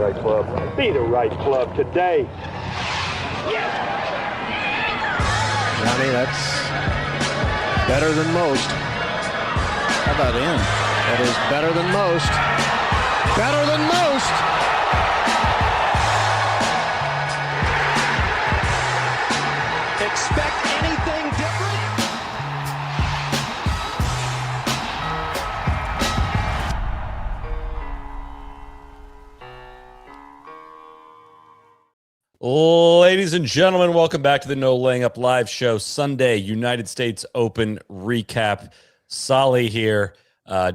right club. Be the right club today. Johnny, that's better than most. How about in? That is better than most. Better than most. Expect anything different? Ladies and gentlemen, welcome back to the No Laying Up live show. Sunday, United States Open recap. Solly here,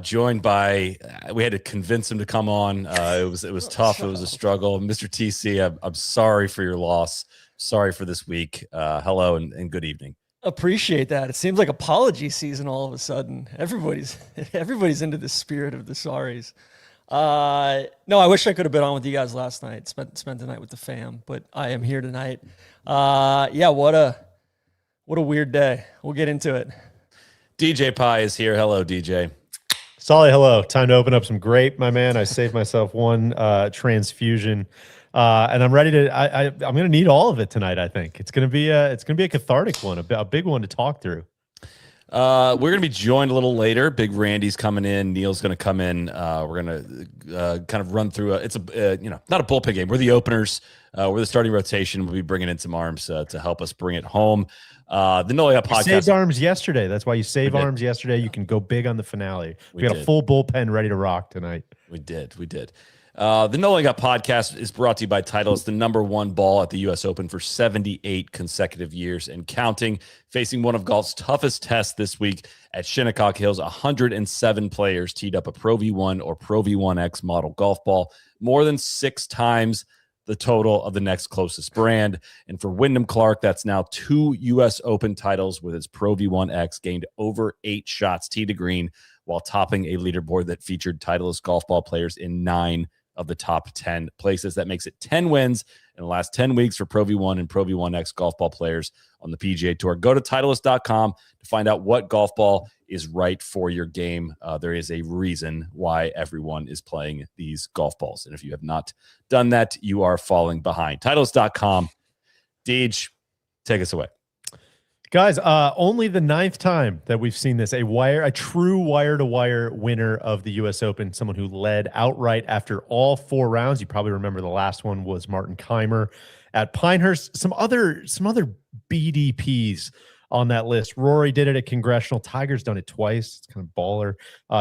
joined by, we had to convince him to come on. It was tough. It was a struggle. Mr. TC, I'm sorry for your loss. Sorry for this week. Hello and good evening. Appreciate that. It seems like apology season all of a sudden. Everybody's into the spirit of the sorries. No, I wish I could have been on with you guys last night. Spent the night with the fam, but I am here tonight. Yeah, what a weird day. We'll get into it. DJ Pie is here. Hello, DJ. Solly, hello. Time to open up some grape, my man. I saved myself one transfusion, and I'm ready to. I'm going to need all of it tonight. I think it's going to be a cathartic one, a big one to talk through. We're going to be joined a little later. Big Randy's coming in. Neil's going to come in. We're going to kind of run through it's not a bullpen game. We're the openers. We're the starting rotation. We'll be bringing in some arms to help us bring it home. The No Layup podcast. You saved arms yesterday. That's why you saved arms yesterday. You can go big on the finale. We got a full bullpen ready to rock tonight. We did. The No Laying Up podcast is brought to you by Titleist, the #1 ball at the U.S. Open for 78 consecutive years and counting. Facing one of golf's toughest tests this week at Shinnecock Hills, 107 players teed up a Pro V1 or Pro V1X model golf ball, more than 6 times the total of the next closest brand. And for Wyndham Clark, that's now 2 U.S. Open titles with his Pro V1X, gained over 8 shots tee to green while topping a leaderboard that featured Titleist golf ball players in 9 of the top 10 places. That makes it 10 wins in the last 10 weeks for Pro V1 and Pro V1X golf ball players on the PGA Tour. Go to Titleist.com to find out what golf ball is right for your game. There is a reason why everyone is playing these golf balls. And if you have not done that, you are falling behind. Titleist.com. Deej, take us away. Guys, only the 9th time that we've seen this, a true wire-to-wire winner of the U.S. Open, someone who led outright after all 4 rounds. You probably remember the last one was Martin Keimer at Pinehurst. Some other BDPs on that list. Rory did it at Congressional. Tiger's done it twice. It's kind of baller.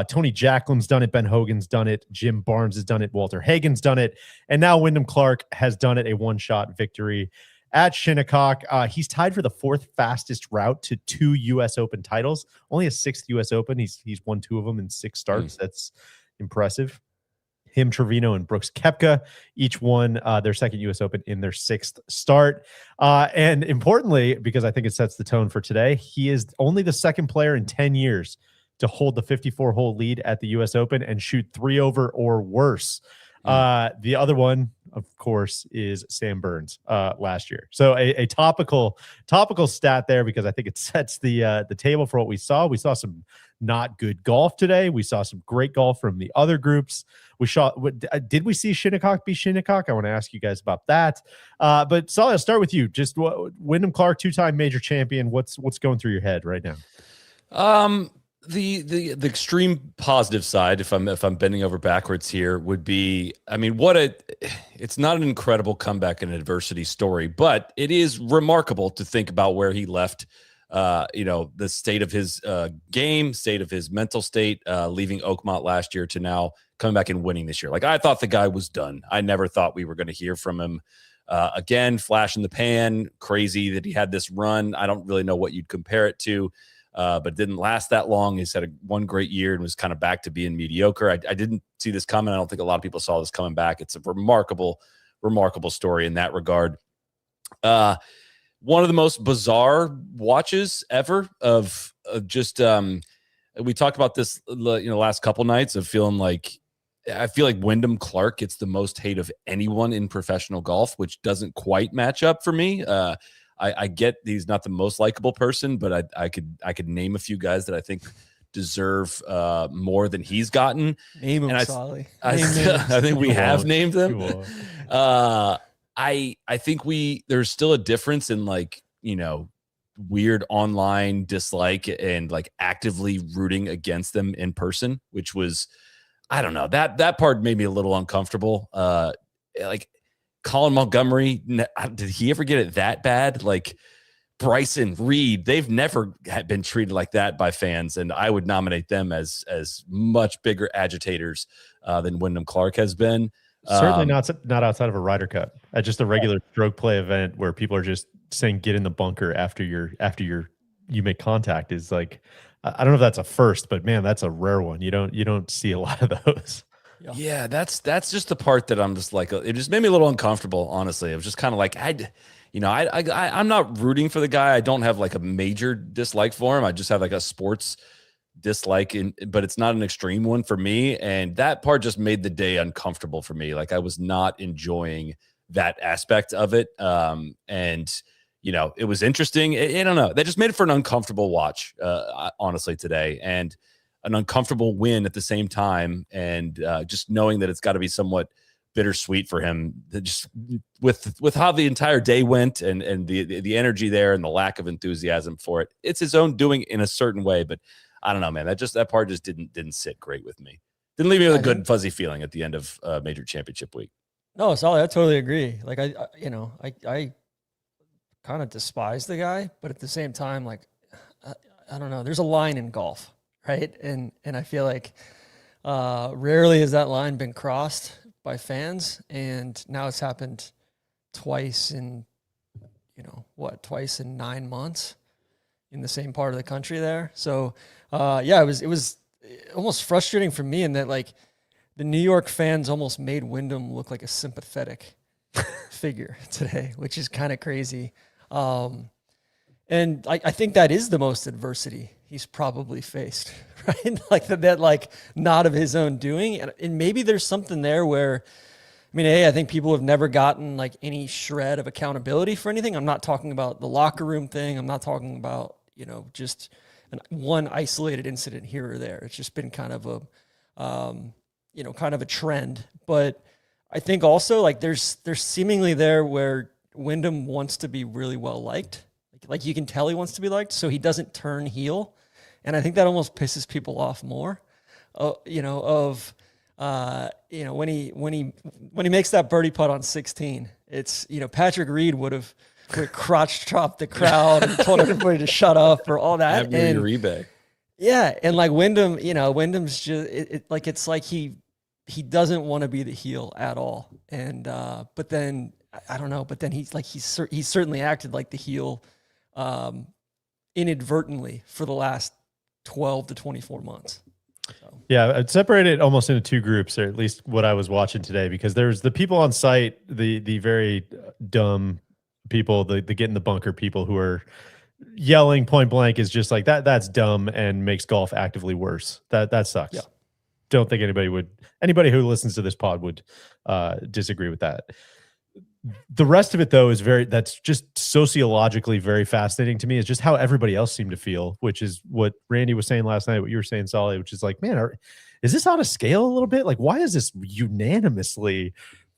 Tony Jacklин's done it. Ben Hogan's done it. Jim Barnes has done it. Walter Hagen's done it. And now Wyndham Clark has done it, a one-shot victory at Shinnecock. He's tied for the 4th fastest route to 2 U.S. Open titles. Only a 6th U.S. Open. He's won 2 of them in 6 starts. That's impressive. Him, Trevino, and Brooks Koepka each won their 2nd U.S. Open in their 6th start. And importantly, because I think it sets the tone for today, he is only the 2nd player in 10 years to hold the 54-hole lead at the U.S. Open and shoot 3 over or worse. The other one, of course, is Sam Burns last year. So a topical stat there, because I think it sets the table for what we saw. We saw some not good golf today. We saw some great golf from the other groups. Did we see Shinnecock be Shinnecock? I want to ask you guys about that. But Solly, I'll start with you. Just Wyndham Clark, 2-time major champion. What's going through your head right now? The extreme positive side, if I'm bending over backwards here, would be, I mean, it's not an incredible comeback and adversity story, but it is remarkable to think about where he left, the state of his game, state of his mental state, leaving Oakmont last year to now coming back and winning this year. Like, I thought the guy was done. I never thought we were going to hear from him again. Flash in the pan, crazy that he had this run. I don't really know what you'd compare it to. But it didn't last that long. He's had one great year and was kind of back to being mediocre. I didn't see this coming. I don't think a lot of people saw this coming back. It's a remarkable story in that regard. One of the most bizarre watches ever of just we talked about this, last couple nights of feeling like, I feel like Wyndham Clark gets the most hate of anyone in professional golf, which doesn't quite match up for me. I get he's not the most likable person, but I could name a few guys that I think deserve more than he's gotten. Name him, And Solly. I think we have named them. I think there's still a difference in like, weird online dislike and like actively rooting against them in person, which was, I don't know, that part made me a little uncomfortable. Like Colin Montgomery, did he ever get it that bad? Like Bryson, Reed, they've never been treated like that by fans, and I would nominate them as much bigger agitators than Wyndham Clark has been. Certainly not outside of a Ryder Cup, at just a regular stroke play event where people are just saying get in the bunker after you make contact is like, I don't know if that's a first, but man, that's a rare one. You don't see a lot of those. Yeah, that's just the part that I'm just like, it just made me a little uncomfortable, honestly. It was just kind of like, I'm not rooting for the guy. I don't have like a major dislike for him. I just have like a sports dislike, but it's not an extreme one for me. And that part just made the day uncomfortable for me. Like I was not enjoying that aspect of it. And it was interesting. I don't know. That just made it for an uncomfortable watch, honestly, today, and an uncomfortable win at the same time. And just knowing that it's got to be somewhat bittersweet for him, that just with how the entire day went and the energy there and the lack of enthusiasm for it. It's his own doing in a certain way, but I don't know, man. That part just didn't sit great with me. Didn't leave me with a good fuzzy feeling at the end of major championship week. No, Solly, I totally agree. Like I kind of despise the guy, but at the same time, like I don't know. There's a line in golf, right? And I feel like rarely has that line been crossed by fans, and now it's happened twice in twice in 9 months in the same part of the country there. So it was almost frustrating for me in that like the New York fans almost made Wyndham look like a sympathetic figure today, which is kind of crazy. And I think that is the most adversity he's probably faced, right? Like that like not of his own doing. And maybe there's something there where, I think people have never gotten like any shred of accountability for anything. I'm not talking about the locker room thing. I'm not talking about, just one isolated incident here or there. It's just been kind of a trend. But I think also like there's seemingly there where Wyndham wants to be really well liked. Like you can tell he wants to be liked, so he doesn't turn heel. And I think that almost pisses people off more, when he makes that birdie putt on 16, it's, Patrick Reed would have crotch chopped the crowd and told everybody to shut up for all that. And Uribe. Yeah. And like Wyndham, Wyndham's just, it's like he doesn't want to be the heel at all. And, but then I don't know, but then he's certainly acted like the heel, inadvertently for the last 12 to 24 months. So. Yeah, I'd separate it almost into two groups, or at least what I was watching today, because there's the people on site, the very dumb people, the get in the bunker people who are yelling point blank is just like that's dumb and makes golf actively worse. That sucks. Yeah. Don't think anybody who listens to this pod would disagree with that. The rest of it, though, that's just sociologically very fascinating to me. Is just how everybody else seemed to feel, which is what Randy was saying last night, what you were saying, Solly, which is like, man, is this out of scale a little bit? Like, why is this unanimously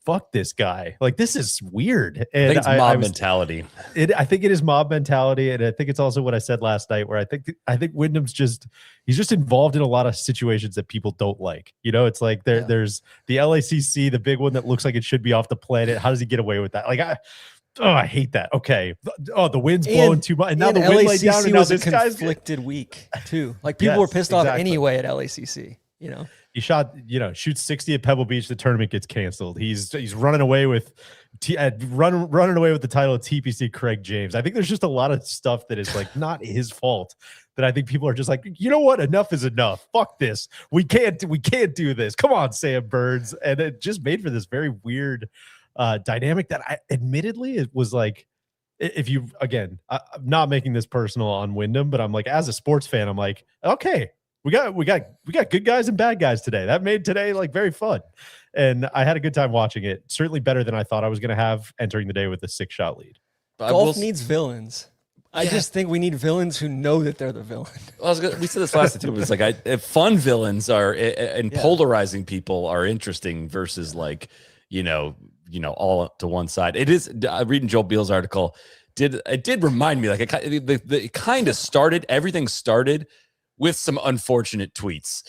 fuck this guy? Like, this is weird. And I think it's mob mentality. I think it is mob mentality, and I think it's also what I said last night, where I think Wyndham's he's just involved in a lot of situations that people don't like. It's like there's the LACC, the big one that looks like it should be off the planet. How does he get away with that? Like, I hate that. Okay. Oh, the wind's blowing too much, and now the wind laid down, and now this guy's conflicted week too. Like people were pissed off anyway at LACC. He shoots 60 at Pebble Beach. The tournament gets canceled. He's running away with running away with the title of TPC Craig James. I think there's just a lot of stuff that is like not his fault, that I think people are just like, you know what? Enough is enough. Fuck this. We can't do this. Come on, Sam Burns. And it just made for this very weird dynamic that admittedly, it was like, I'm not making this personal on Wyndham, but I'm like, as a sports fan, I'm like, okay, we got good guys and bad guys today. That made today like very fun. And I had a good time watching it. Certainly better than I thought I was going to have entering the day with a 6-shot lead. Golf needs villains. I just think we need villains who know that they're the villain. Well, we said this last time too, but it's like fun villains are and polarizing people are interesting versus like, all to one side. It is reading Joel Beal's article. It did remind me like it kind of started. Everything started with some unfortunate tweets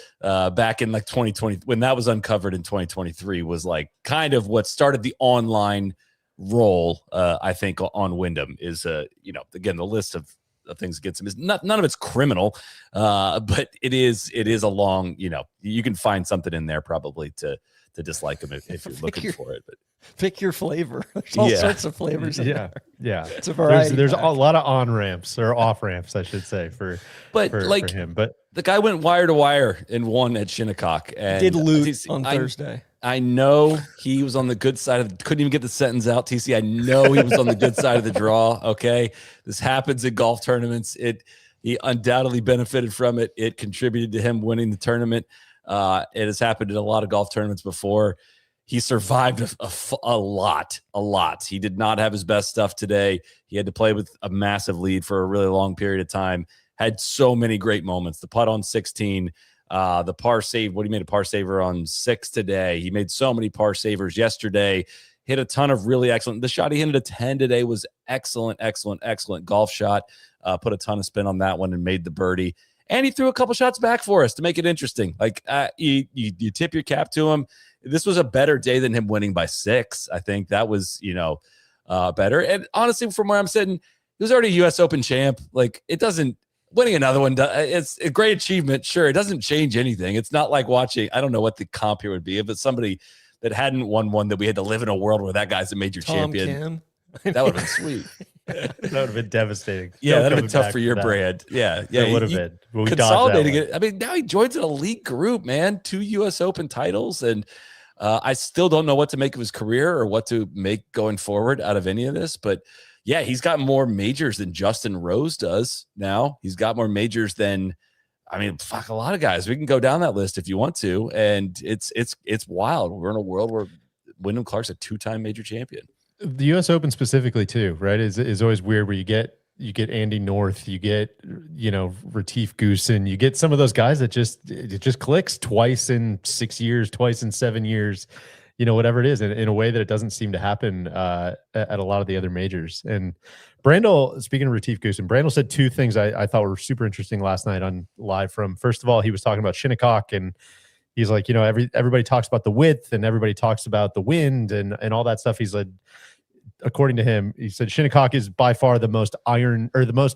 back in like 2020 when that was uncovered in 2023 was like kind of what started the online role. I think on Wyndham is again the list of things against him is none of it's criminal, but it is a long you can find something in there probably to dislike him if you're looking for it. But pick your flavor. There's all sorts of flavors. Yeah. It's a variety. There's a lot of on ramps or off ramps, I should say, for him. But the guy went wire to wire and won at Shinnecock and did lose on Thursday. I know he was on the good side of couldn't even get the sentence out. TC, I know he was on the good side of the draw. Okay. This happens in golf tournaments. He undoubtedly benefited from it. It contributed to him winning the tournament. It has happened in a lot of golf tournaments before. He survived a lot. He did not have his best stuff today. He had to play with a massive lead for a really long period of time. Had so many great moments. The putt on 16, the par save. He made a par saver on 6 today. He made so many par savers yesterday. Hit a ton of really excellent. The shot he hit at 10 today was excellent golf shot. Put a ton of spin on that one and made the birdie. And he threw a couple shots back for us to make it interesting. Like you tip your cap to him. This was a better day than him winning by 6. I think that was, better. And honestly, from where I'm sitting, he was already a U.S. Open champ. Like winning another one, it's a great achievement. Sure, it doesn't change anything. It's not like watching, I don't know what the comp here would be. If it's somebody that hadn't won one that we had to live in a world where that guy's a major champion. Kim. That would have been sweet. That would have been devastating. Yeah, that would have been tough for your brand. Yeah. It would have been. Well, consolidating it. I mean, now he joins an elite group, man. 2 U.S. Open titles. And I still don't know what to make of his career or what to make going forward out of any of this. But yeah, he's got more majors than Justin Rose does now. He's got more majors than, a lot of guys. We can go down that list if you want to. And it's wild. We're in a world where Wyndham Clark's a 2-time major champion. The U.S. Open specifically too, right? Is always weird where you get Andy North, you get Retief Goosen, you get some of those guys that it just clicks twice in 6 years, twice in 7 years, whatever it is, in a way that it doesn't seem to happen at a lot of the other majors. And Brandel, speaking of Retief Goosen, Brandel said 2 things I thought were super interesting last night on live from. First of all, he was talking about Shinnecock and he's like, everybody talks about the width and everybody talks about the wind and all that stuff. He's like, according to him, he said Shinnecock is by far the most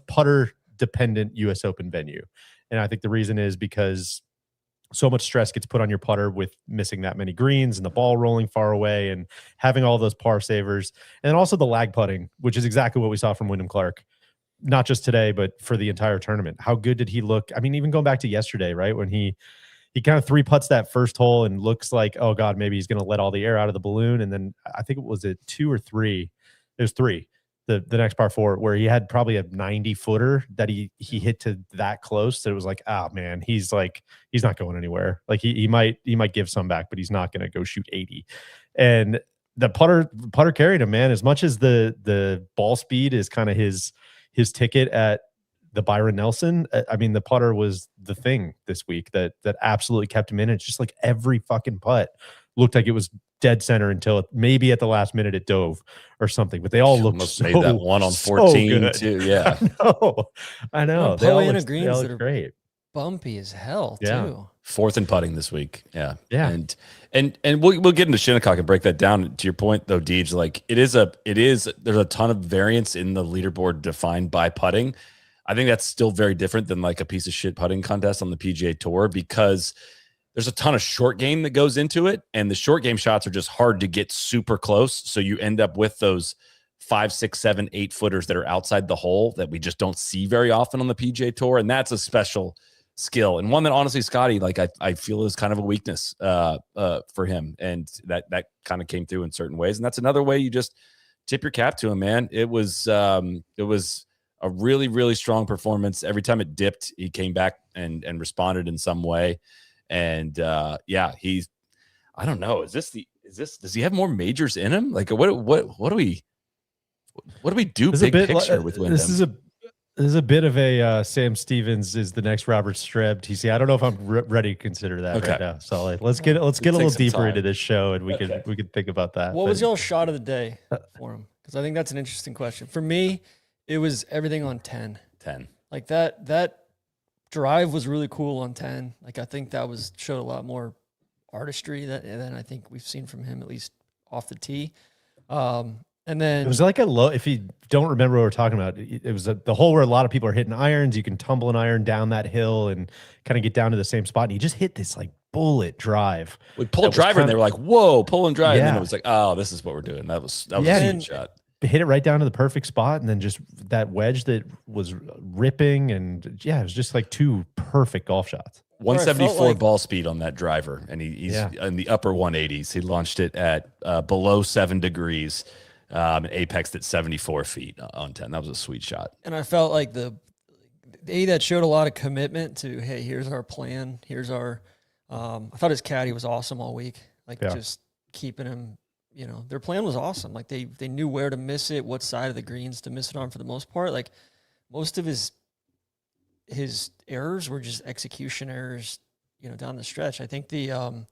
putter dependent U.S. Open venue. And I think the reason is because so much stress gets put on your putter with missing that many greens and the ball rolling far away and having all those par savers. And then also the lag putting, which is exactly what we saw from Wyndham Clark, not just today, but for the entire tournament. How good did he look? I mean, even going back to yesterday, right? When he kind of 3-putts that first hole and looks like, oh God, maybe he's going to let all the air out of the balloon. And then I think it was a 2 or 3. It was 3. The next par 4 where he had probably a 90-footer that he hit to that close. So it was like, oh man, he's not going anywhere. Like he might give some back, but he's not going to go shoot 80. And the putter carried him, man. As much as the ball speed is kind of his ticket at the Byron Nelson, I mean, the putter was the thing this week that absolutely kept him in. It's just like every fucking putt looked like it was dead center until maybe at the last minute it dove or something. But they all looked almost made that one on 14 too. Yeah, I know. Pollyanna greens that are great, bumpy as hell too. 4th in putting this week. Yeah. And we'll get into Shinnecock and break that down. To your point though, Deej, like there's a ton of variance in the leaderboard defined by putting. I think that's still very different than like a piece of shit putting contest on the PGA Tour because there's a ton of short game that goes into it. And the short game shots are just hard to get super close. So you end up with those 5, 6, 7, 8 footers that are outside the hole that we just don't see very often on the PGA Tour. And that's a special skill. And one that honestly, Scottie, like I feel is kind of a weakness for him. And that kind of came through in certain ways. And that's another way you just tip your cap to him, man. It was a really, really strong performance. Every time it dipped, he came back and responded in some way. And I don't know. Does he have more majors in him? Like what do we do? Big picture with Wyndham. There's a bit of a Sam Stevens is the next Robert Streb TC. I don't know if I'm ready to consider that right now. So let's get a little deeper into this show, and we could think about that. What was y'all's shot of the day for him? Because I think that's an interesting question. For me, it was everything on 10. 10. Like that drive was really cool on 10. Like I think that showed a lot more artistry than I think we've seen from him, at least off the tee. And then it was like a low. If you don't remember what we're talking about, it was the hole where a lot of people are hitting irons. You can tumble an iron down that hill and kind of get down to the same spot. And he just hit this like bullet drive. We pulled driver, and they were like, "Whoa, pull and drive!" And then it was like, "Oh, this is what we're doing." That was a sweet shot. Hit it right down to the perfect spot, and then just that wedge that was ripping, and it was just like two perfect golf shots. 174 ball speed on that driver, and he's in the upper 180s. He launched it at below 7 degrees. And apexed at 74 feet on 10. That was a sweet shot. And I felt like that showed a lot of commitment to, hey, here's our plan. Here's our, I thought his caddy was awesome all week. Like just keeping him, their plan was awesome. Like they knew where to miss it, what side of the greens to miss it on for the most part. Like most of his errors were just execution errors, down the stretch. I think the,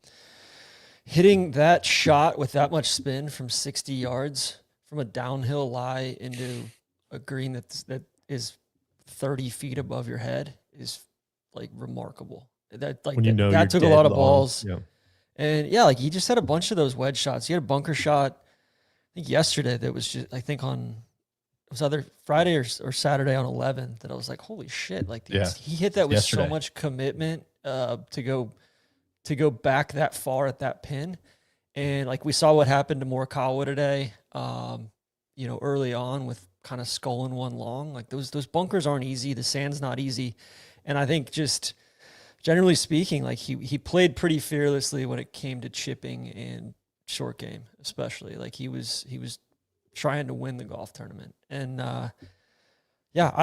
hitting that shot with that much spin from 60 yards from a downhill lie into a green that is 30 feet above your head is like remarkable. That took a lot of balls. Yeah. And like he just had a bunch of those wedge shots. He had a bunker shot, I think yesterday that was just, I think it was either Friday or Saturday on 11 that I was like, holy shit. Like he hit that with so much commitment to go back that far at that pin. And like we saw what happened to Morikawa today, early on with kind of sculling one long. Like those bunkers aren't easy. The sand's not easy. And I think just generally speaking, like he played pretty fearlessly when it came to chipping and short game, especially. Like he was trying to win the golf tournament. And I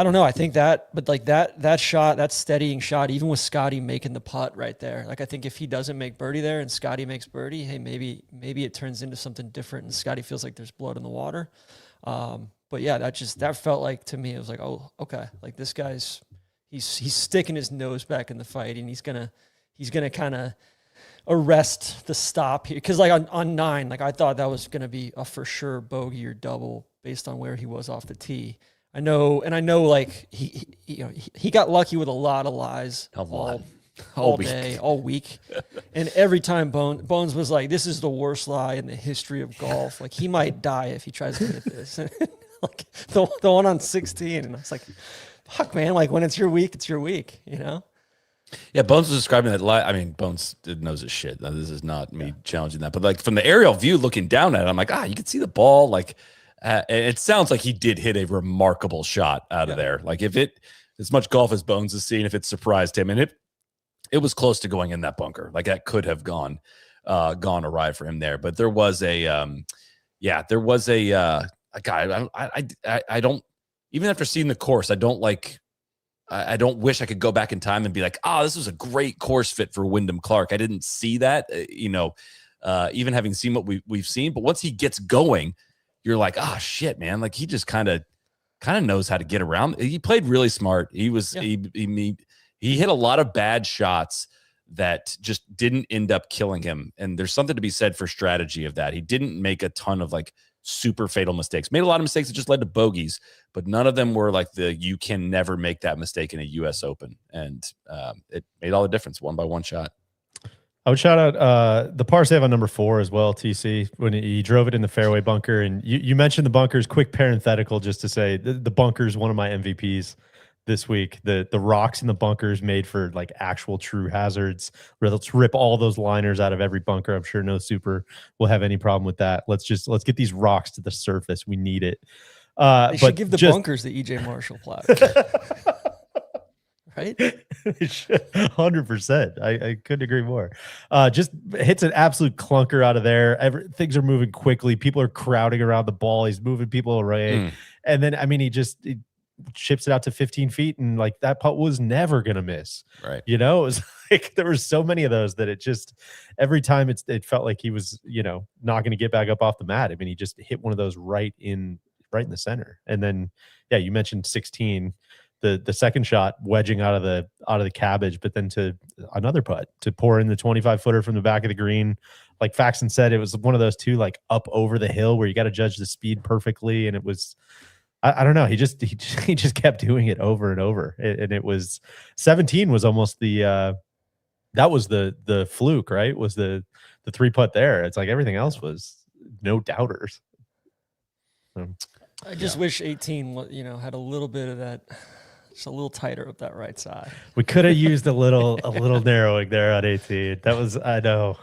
don't know. I think that shot, that steadying shot, even with Scottie making the putt right there. Like I think if he doesn't make birdie there and Scottie makes birdie, hey, maybe it turns into something different and Scottie feels like there's blood in the water. But yeah, that felt like to me, it was like, oh, okay. Like this guy's he's sticking his nose back in the fight and he's gonna kind of arrest the stop here. Cause like on 9, like I thought that was gonna be a for sure bogey or double based on where he was off the tee. I know, like he got lucky with a lot of lies all day, all week, and every time Bones was like, "This is the worst lie in the history of golf. Like he might die if he tries to hit this." Like the one on 16, and I was like, "Fuck, man! Like when it's your week, it's your week, Yeah, Bones was describing that lie. I mean, Bones knows his shit. Now, this is not me challenging that, but like from the aerial view, looking down at it, I'm like, you can see the ball, like. It sounds like he did hit a remarkable shot out of there. Like if as much golf as Bones has seen, if it surprised him, and it was close to going in that bunker, like that could have gone awry for him there. But there was a guy. I don't, even after seeing the course, I don't wish I could go back in time and be like, this was a great course fit for Wyndham Clark. I didn't see that, even having seen what we've seen. But once he gets going, you're like, shit, man. Like he just kind of knows how to get around. He played really smart. He was, he hit a lot of bad shots that just didn't end up killing him. And there's something to be said for strategy of that. He didn't make a ton of like super fatal mistakes, made a lot of mistakes that just led to bogeys, but none of them were like you can never make that mistake in a US Open. And it made all the difference, 1-by-1 shot. I would shout out the par save on number 4 as well, TC, when he drove it in the fairway bunker. And you mentioned the bunkers. Quick parenthetical just to say the bunker's one of my MVPs this week. The rocks in the bunkers made for like actual true hazards. Let's rip all those liners out of every bunker. I'm sure no super will have any problem with that. Let's get these rocks to the surface. We need it. They should give the bunkers the EJ Marshall plaque. Right? 100%. I couldn't agree more. Just hits an absolute clunker out of there. Things are moving quickly. People are crowding around the ball. He's moving people away. And then, I mean, he chips it out to 15 feet and like that putt was never going to miss. Right. It was like, there were so many of those that it just, every time it felt like he was, not going to get back up off the mat. I mean, he just hit one of those right in the center. And then, you mentioned 16. the second shot wedging out of the cabbage, but then to another putt to pour in the 25-footer from the back of the green. Like Faxon said, it was one of those two like up over the hill where you got to judge the speed perfectly, and it was I don't know. He just kept doing it over and over, and it was 17 was almost the that was the fluke, right? Was the 3-putt there? It's like everything else was no doubters. I just wish 18, had a little bit of that, just a little tighter up that right side. We could have used a little narrowing there on 18. That was I know.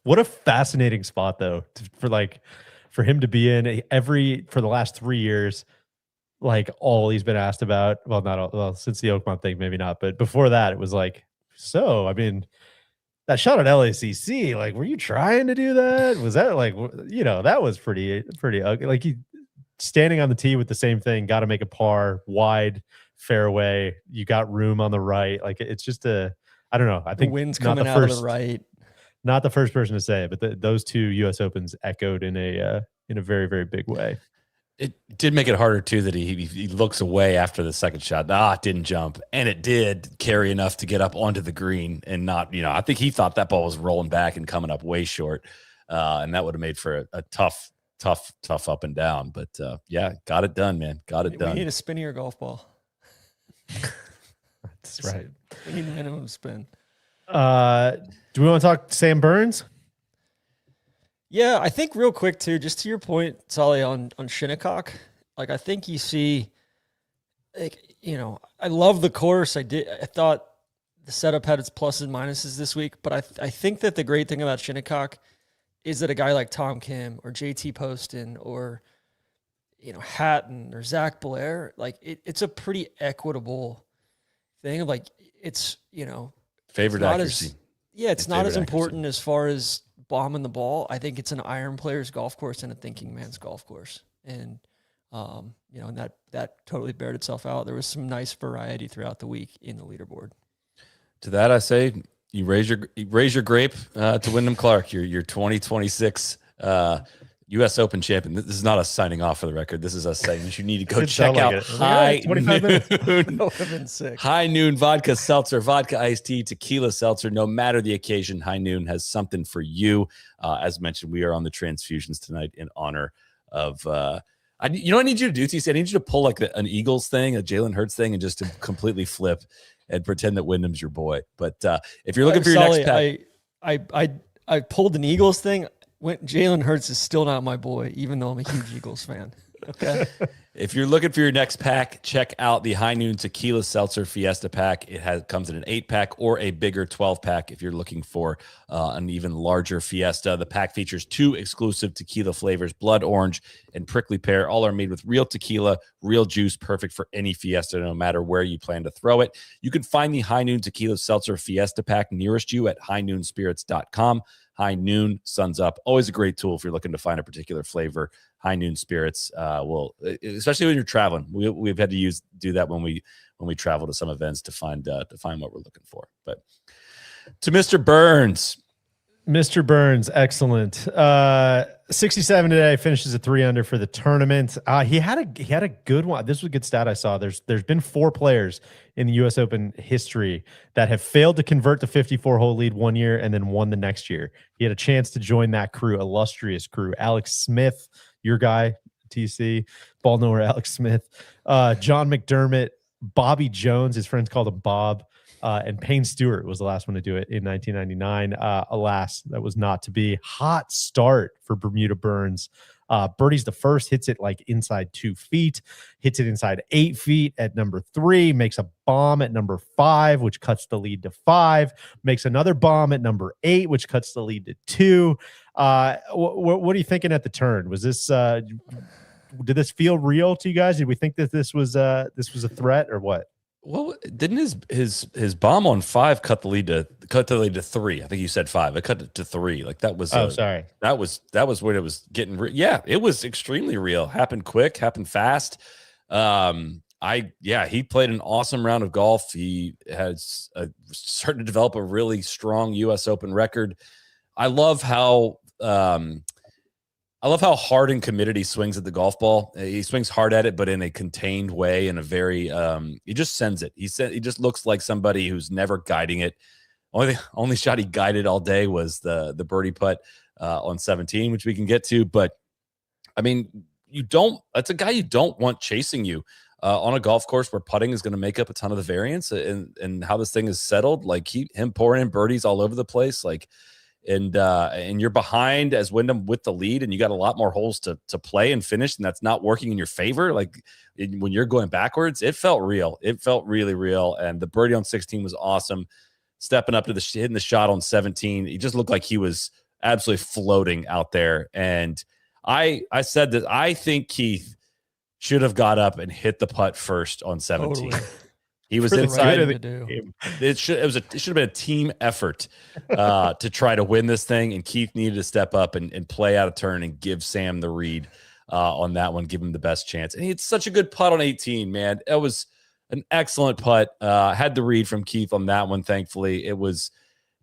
What a fascinating spot though for him to be in for the last 3 years. Like all he's been asked about, well, not all, well, since the Oakmont thing, maybe not, but before that, it was like, so, I mean, that shot at LACC, like, were you trying to do that? Was that like, that was pretty ugly. Like he standing on the tee with the same thing, got to make a par, wide fairway. You got room on the right. Like it's just I don't know. I think the wind's coming out of the right. Not the first person to say it, but those two U.S. Opens echoed in a very, very big way. It did make it harder too that he looks away after the second shot. It didn't jump, and it did carry enough to get up onto the green and not. I think he thought that ball was rolling back and coming up way short, and that would have made for a tough up and down. But yeah, got it done, man. Got it done. We need a spinnier golf ball. That's right. We need a minimum spin. Do we want to talk Sam Burns? Yeah, I think real quick too, just to your point, Solly, on Shinnecock, like I think you see, like, I love the course. I thought the setup had its pluses and minuses this week, but I think that the great thing about Shinnecock is that a guy like Tom Kim or JT Poston or, Hatton or Zach Blair, like it's a pretty equitable thing. Like it's, favorite accuracy. It's not as important as far as bombing the ball. I think it's an iron player's golf course and a thinking man's golf course. And, and that totally bared itself out. There was some nice variety throughout the week in the leaderboard. To that, I say you raise your grape to Wyndham Clark, your 2026 U.S. Open champion. This is not us signing off for the record. This is us saying you need to go check out High Noon Vodka Seltzer, vodka iced tea, tequila seltzer. No matter the occasion, High Noon has something for you. As mentioned, we are on the transfusions tonight in honor of. What I need you to do, TC? I need you to pull like an Eagles thing, a Jalen Hurts thing, and just to completely flip and pretend that Wyndham's your boy. But if you're looking for your next pack, I pulled an Eagles thing. Jalen Hurts is still not my boy, even though I'm a huge Eagles fan. Okay. If you're looking for your next pack, check out the High Noon Tequila Seltzer Fiesta pack. It comes in an 8-pack or a bigger 12-pack if you're looking for an even larger Fiesta. The pack features 2 exclusive tequila flavors, blood orange and prickly pear. All are made with real tequila, real juice, perfect for any Fiesta, no matter where you plan to throw it. You can find the High Noon Tequila Seltzer Fiesta pack nearest you at highnoonspirits.com. High Noon, suns up. Always a great tool if you're looking to find a particular flavor. High Noon Spirits will, especially when you're traveling. We've had to do that when we travel to some events to find what we're looking for. But to Mr. Burns. Mr. Burns, excellent. 67 today, finishes at 3 under for the tournament. He had a good one. This was a good stat I saw. There's been 4 players in the U.S. Open history that have failed to convert the 54-hole lead one year and then won the next year. He had a chance to join that crew, illustrious crew. Alex Smith, your guy, TC, ball knower Alex Smith, John McDermott, Bobby Jones, his friends called him Bob, and Payne Stewart was the last one to do it in 1999. Alas, that was not to be. Hot start for Bermuda Burns. Birdie's the first, hits it like inside 2 feet, hits it inside 8 feet at number 3, makes a bomb at number 5, which cuts the lead to 5, makes another bomb at number 8, which cuts the lead to 2. What are you thinking at the turn? Was this did this feel real to you guys? Did we think that this was a threat or what? Well, didn't his bomb on 5 cut the lead to 3? I think you said 5. I cut it to 3. Like that was. Sorry. That was when it was getting. Yeah, it was extremely real. Happened quick. Happened fast. He played an awesome round of golf. He has started to develop a really strong U.S. Open record. I love how I love how hard and committed he swings at the golf ball. He swings hard at it, but in a contained way, in a very he just sends it. He just looks like somebody who's never guiding it. Only shot he guided all day was the birdie putt on 17, which we can get to. But I mean, that's a guy you don't want chasing you on a golf course where putting is going to make up a ton of the variance, and how this thing is settled. Like him pouring in birdies all over the place, like. And you're behind as Wyndham with the lead, and you got a lot more holes to play and finish, and that's not working in your favor. Like when you're going backwards, it felt real. It felt really real. And the birdie on 16 was awesome. Stepping up to hitting the shot on 17, he just looked like he was absolutely floating out there. And I said that I think Keith should have got up and hit the putt first on 17. Totally. He was inside. It should have been a team effort to try to win this thing, and Keith needed to step up and play out of turn and give Sam the read on that one, give him the best chance. And he had such a good putt on 18, man. It was an excellent putt. Had the read from Keith on that one. Thankfully, it was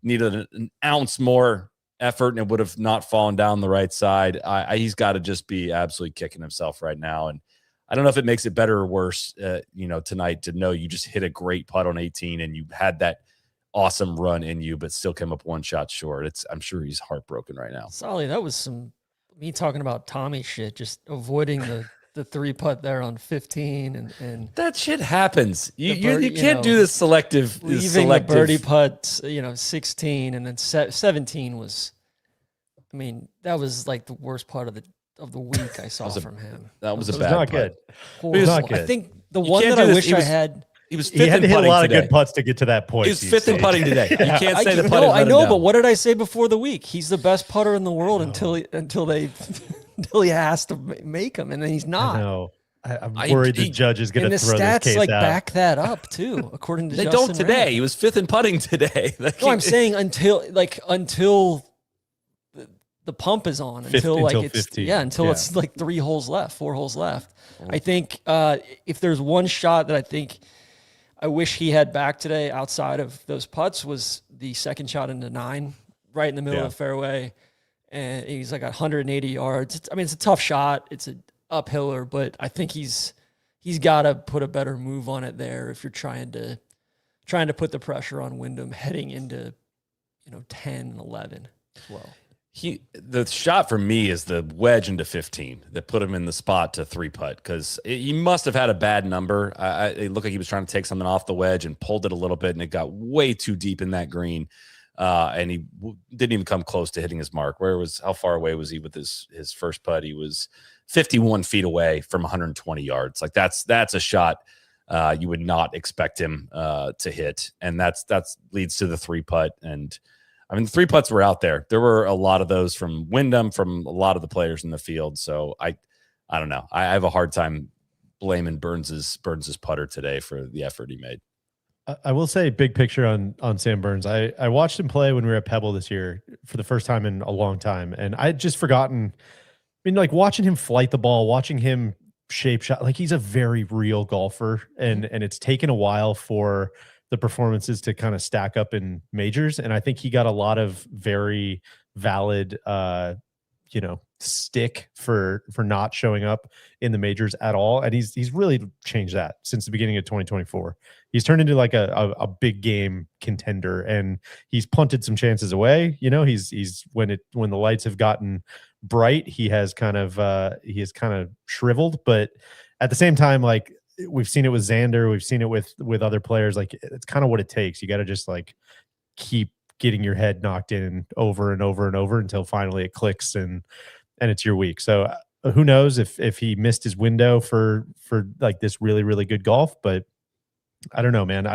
needed an ounce more effort, and it would have not fallen down the right side. He's got to just be absolutely kicking himself right now. And I don't know if it makes it better or worse, tonight to know you just hit a great putt on 18 and you had that awesome run in you, but still came up one shot short. I'm sure he's heartbroken right now. Solly, that was me talking about Tommy shit, just avoiding the 3-putt there on 15 and that shit happens. You can't do this selective. Leaving the birdie putt, 16 and then 17 was. I mean, that was like the worst part of the week I saw from him. That was a bad not putt. Good. It was not good. I think the one that I wish I had. He was fifth he had to hit a lot today. of good putts to get to that point. He was fifth in putting today. You can't say the putting. No, I know, but what did I say before the week? He's the best putter in the world until he has to make him, and then he's not. No, I'm worried the judge is going to throw this stats case out. Back that up too, according to they Justin don't today. Ray. He was fifth in putting today. No, I'm saying until the pump is on, until it's 15. It's like 4 holes left. I think if there's one shot that I think I wish he had back today outside of those putts was the second shot into 9, right in the middle of the fairway, and he's like 180 yards. It's a tough shot. It's an uphiller, but I think he's got to put a better move on it there if you're trying to put the pressure on Wyndham heading into 10 and 11 as well. The shot for me is the wedge into 15 that put him in the spot to 3-putt, because he must have had a bad number. It looked like he was trying to take something off the wedge and pulled it a little bit, and it got way too deep in that green, and he didn't even come close to hitting his mark. How far away was he with his first putt? He was 51 feet away from 120 yards. Like that's a shot you would not expect him to hit, and that's leads to the 3-putt. And I mean, the 3 putts were out there. There were a lot of those from Wyndham, from a lot of the players in the field. So I don't know. I have a hard time blaming Burns's putter today for the effort he made. I will say, big picture on Sam Burns. I watched him play when we were at Pebble this year for the first time in a long time, and I'd just forgotten. I mean, like watching him flight the ball, watching him shape shot. Like he's a very real golfer, and it's taken a while for the performances to kind of stack up in majors. And I think he got a lot of very valid, stick for not showing up in the majors at all. And he's really changed that since the beginning of 2024. He's turned into like a big game contender, and he's punted some chances away. He's when the lights have gotten bright, he has kind of shriveled, but at the same time, like, we've seen it with Xander. We've seen it with other players. Like, it's kind of what it takes. You got to just like keep getting your head knocked in over and over and over until finally it clicks and it's your week. So who knows if he missed his window for like this really, really good golf, but I don't know, man.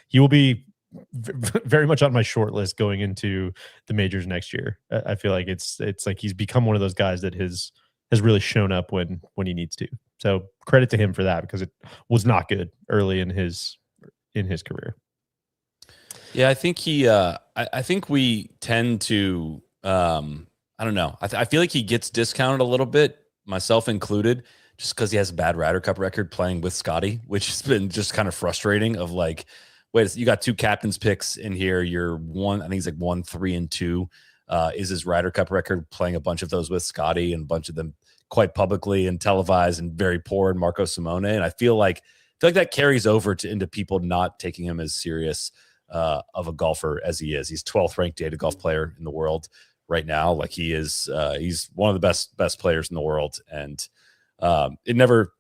He will be very much on my short list going into the majors next year. I feel like it's like he's become one of those guys that has really shown up when he needs to. So credit to him for that, because it was not good early in his career. Yeah, I think I think we tend to, I don't know. I feel like he gets discounted a little bit, myself included, just because he has a bad Ryder Cup record playing with Scottie, which has been just kind of frustrating. Of like, wait, you got 2 captain's picks in here. You're one, I think he's like 1, 3, and 2 is his Ryder Cup record, playing a bunch of those with Scottie and a bunch of them quite publicly and televised and very poor in Marco Simone. And I feel like that carries over into people not taking him as serious of a golfer as he is. He's 12th ranked data golf player in the world right now. Like he is, he's one of the best players in the world. And it never,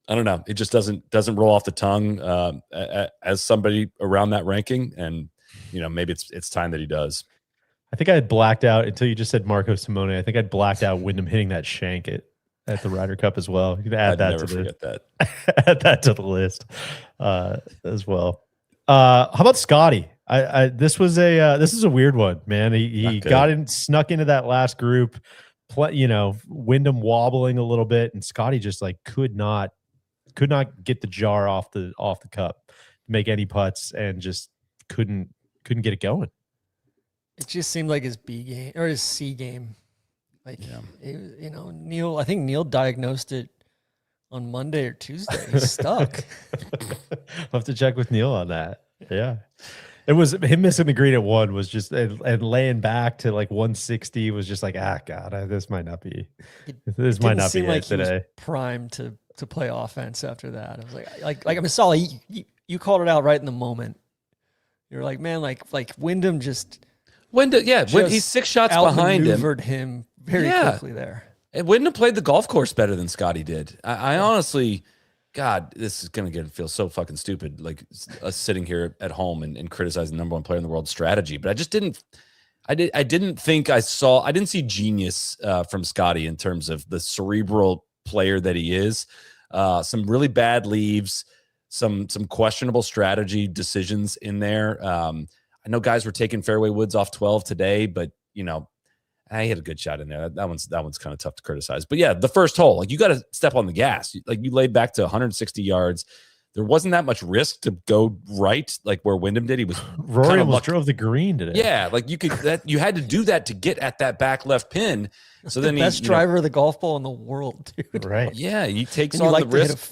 I don't know, it just doesn't roll off the tongue as somebody around that ranking. And, maybe it's time that he does. I think I had blacked out until you just said Marco Simone. I think I'd blacked out Wyndham hitting that shank at the Ryder Cup as well. You can add that add that to the list as well. How about Scottie? This is a weird one, man. He snuck into that last group, Wyndham wobbling a little bit, and Scottie just like could not get the jar off the cup, make any putts, and just couldn't get it going. It just seemed like his B game or his C game. Like, Neil, I think Neil diagnosed it on Monday or Tuesday. He's stuck. I'll have to check with Neil on that. Yeah. It was him missing the green at 1 was just, and laying back to like 160 was just like, God, this might not be it today. He was primed to play offense after that. I was like I mean, Solly, you called it out right in the moment. You're like, man, like Wyndham just. He's 6 shots behind him. Outmaneuvered him very quickly there. And Wyndham played the golf course better than Scottie did. I honestly, God, this is going to feel so fucking stupid, like us sitting here at home and criticizing the number 1 player in the world strategy. But I just didn't see genius from Scottie in terms of the cerebral player that he is. Some really bad leaves, some questionable strategy decisions in there. I know guys were taking fairway woods off 12 today, but he had a good shot in there. That one's kind of tough to criticize. But yeah, the first hole, like you got to step on the gas. Like you laid back to 160 yards. There wasn't that much risk to go right, like where Wyndham did. He was Rory almost drove the green today. Yeah, like you had to do that to get at that back left pin. So then best driver of the golf ball in the world, dude. Right? Yeah, he takes on the risk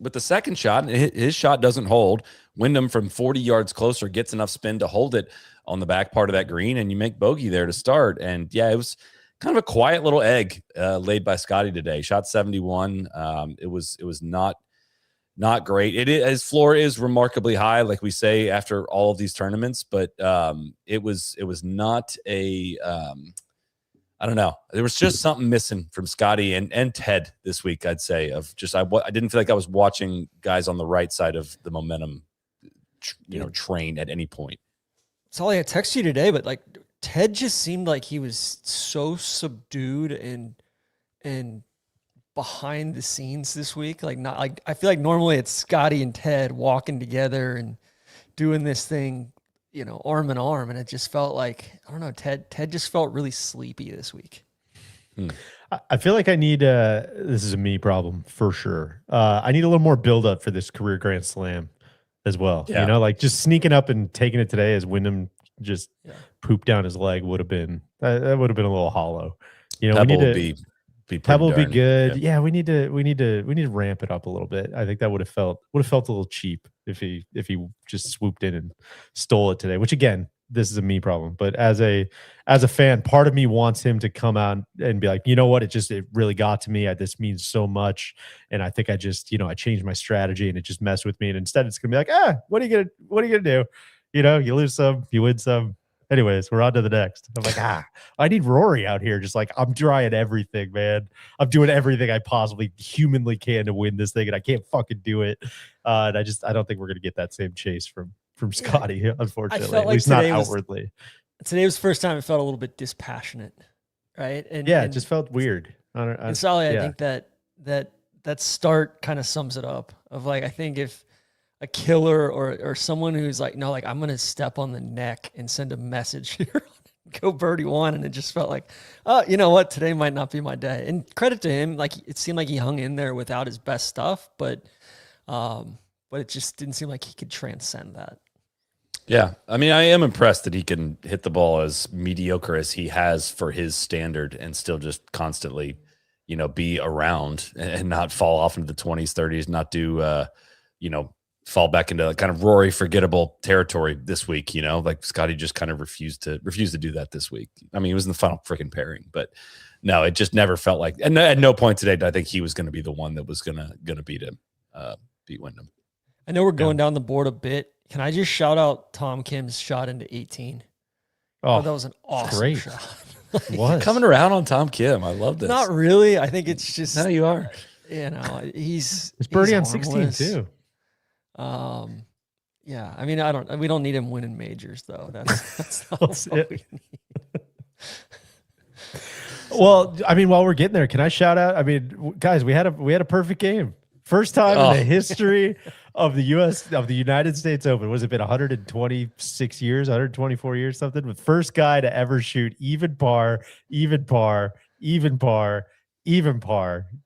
with the second shot, and his shot doesn't hold. Wyndham from 40 yards closer gets enough spin to hold it on the back part of that green, and you make bogey there to start. And yeah, it was kind of a quiet little egg laid by Scottie today. Shot 71. It was not great. His floor is remarkably high, like we say after all of these tournaments, but it was not a I don't know. There was just something missing from Scottie and Ted this week, I'd say. Of just I didn't feel like I was watching guys on the right side of the momentum train at any point. Solly, I texted you today, but like Ted just seemed like he was so subdued and behind the scenes this week. Like not like I feel like normally it's Scottie and Ted walking together and doing this thing, arm in arm, and it just felt like I don't know. Ted just felt really sleepy this week. I feel like I need this is a me problem for sure. I need a little more build up for this career Grand Slam as well. Yeah. Like just sneaking up and taking it today as Wyndham just pooped down his leg would have been that would have been a little hollow. Pebble would be good. Yeah, we need to ramp it up a little bit. I think that would have felt a little cheap if he just swooped in and stole it today. Which again, this is a me problem, but as a fan, part of me wants him to come out and be like, you know what, it really got to me. This means so much, and I think I just I changed my strategy and it just messed with me. And instead, it's gonna be like, what are you gonna do? You lose some, you win some. Anyways, we're on to the next. I'm like, I need Rory out here. Just like, I'm trying everything, man. I'm doing everything I possibly humanly can to win this thing, and I can't fucking do it. And I don't think we're going to get that same chase from Scottie, unfortunately, at least not outwardly. Today was the first time it felt a little bit dispassionate, right? And it just felt weird. And Solly, I think that start kind of sums it up. Of like, I think if a killer or someone who's like, no, like I'm going to step on the neck and send a message here, go birdie 1. And it just felt like, oh, you know what? Today might not be my day. And credit to him. Like it seemed like he hung in there without his best stuff, but it just didn't seem like he could transcend that. Yeah. I mean, I am impressed that he can hit the ball as mediocre as he has for his standard and still just constantly, be around and not fall off into the 20s, 30s, not do, fall back into kind of Rory forgettable territory this week. Like Scottie just kind of refused to do that this week. I mean, he was in the final freaking pairing, but no, it just never felt like. And at no point today did I think he was going to be the one that was gonna beat him, beat Wyndham. I know we're going down the board a bit. Can I just shout out Tom Kim's shot into 18? Oh, that was an awesome shot. What? Coming around on Tom Kim. I love this. Not really. I think it's just. No, you are. He's birdie on 16 too. Yeah. I mean, we don't need him winning majors though. That's not what we need. Well, I mean, while we're getting there, can I shout out? I mean, guys, we had a perfect game. First time in the history of the United States Open. Was it been 126 years, 124 years, something? The first guy to ever shoot even par.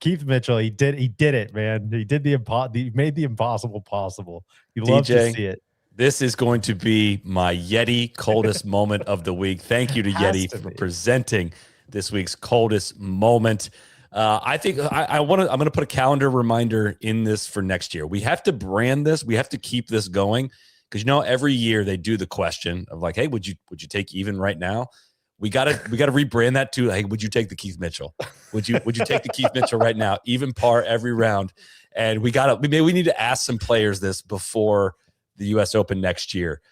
Keith Mitchell, he did it, man. He did he made the impossible possible. You love to see it. This is going to be my Yeti coldest moment of the week. Thank you to Yeti for presenting this week's coldest moment. I think I'm going to put a calendar reminder in this for next year. We have to brand this. We have to keep this going because every year they do the question of like, hey, would you take even right now? We gotta rebrand that to, hey, would you take the Keith Mitchell? Would you take the Keith Mitchell right now? Even par every round. And we need to ask some players this before the US Open next year.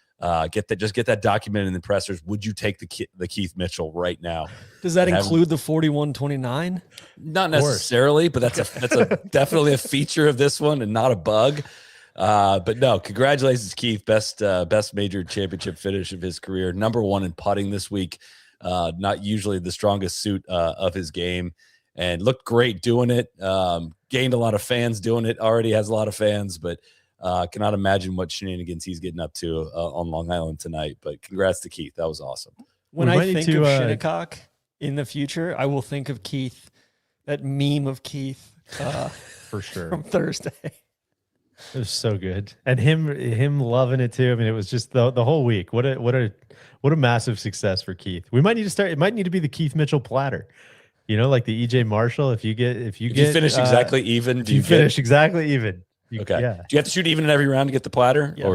Get that documented in the pressers. Would you take the Keith Mitchell right now? Does that include the 41-29? Not necessarily, but that's a definitely a feature of this one and not a bug. But no, congratulations, Keith. Best major championship finish of his career. Number 1 in putting this week. Not usually the strongest suit of his game, and looked great doing it. Gained a lot of fans doing it. Already has a lot of fans, but cannot imagine what shenanigans he's getting up to on Long Island tonight. But congrats to Keith. That was awesome. When I think of Shinnecock in the future, I will think of Keith, that meme of Keith for sure from Thursday. It was so good. And him loving it too. I mean, it was just the whole week. What a massive success for Keith. We might need to start. It might need to be the Keith Mitchell platter. Like the EJ Marshall. If you finish exactly even, do you finish exactly even? Okay. Yeah. Do you have to shoot even in every round to get the platter? Yes.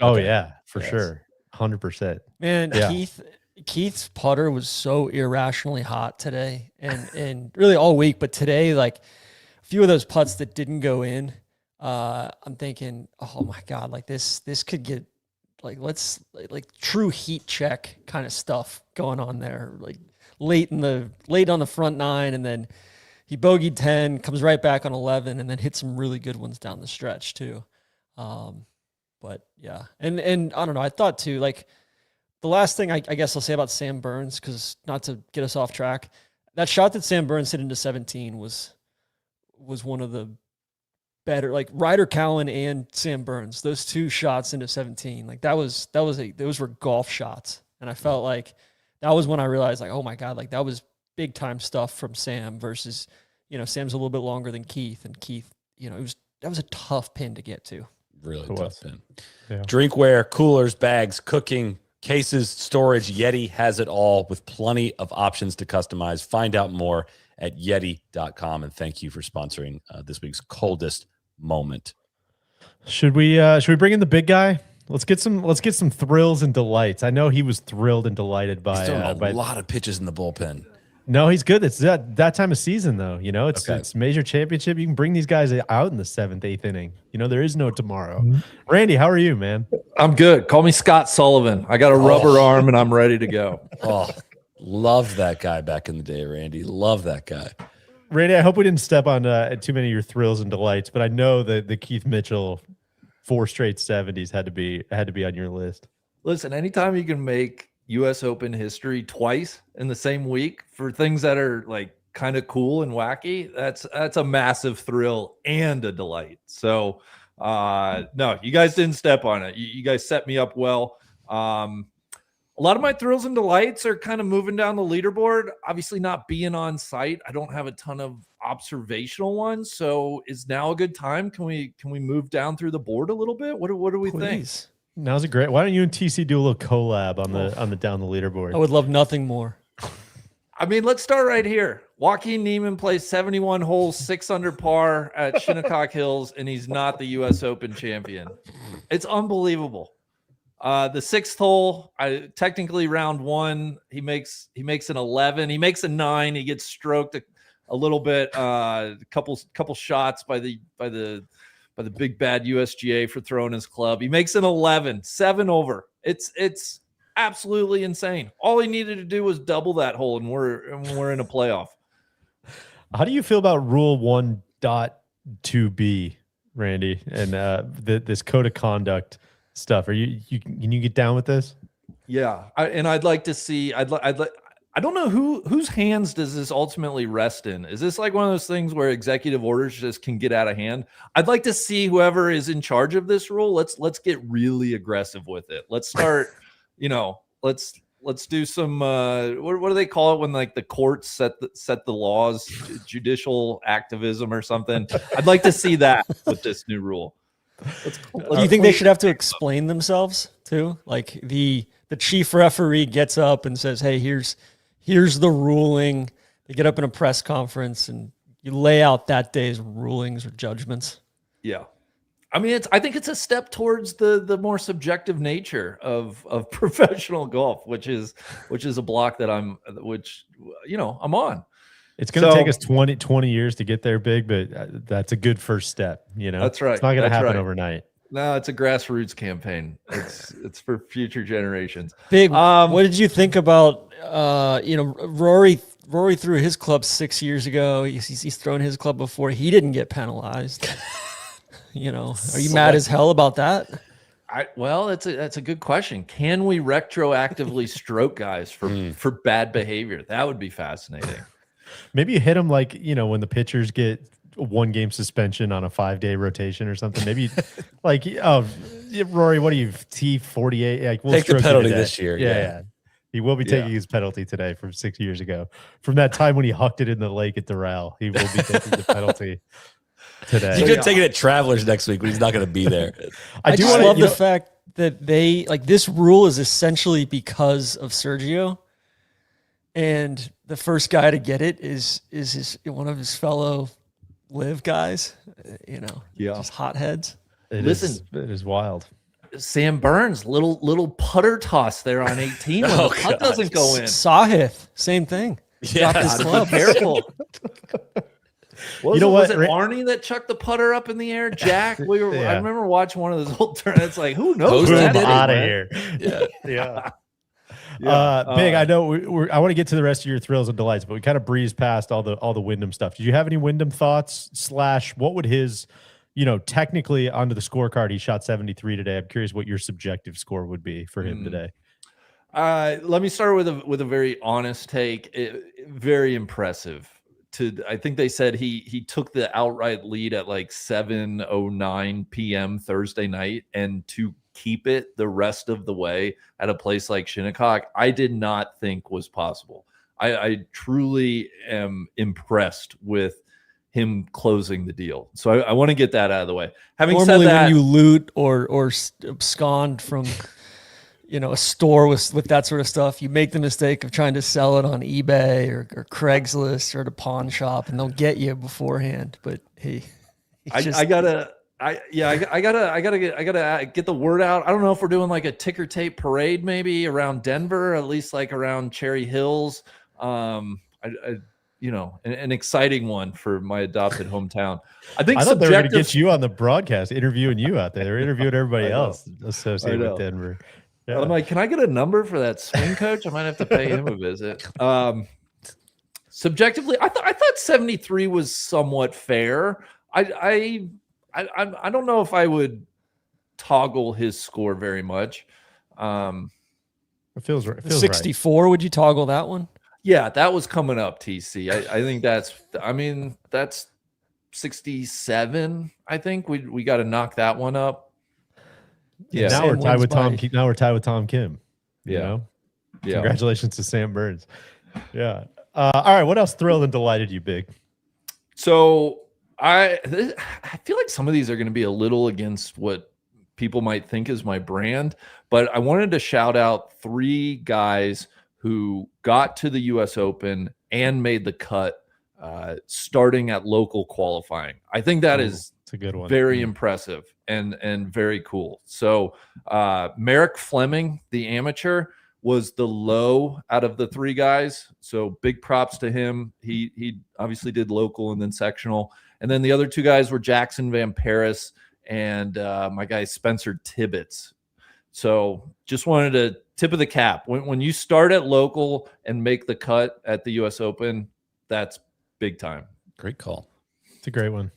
Or yeah, for sure. 100%. Man, yeah. Keith's putter was so irrationally hot today and really all week, but today, like a few of those putts that didn't go in, I'm thinking, oh my God, like this could get like true heat check kind of stuff going on there. Like late on the front 9, and then he bogeyed 10, comes right back on 11, and then hit some really good ones down the stretch too. But yeah, and I don't know. I thought too, like the last thing I guess I'll say about Sam Burns, because not to get us off track, that shot that Sam Burns hit into 17 was one of the better, like Ryder Cowan and Sam Burns, those two shots into 17, like those were golf shots, and I felt like that was when I realized, like, oh my God, like that was big time stuff from Sam versus, Sam's a little bit longer than Keith, and Keith, that was a tough pin to get to. Really tough pin. Yeah. Drinkware, coolers, bags, cooking, cases, storage. Yeti has it all with plenty of options to customize. Find out more at yeti.com. And thank you for sponsoring this week's coldest moment. Should we bring in the big guy? Let's get some thrills and delights. I know he was thrilled and delighted by a lot of pitches in the bullpen. No, he's good. It's that time of season though. It's major championship. You can bring these guys out in the 7th, 8th inning. There is no tomorrow. Randy, how are you, man? I'm good. Call me Scott Sullivan. I got a rubber arm and I'm ready to go. Oh, love that guy back in the day, Randy. Love that guy. Randy, I hope we didn't step on too many of your thrills and delights, but I know that the Keith Mitchell 4 straight 70s had to be on your list. Listen, anytime you can make US Open history twice in the same week for things that are like kind of cool and wacky, that's a massive thrill and a delight. So no, you guys didn't step on it. You guys set me up well. A lot of my thrills and delights are kind of moving down the leaderboard. Obviously not being on site, I don't have a ton of observational ones. So is now a good time? Can we move down through the board a little bit? What do we think? Now's a great. Why don't you and TC do a little collab on the down the leaderboard? I would love nothing more. I mean, let's start right here. Joaquin Niemann plays 71 holes, 6 under par at Shinnecock Hills, and he's not the U.S. Open champion. It's unbelievable. The 6th hole, technically round 1, he makes an 11. He makes a 9. He gets stroked a little bit, a couple shots by the big bad USGA for throwing his club. He makes an 11, 7 over. It's absolutely insane. All he needed to do was double that hole, and we're in a playoff. How do you feel about Rule 1.2b, Randy, and this code of conduct stuff? Can you get down with this? Yeah, I'd like to see. I don't know whose hands does this ultimately rest in. Is this like one of those things where executive orders just can get out of hand? I'd like to see whoever is in charge of this rule. Let's get really aggressive with it. Let's start. Let's do some. What do they call it when like the courts set the laws? Judicial activism or something. I'd like to see that with this new rule. Do you think they should have to explain themselves too? Like the chief referee gets up and says, "Hey, here's the ruling." They get up in a press conference and you lay out that day's rulings or judgments. Yeah. I mean, I think it's a step towards the more subjective nature of professional golf, which is a block that I'm on. It's going to take us 20 years to get there, Big, but that's a good first step. That's right. It's not going to happen overnight. No, it's a grassroots campaign. It's for future generations. Big. What did you think about Rory? Rory threw his club 6 years ago. He's thrown his club before. He didn't get penalized. Are you mad as hell about that? That's a good question. Can we retroactively stroke guys for bad behavior? That would be fascinating. Maybe you hit them like, when the pitchers get a 1-game suspension on a 5-day rotation or something. Maybe like, Rory, what are you, T48? Like, we'll take the penalty today. this year. Yeah. He will be taking his penalty today from 6 years ago. From that time when he hucked it in the lake at Doral, he will be taking the penalty today. You could take it at Travelers next week, but he's not going to be there. I do love the fact that they this rule is essentially because of Sergio, and the first guy to get it is one of his fellow live guys. Just hotheads. It is wild. Sam Burns, little putter toss there on 18 when the putt doesn't go in. Sahith, same thing. Yeah, his club. Careful. Was it Arnie that chucked the putter up in the air? Jack, I remember watching one of those old tournaments. Like, who knows? Out of here. Yeah. Big. I know I want to get to the rest of your thrills and delights, but we kind of breezed past all the Wyndham stuff. Did you have any Wyndham thoughts? / what would his, technically onto the scorecard? He shot 73 today. I'm curious what your subjective score would be for him today. Let me start with a very honest take. Very impressive. I think they said he took the outright lead at like 7:09 p.m. Thursday night, and to keep it the rest of the way at a place like Shinnecock, I did not think was possible. I truly am impressed with him closing the deal. So I want to get that out of the way. Having said that, when you loot or abscond from a store with that sort of stuff, you make the mistake of trying to sell it on eBay or Craigslist or at a pawn shop, and they'll get you beforehand. But I gotta get the word out. I don't know if we're doing like a ticker tape parade maybe around Denver, at least like around Cherry Hills. An exciting one for my adopted hometown. I thought they were going to get you on the broadcast, interviewing you out there. They're interviewing everybody else associated with Denver. Yeah. I'm like, can I get a number for that swing coach? I might have to pay him a visit. Subjectively, I thought 73 was somewhat fair. I don't know if I would toggle his score very much. It feels right. 64. Right. Would you toggle that one? Yeah, that was coming up, TC. I think that's 67. I think we got to knock that one up. Yeah. Now we're tied with Tom. Now we're tied with Tom Kim. Yeah. Congratulations to Sam Burns. Yeah. All right. What else thrilled and delighted you, Big? So I feel like some of these are going to be a little against what people might think is my brand, but I wanted to shout out 3 guys who got to the U.S. Open and made the cut starting at local qualifying. I think that is it's a good one. Very impressive and very cool. So Merrick Fleming, the amateur, was the low out of the three guys. So big props to him. He obviously did local and then sectional. And then the other two guys were Jackson Van Paris and my guy Spencer Tibbetts. So just wanted to tip of the cap. When you start at local and make the cut at the U.S. Open, that's big time. Great call. It's a great one.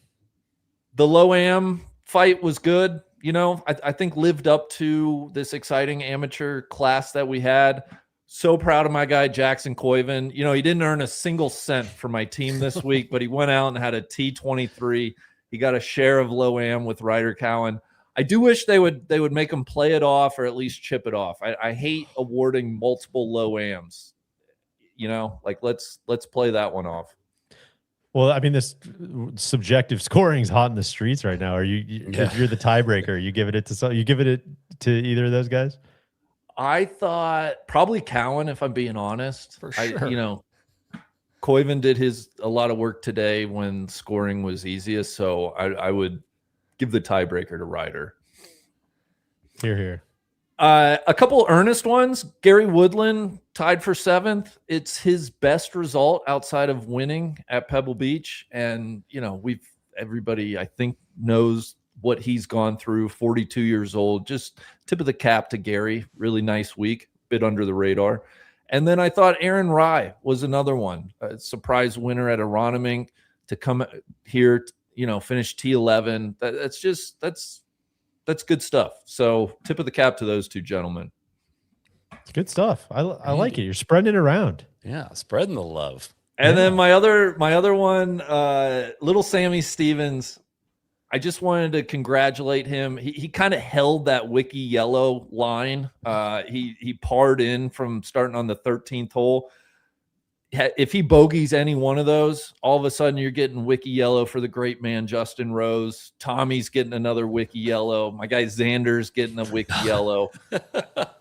The low-am fight was good. You know, I think lived up to this exciting amateur class that we had. So proud of my guy, Jackson Koiven. You know, he didn't earn a single cent for my team this week, but he went out and had a T23. He got a share of low-am with Ryder Cowan. I do wish they would make him play it off or at least chip it off. I hate awarding multiple low-ams. You know, like let's play that one off. Well, I mean, this subjective scoring is hot in the streets right now. If you're the tiebreaker, you giving it to either of those guys? I thought probably Cowan, if I'm being honest. For sure. Koiven did a lot of work today when scoring was easiest, so I would give the tiebreaker to Ryder. Here. A couple earnest ones. Gary Woodland tied for 7th. It's his best result outside of winning at Pebble Beach. And, everybody, I think, knows what he's gone through. 42 years old. Just tip of the cap to Gary. Really nice week. Bit under the radar. And then I thought Aaron Rye was another one. A surprise winner at Aronimink to come here, finish T11. That's good stuff. So tip of the cap to those two gentlemen. It's good stuff. I like it. You're spreading it around. Yeah, spreading the love. And then my other one, little Sammy Stevens. I just wanted to congratulate him. He kind of held that Wiki Yellow line. He parred in from starting on the 13th hole. If he bogeys any one of those, all of a sudden you're getting Wiki Yellow for the great man Justin Rose. Tommy's getting another Wiki Yellow. My guy Xander's getting a Wiki Yellow.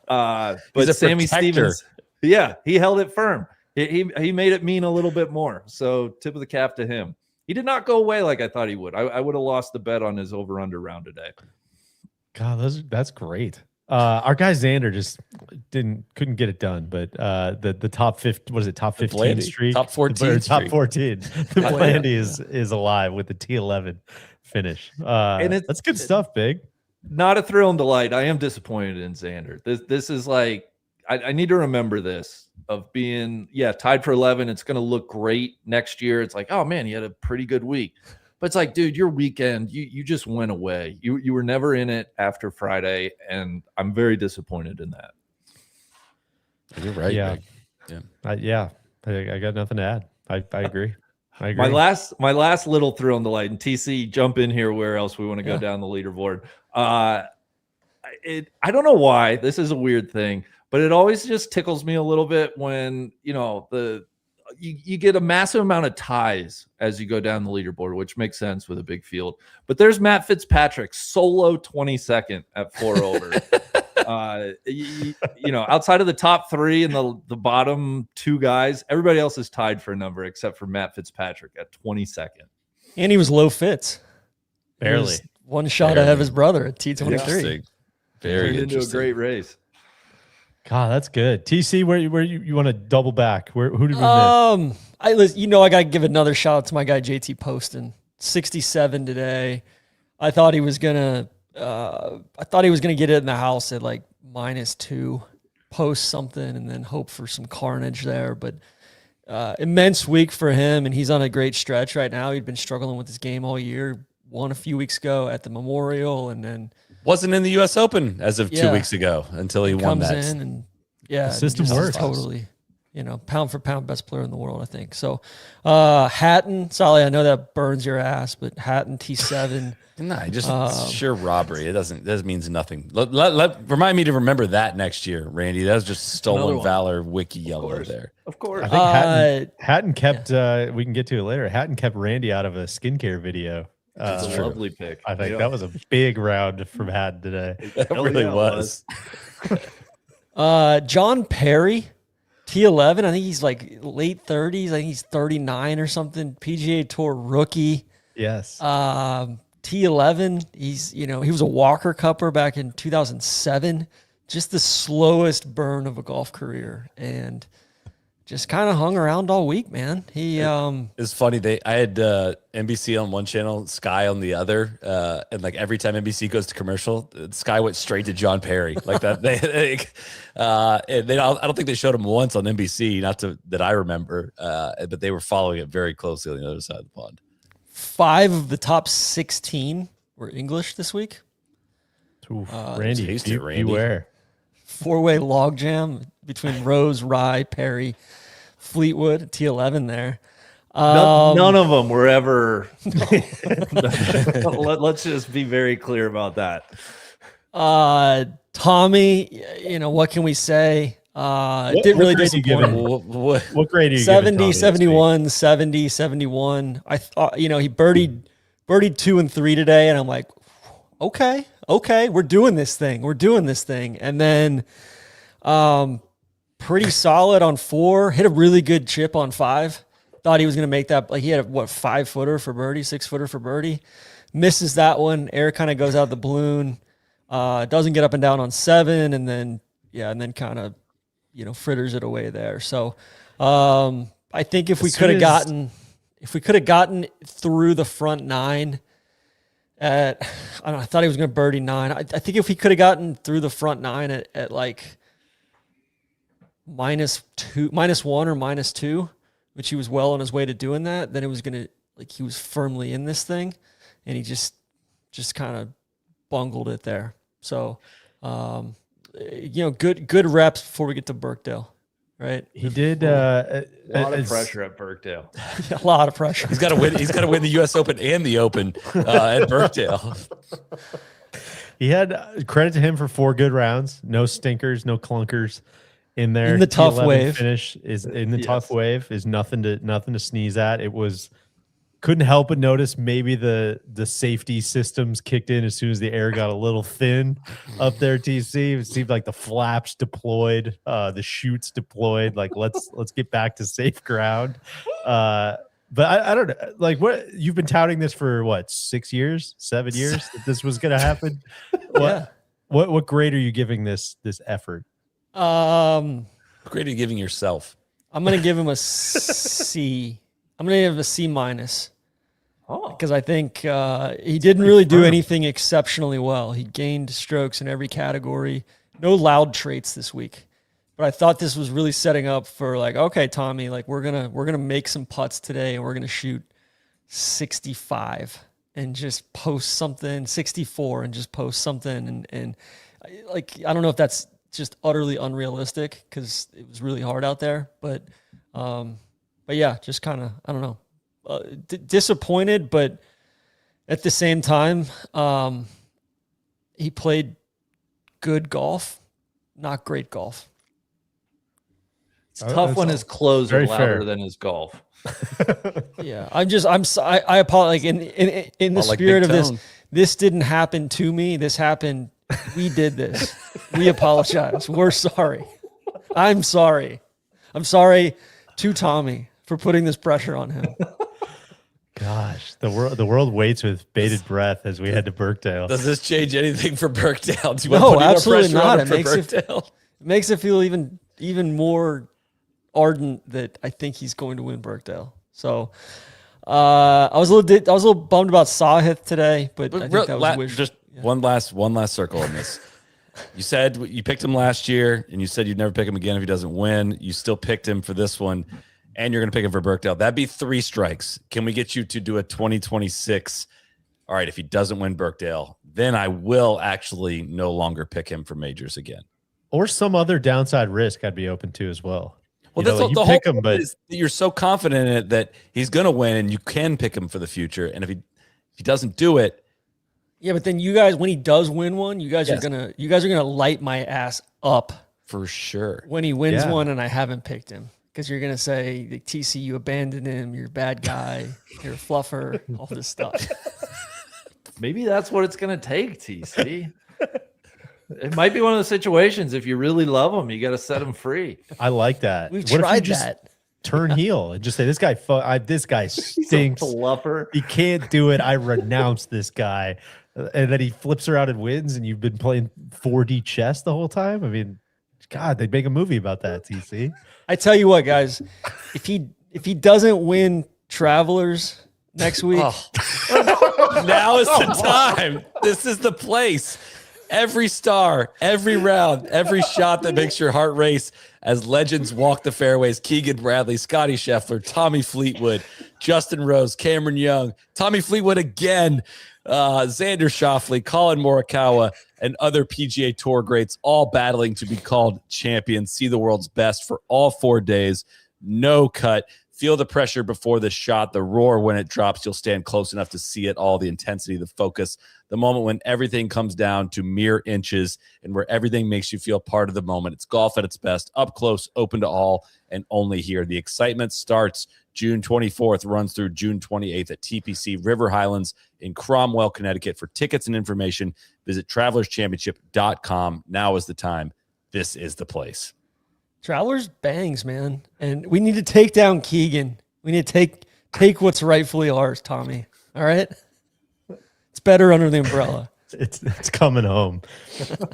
But Sammy Stevens, he held it firm. He made it mean a little bit more. So tip of the cap to him. He did not go away like I thought he would. I would have lost the bet on his over-under round today. God, that's great. Our guy Xander just couldn't get it done, but the top 50, what is it, top 15 streak? Top 14 top 14. The Blandy is alive with the T11 finish. And that's good stuff, Big. Not a thrill and delight. I am disappointed in Xander. This is like, I need to remember this of being, tied for 11. It's going to look great next year. It's like, oh man, he had a pretty good week. But it's like, dude, your weekend, you just went away. You were never in it after Friday, and I'm very disappointed in that. You're right. Yeah. I got nothing to add. I agree. I agree. My last little thrill and delight, and TC, jump in here where else we want to go down the leaderboard. I don't know why. This is a weird thing, but it always just tickles me a little bit when, you get a massive amount of ties as you go down the leaderboard, which makes sense with a big field. But there's Matt Fitzpatrick, solo 22nd at 4 over. Outside of the top 3 and the bottom 2 guys, everybody else is tied for a number except for Matt Fitzpatrick at 22nd. And he was low Fitz. Barely. One shot ahead of his brother at T23. Very into interesting. a great race. God, that's good. TC, where you want to double back? Who did we miss? I got to give another shout out to my guy JT Poston. 67 today. I thought he was gonna get it in the house at like -2, post something, and then hope for some carnage there. But immense week for him, and he's on a great stretch right now. He'd been struggling with his game all year. Won a few weeks ago at the Memorial, and then wasn't in the U.S. Open as of 2 weeks ago until he won that. Comes in and the system works. Totally, pound for pound best player in the world, I think. So Hatton, Sally, I know that burns your ass, but Hatton T7. Sheer robbery. That means nothing. Remind me to remember that next year, Randy. That was just stolen valor, Wiki Yellow there. Of course. I think Hatton kept, we can get to it later. Hatton kept Randy out of a skincare video. That's a lovely pick. I think that was a big round from Hatton today. That really was. John Perry T11, I think he's like late 30s. I think he's 39 or something. PGA Tour rookie. Yes. T11, he was a Walker Cupper back in 2007. Just the slowest burn of a golf career, and just kind of hung around all week, man. It's funny. I had NBC on one channel, Sky on the other, and like every time NBC goes to commercial, Sky went straight to John Perry like that. I don't think they showed him once on NBC, that I remember, but they were following it very closely on the other side of the pond. 5 of the top 16 were English this week. Oof, Randy, Randy. beware. 4-way logjam between Rose, Rye, Perry, Fleetwood, T11 there. None of them were ever. Let's just be very clear about that. Tommy, what can we say? Didn't really disappoint. What grade are you 70, giving 71, 70, 71. I thought, he birdied 2 and 3 today, and I'm like, okay, we're doing this thing. And then pretty solid on 4, hit a really good chip on 5. Thought he was going to make that. Like, he had a 5-footer for birdie, 6-footer for birdie. Misses that one. Air kind of goes out the balloon. Doesn't get up and down on 7, and then kind of, fritters it away there. So I think if we could have gotten through the front 9 I thought he was going to birdie 9. I think if he could have gotten through the front 9 at like -1 or -2, which he was well on his way to doing that, then it was going to, he was firmly in this thing, and he just kind of bungled it there. So, good reps before we get to Birkdale, right? He did A lot of pressure at Birkdale. A lot of pressure. He's got to win. He's got to win the U.S. Open and the Open at Birkdale. He had credit to him for 4 good rounds. No stinkers, no clunkers in there. In the tough T11 wave. finish is in the tough wave is nothing to sneeze at. It was. Couldn't help but notice maybe the safety systems kicked in as soon as the air got a little thin up there. TC, it seemed like the flaps deployed, the chutes deployed. Like let's get back to safe ground. But I don't know. Like, what you've been touting this for 6 years, 7 years that this was going to happen. What grade are you giving this effort? What grade are you giving yourself? I'm going to give him a C. I'm going to give him a C-. Because I think he didn't really do anything exceptionally well. He gained strokes in every category. No loud traits this week. But I thought this was really setting up for okay, Tommy, we're gonna make some putts today, and we're gonna shoot 65 and just post something, 64 and just post something, and I don't know if that's just utterly unrealistic because it was really hard out there, but yeah, just kind of, I don't know, disappointed, but at the same time, he played good golf, not great golf. It's tough when his clothes are louder than his golf. Yeah, I apologize. In the spirit of this didn't happen to me. This happened. We did this. We apologize. We're sorry. I'm sorry. I'm sorry to Tommy for putting this pressure on him. Gosh, the world waits with bated breath as we head to Birkdale. Does this change anything for Birkdale? Do you No, want to put absolutely more pressure not. on it Makes it feel even more ardent that I think he's going to win Birkdale. So I was a little bummed about Sahith today, but I think that was wish. Just one last circle on this. You said you picked him last year, and you said you'd never pick him again if he doesn't win. You still picked him for this one, and you're going to pick him for Birkdale. That'd be 3 strikes. Can we get you to do a 2026? All right, if he doesn't win Birkdale, then I will actually no longer pick him for majors again. Or some other downside risk I'd be open to as well. Well, that's the whole point is that you're so confident in it that he's going to win, and you can pick him for the future. And if he doesn't do it, yeah, but then you guys, when he does win one, you guys are gonna light my ass up for sure when he wins one, and I haven't picked him because you're gonna say, TC, you abandoned him, you're a bad guy, you're a fluffer, all this stuff. Maybe that's what it's gonna take, TC. It might be one of the situations. If you really love them, you got to set them free. I like that. We've What if you tried just that. turn heel and just say, this guy stinks. Bluffer. He can't do it. I renounce this guy. And then he flips around and wins, and you've been playing 4D chess the whole time. I mean, God, they'd make a movie about that, TC. I tell you what, guys, if he doesn't win Travelers next week, Now is the time. This is the place. Every star, every round, every shot that makes your heart race as legends walk the fairways. Keegan Bradley, Scottie Scheffler, Tommy Fleetwood, Justin Rose, Cameron Young, Tommy Fleetwood again, Xander Schauffele, Colin Morikawa, and other PGA Tour greats all battling to be called champions. See the world's best for all 4 days. No cut. Feel the pressure before the shot, the roar when it drops. You'll stand close enough to see it all, the intensity, the focus, the moment when everything comes down to mere inches and where everything makes you feel part of the moment. It's golf at its best, up close, open to all, and only here. The excitement starts June 24th, runs through June 28th at TPC River Highlands in Cromwell, Connecticut. For tickets and information, visit travelerschampionship.com. Now is the time. This is the place. Travelers bangs, man. And we need to take down Keegan. We need to take what's rightfully ours, Tommy. All right? It's better under the umbrella. It's coming home.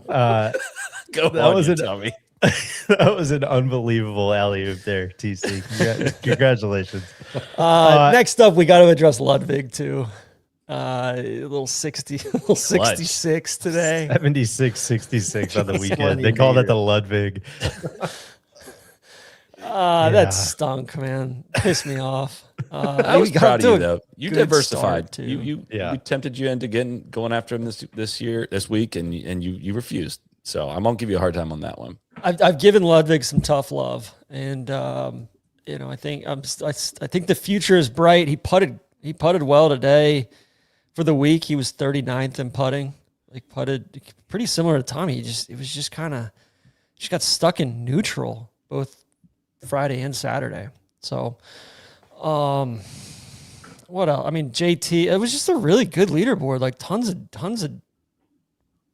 Go that on, was Tommy. That was an unbelievable alley-oop there, TC. Congratulations. Next up, we got to address Ludvig, too. A little 66 today. 76-66 on the weekend. They call that the Ludvig. That stunk, man. Pissed me off. I was proud of you, though. You diversified. Too. You tempted you into going after him this week, and you refused. So I won't give you a hard time on that one. I've given Ludvig some tough love, and I think the future is bright. He putted well today. For the week, he was 39th in putting. Like putted pretty similar to Tommy. It was just got stuck in neutral both Friday and Saturday. So, what else? I mean, JT. It was just a really good leaderboard. Like tons of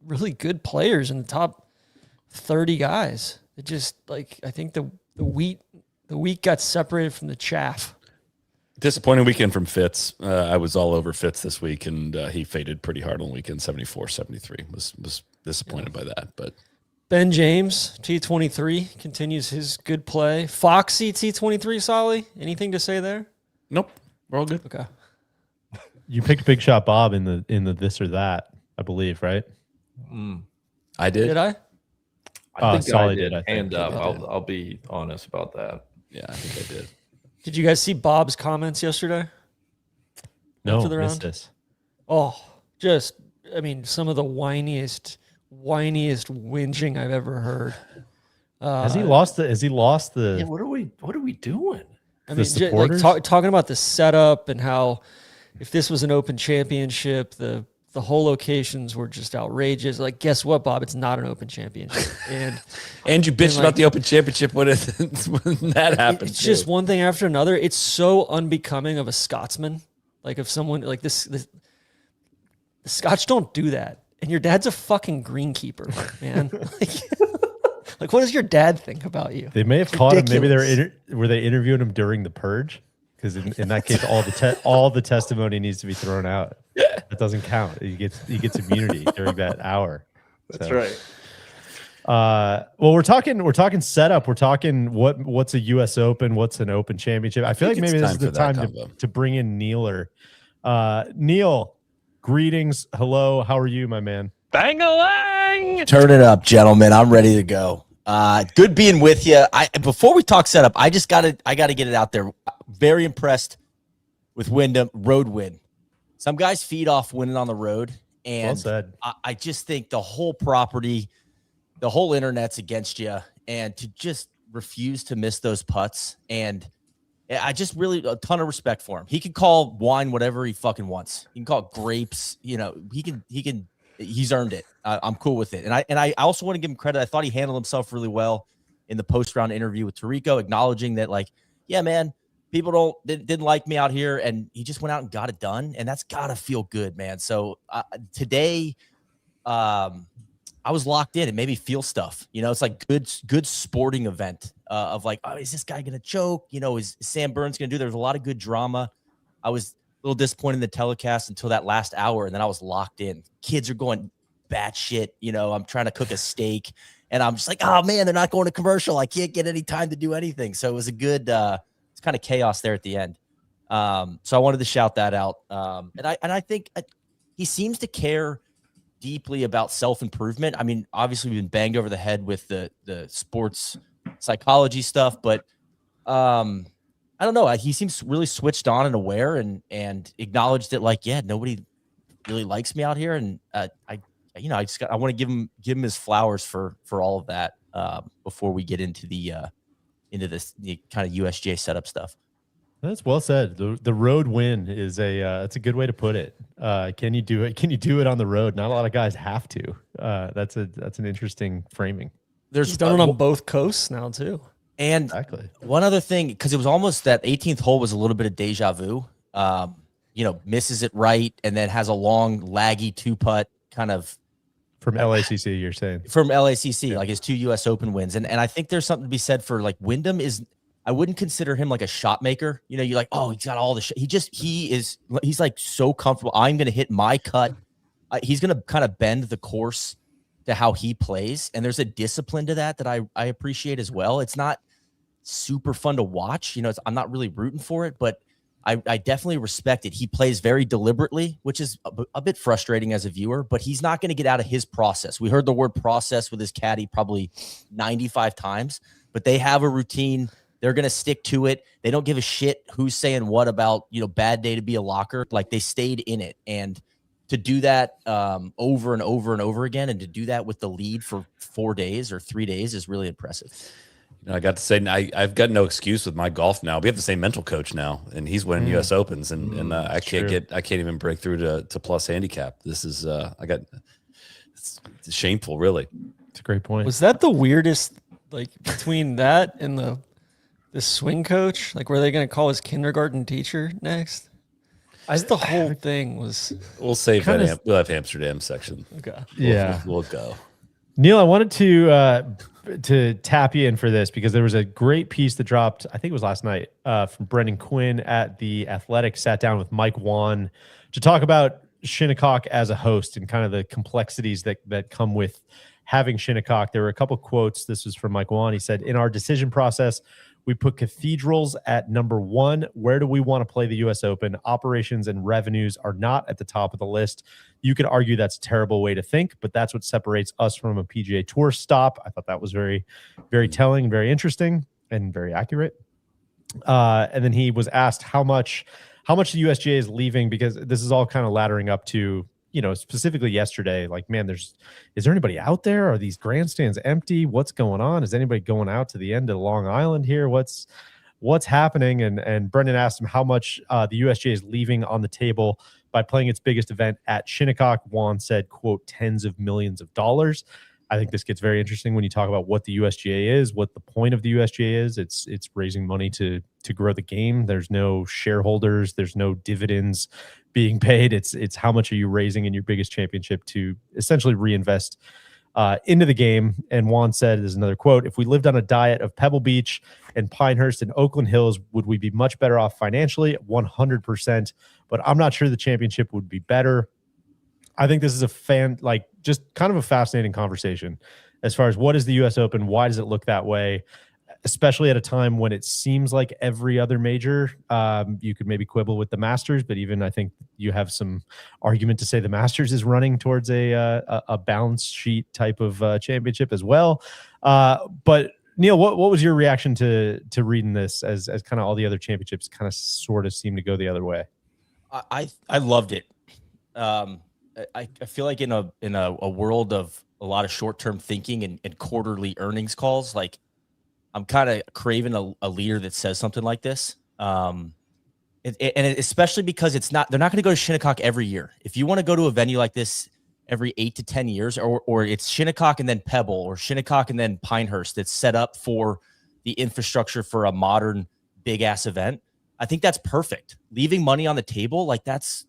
really good players in the top 30 guys. It just I think the wheat got separated from the chaff. Disappointing weekend from Fitz. I was all over Fitz this week, and he faded pretty hard on the weekend. 74-73. Was disappointed by that. But Ben James, T23, continues his good play. Foxy, T23, Solly. Anything to say there? Nope. We're all good. Okay. You picked Big Shot Bob in the this or that, I believe, right? I did. Did I? I think Solly I did. did, I think. Hand up. I'll be honest about that. Yeah, I think I did. Did you guys see Bob's comments yesterday? No, After the round? missed this. Oh, some of the whiniest whinging I've ever heard. Has he lost the? Yeah, what are we doing? I the mean, supporters? talking about the setup and how if this was an open championship, the whole locations were just outrageous. Like, guess what, Bob? It's not an open championship. And you bitched about the Open Championship when that happened. It's just one thing after another. It's so unbecoming of a Scotsman. Like if someone like this the Scotch don't do that. And your dad's a fucking greenkeeper, man. Like, what does your dad think about you? They may have caught him. Maybe were they interviewing him during the purge? Because in that case, all the testimony needs to be thrown out. That doesn't count. He gets immunity during that hour. That's right. Well, we're talking setup. We're talking what's a U.S. Open, what's an Open Championship. I feel like maybe this is the time to bring in Neeler. Neil, greetings. Hello. How are you, my man? Bang-a-lang! Turn it up, gentlemen. I'm ready to go. Good being with you. Before we talk setup, I gotta get it out there. Very impressed with Wyndham road win. Some guys feed off winning on the road, and Well said. I just think the whole property, the whole internet's against you, and to just refuse to miss those putts. And I just really a ton of respect for him. He can call wine whatever he fucking wants. He can call it grapes. He can. He's earned it. I'm cool with it. And I also want to give him credit. I thought he handled himself really well in the post-round interview with Tarico, acknowledging that, like, yeah, man, people didn't like me out here, and he just went out and got it done, and that's gotta feel good, man. So today, I was locked in. It made me feel stuff. It's like good sporting event of like, oh, is this guy going to choke? Is Sam Burns going to do? There's a lot of good drama. I was a little disappointed in the telecast until that last hour, and then I was locked in. Kids are going batshit. I'm trying to cook a steak, and I'm just like, oh man, they're not going to commercial. I can't get any time to do anything. So it was a good, it's kind of chaos there at the end. So I wanted to shout that out. And I think he seems to care deeply about self-improvement. I mean, obviously we've been banged over the head with the sports psychology stuff, but I don't know. He seems really switched on and aware and acknowledged that, like, yeah, nobody really likes me out here. And I want to give him his flowers for all of that before we get into the kind of USGA setup stuff. That's well said. The road win is it's a good way to put it. Can you do it? Can you do it on the road? Not a lot of guys have to. That's an interesting framing. He's done it on both coasts now too. And exactly. One other thing, because it was almost that 18th hole was a little bit of deja vu. Misses it right and then has a long laggy 2-putt kind of from LACC. You're saying from LACC, like his 2 U.S. Open wins, and I think there's something to be said for like Wyndham is. I wouldn't consider him like a shot maker. You're like, oh, he's got all the shit. He's like so comfortable. I'm going to hit my cut. He's going to kind of bend the course to how he plays. And there's a discipline to that I appreciate as well. It's not super fun to watch. I'm not really rooting for it, but I definitely respect it. He plays very deliberately, which is a bit frustrating as a viewer, but he's not going to get out of his process. We heard the word process with his caddy probably 95 times, but they have a routine. They're going to stick to it. They don't give a shit who's saying what about, bad day to be a locker. Like, they stayed in it. And to do that over and over and over again, and to do that with the lead for 4 days or 3 days is really impressive. I got to say, I've got no excuse with my golf now. We have the same mental coach now, and he's winning U.S. Opens, and I can't even break through to plus handicap. This is it's shameful, really. It's a great point. Was that the weirdest, like, between that and the swing coach? Like, were they going to call his kindergarten teacher next? The whole thing was. We'll save that. We'll have Hamsterdam section. Okay. We'll go. Neil, I wanted to tap you in for this because there was a great piece that dropped, I think it was last night, from Brendan Quinn at The Athletic. Sat down with Mike Wan to talk about Shinnecock as a host and kind of the complexities that come with having Shinnecock. There were a couple quotes. This was from Mike Wan. He said, in our decision process, we put cathedrals at number 1. Where do we want to play the U.S. Open? Operations and revenues are not at the top of the list. You could argue that's a terrible way to think, but that's what separates us from a PGA Tour stop. I thought that was very, very telling, very interesting, and very accurate. And then he was asked how much the USGA is leaving, because this is all kind of laddering up to, specifically yesterday, like, man, is there anybody out there? Are these grandstands empty? What's going on? Is anybody going out to the end of Long Island here? What's happening? And Brendan asked him how much the USGA is leaving on the table by playing its biggest event at Shinnecock. Juan said, quote, tens of millions of dollars. I think this gets very interesting when you talk about what the USGA is, what the point of the USGA is. It's raising money to grow the game. There's no shareholders. There's no dividends being paid. It's how much are you raising in your biggest championship to essentially reinvest into the game. And Juan said, there's another quote, if we lived on a diet of Pebble Beach and Pinehurst and Oakland Hills, would we be much better off financially? 100%. But I'm not sure the championship would be better. I think this is just kind of a fascinating conversation as far as what is the U.S. Open? Why does it look that way? Especially at a time when it seems like every other major, you could maybe quibble with the Masters, but even I think you have some argument to say the Masters is running towards a balance sheet type of championship as well. But Neil, what was your reaction to reading this as kind of all the other championships kind of sort of seem to go the other way? I loved it. I feel like in a world of a lot of short-term thinking and quarterly earnings calls, like, I'm kind of craving a leader that says something like this. And especially because they're not going to go to Shinnecock every year. If you want to go to a venue like this every 8 to 10 years, or it's Shinnecock and then Pebble, or Shinnecock and then Pinehurst, that's set up for the infrastructure for a modern big ass event, I think that's perfect. Leaving money on the table, like, that's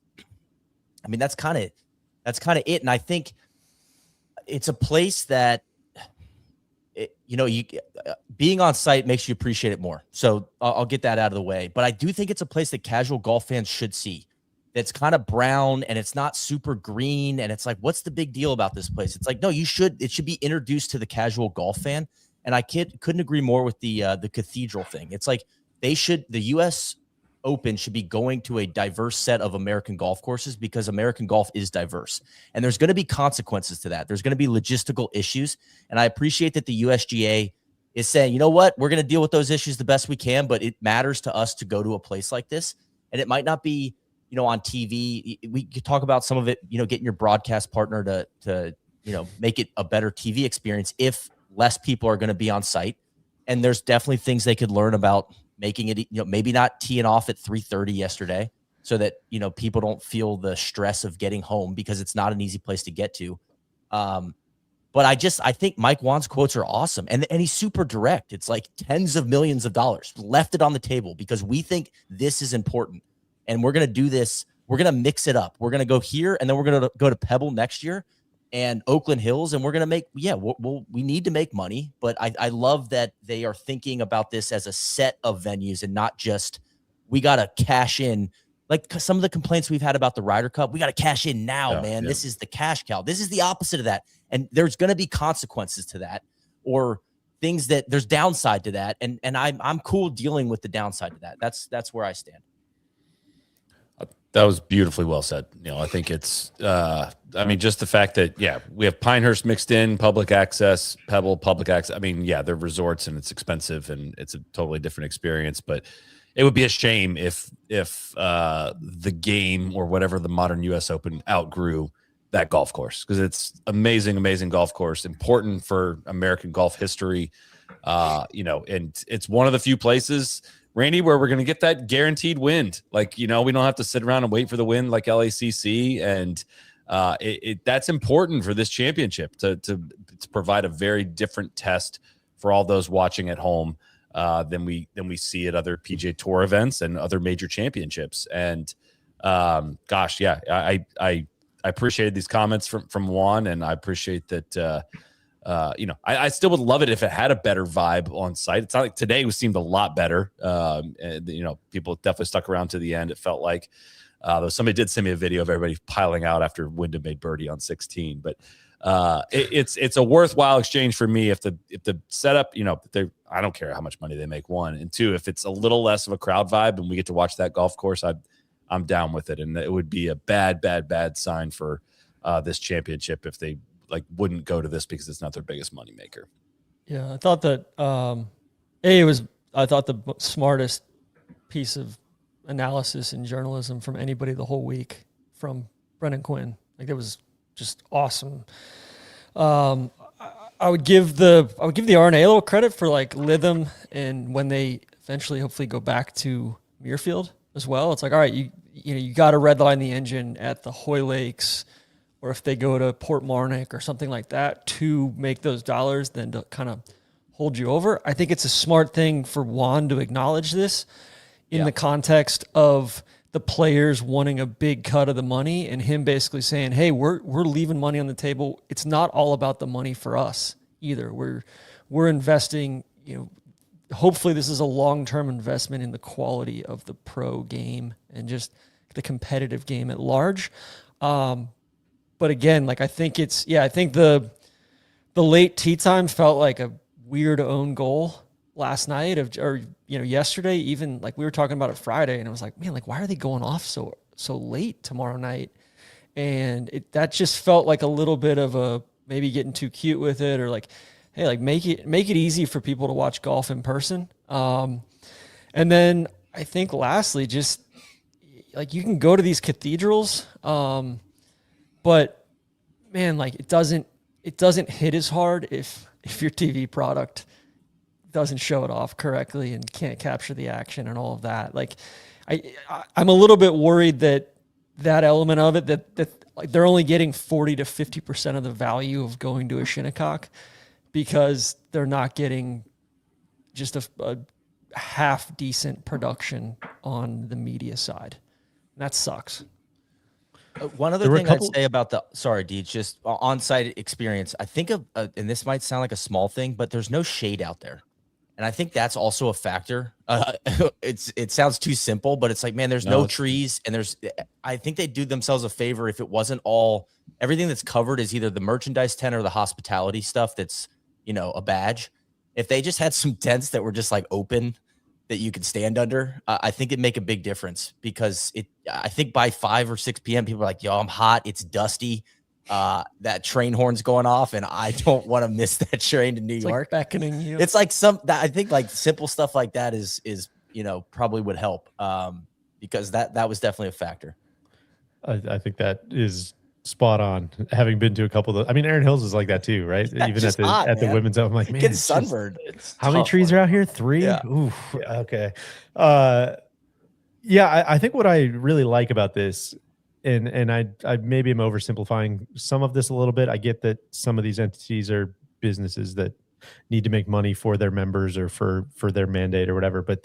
kind of it. And I think it's a place that, being on site makes you appreciate it more. So I'll get that out of the way. But I do think it's a place that casual golf fans should see. It's kind of brown and it's not super green. And it's like, what's the big deal about this place? It's like, no, it should be introduced to the casual golf fan. And I couldn't agree more with the cathedral thing. It's like the US Open should be going to a diverse set of American golf courses because American golf is diverse. And there's going to be consequences to that. There's going to be logistical issues. And I appreciate that the USGA is saying, you know what, we're going to deal with those issues the best we can, but it matters to us to go to a place like this. And it might not be, on TV. We could talk about some of it, getting your broadcast partner to make it a better TV experience if less people are going to be on site. And there's definitely things they could learn about making it, maybe not teeing off at 3:30 yesterday so that, people don't feel the stress of getting home because it's not an easy place to get to. But I think Mike Wan's quotes are awesome. And he's super direct. It's like tens of millions of dollars left it on the table because we think this is important. And we're going to do this. We're going to mix it up. We're going to go here and then we're going to go to Pebble next year and Oakland Hills. And we're going to make, we need to make money. But I love that they are thinking about this as a set of venues and not just, we got to cash in. Like some of the complaints we've had about the Ryder Cup, we got to cash in now, man. Yeah. This is the cash cow. This is the opposite of that. And there's going to be consequences to that or things that there's downside to that. And I'm cool dealing with the downside to that. That's where I stand. That was beautifully well said. I think it's, just the fact that, we have Pinehurst mixed in, public access, Pebble, public access. They're resorts and it's expensive and it's a totally different experience, but it would be a shame if the game or whatever the modern US Open outgrew that golf course because it's amazing golf course, important for American golf history. And it's one of the few places, Randy, where we're going to get that guaranteed wind. Like, we don't have to sit around and wait for the wind like LACC. And that's important for this championship to provide a very different test for all those watching at home than we see at other PGA Tour events and other major championships. And I appreciated these comments from Juan, and I appreciate that. I still would love it if it had a better vibe on site. It's not like today seemed a lot better. People definitely stuck around to the end. It felt like, though somebody did send me a video of everybody piling out after Wyndham made birdie on 16. But it's a worthwhile exchange for me if the setup, I don't care how much money they make, one, and two, if it's a little less of a crowd vibe and we get to watch that golf course, I'm down with it. And it would be a bad sign for this championship if they wouldn't go to this because it's not their biggest money maker. Yeah, I thought that I thought the smartest piece of analysis and journalism from anybody the whole week from Brendan Quinn. It was just awesome. I would give the R&A a little credit for Lytham and when they eventually hopefully go back to Muirfield as well. It's like, all right, you got to redline the engine at the Hoy Lakes, or if they go to Port Marnock or something like that to make those dollars, then to kind of hold you over. I think it's a smart thing for Juan to acknowledge this in the context of the players wanting a big cut of the money and him basically saying, hey, we're leaving money on the table. It's not all about the money for us either. We're investing, hopefully this is a long-term investment in the quality of the pro game and just the competitive game at large. But again, I think I think the late tee time felt like a weird own goal last night or yesterday, even we were talking about it Friday and it was like, man, why are they going off so late tomorrow night? And that just felt like a little bit of a maybe getting too cute with it or hey, make it easy for people to watch golf in person. And then I think lastly, just you can go to these cathedrals, but man, it doesn't hit as hard if your TV product doesn't show it off correctly and can't capture the action and all of that. I'm a little bit worried that element of it, that they're only getting 40 to 50% of the value of going to a Shinnecock because they're not getting just a half decent production on the media side. And that sucks. One other thing I'd say about sorry, D, just on-site experience. I think and this might sound like a small thing, but there's no shade out there. And I think that's also a factor. It sounds too simple, but it's like, man, there's no trees, and I think they do themselves a favor if it wasn't everything that's covered is either the merchandise tent or the hospitality stuff that's, a badge. If they just had some tents that were just like open that you could stand under, I think it'd make a big difference, because I think by 5 or 6 p.m. people are like, yo, I'm hot. It's dusty. That train horn's going off, and I don't want to miss that train to New York. Like beckoning you. It's like I think like simple stuff like that is probably would help, because that was definitely a factor. I think that is spot on. Having been to a couple of Aaron Hills is like that too, right? Yeah, even at the women's open, I'm like, man, get sunburned. How many trees are out here? 3? Yeah. Oof. Yeah. Okay. I think what I really like about this, and I maybe am oversimplifying some of this a little bit. I get that some of these entities are businesses that need to make money for their members or for their mandate or whatever. But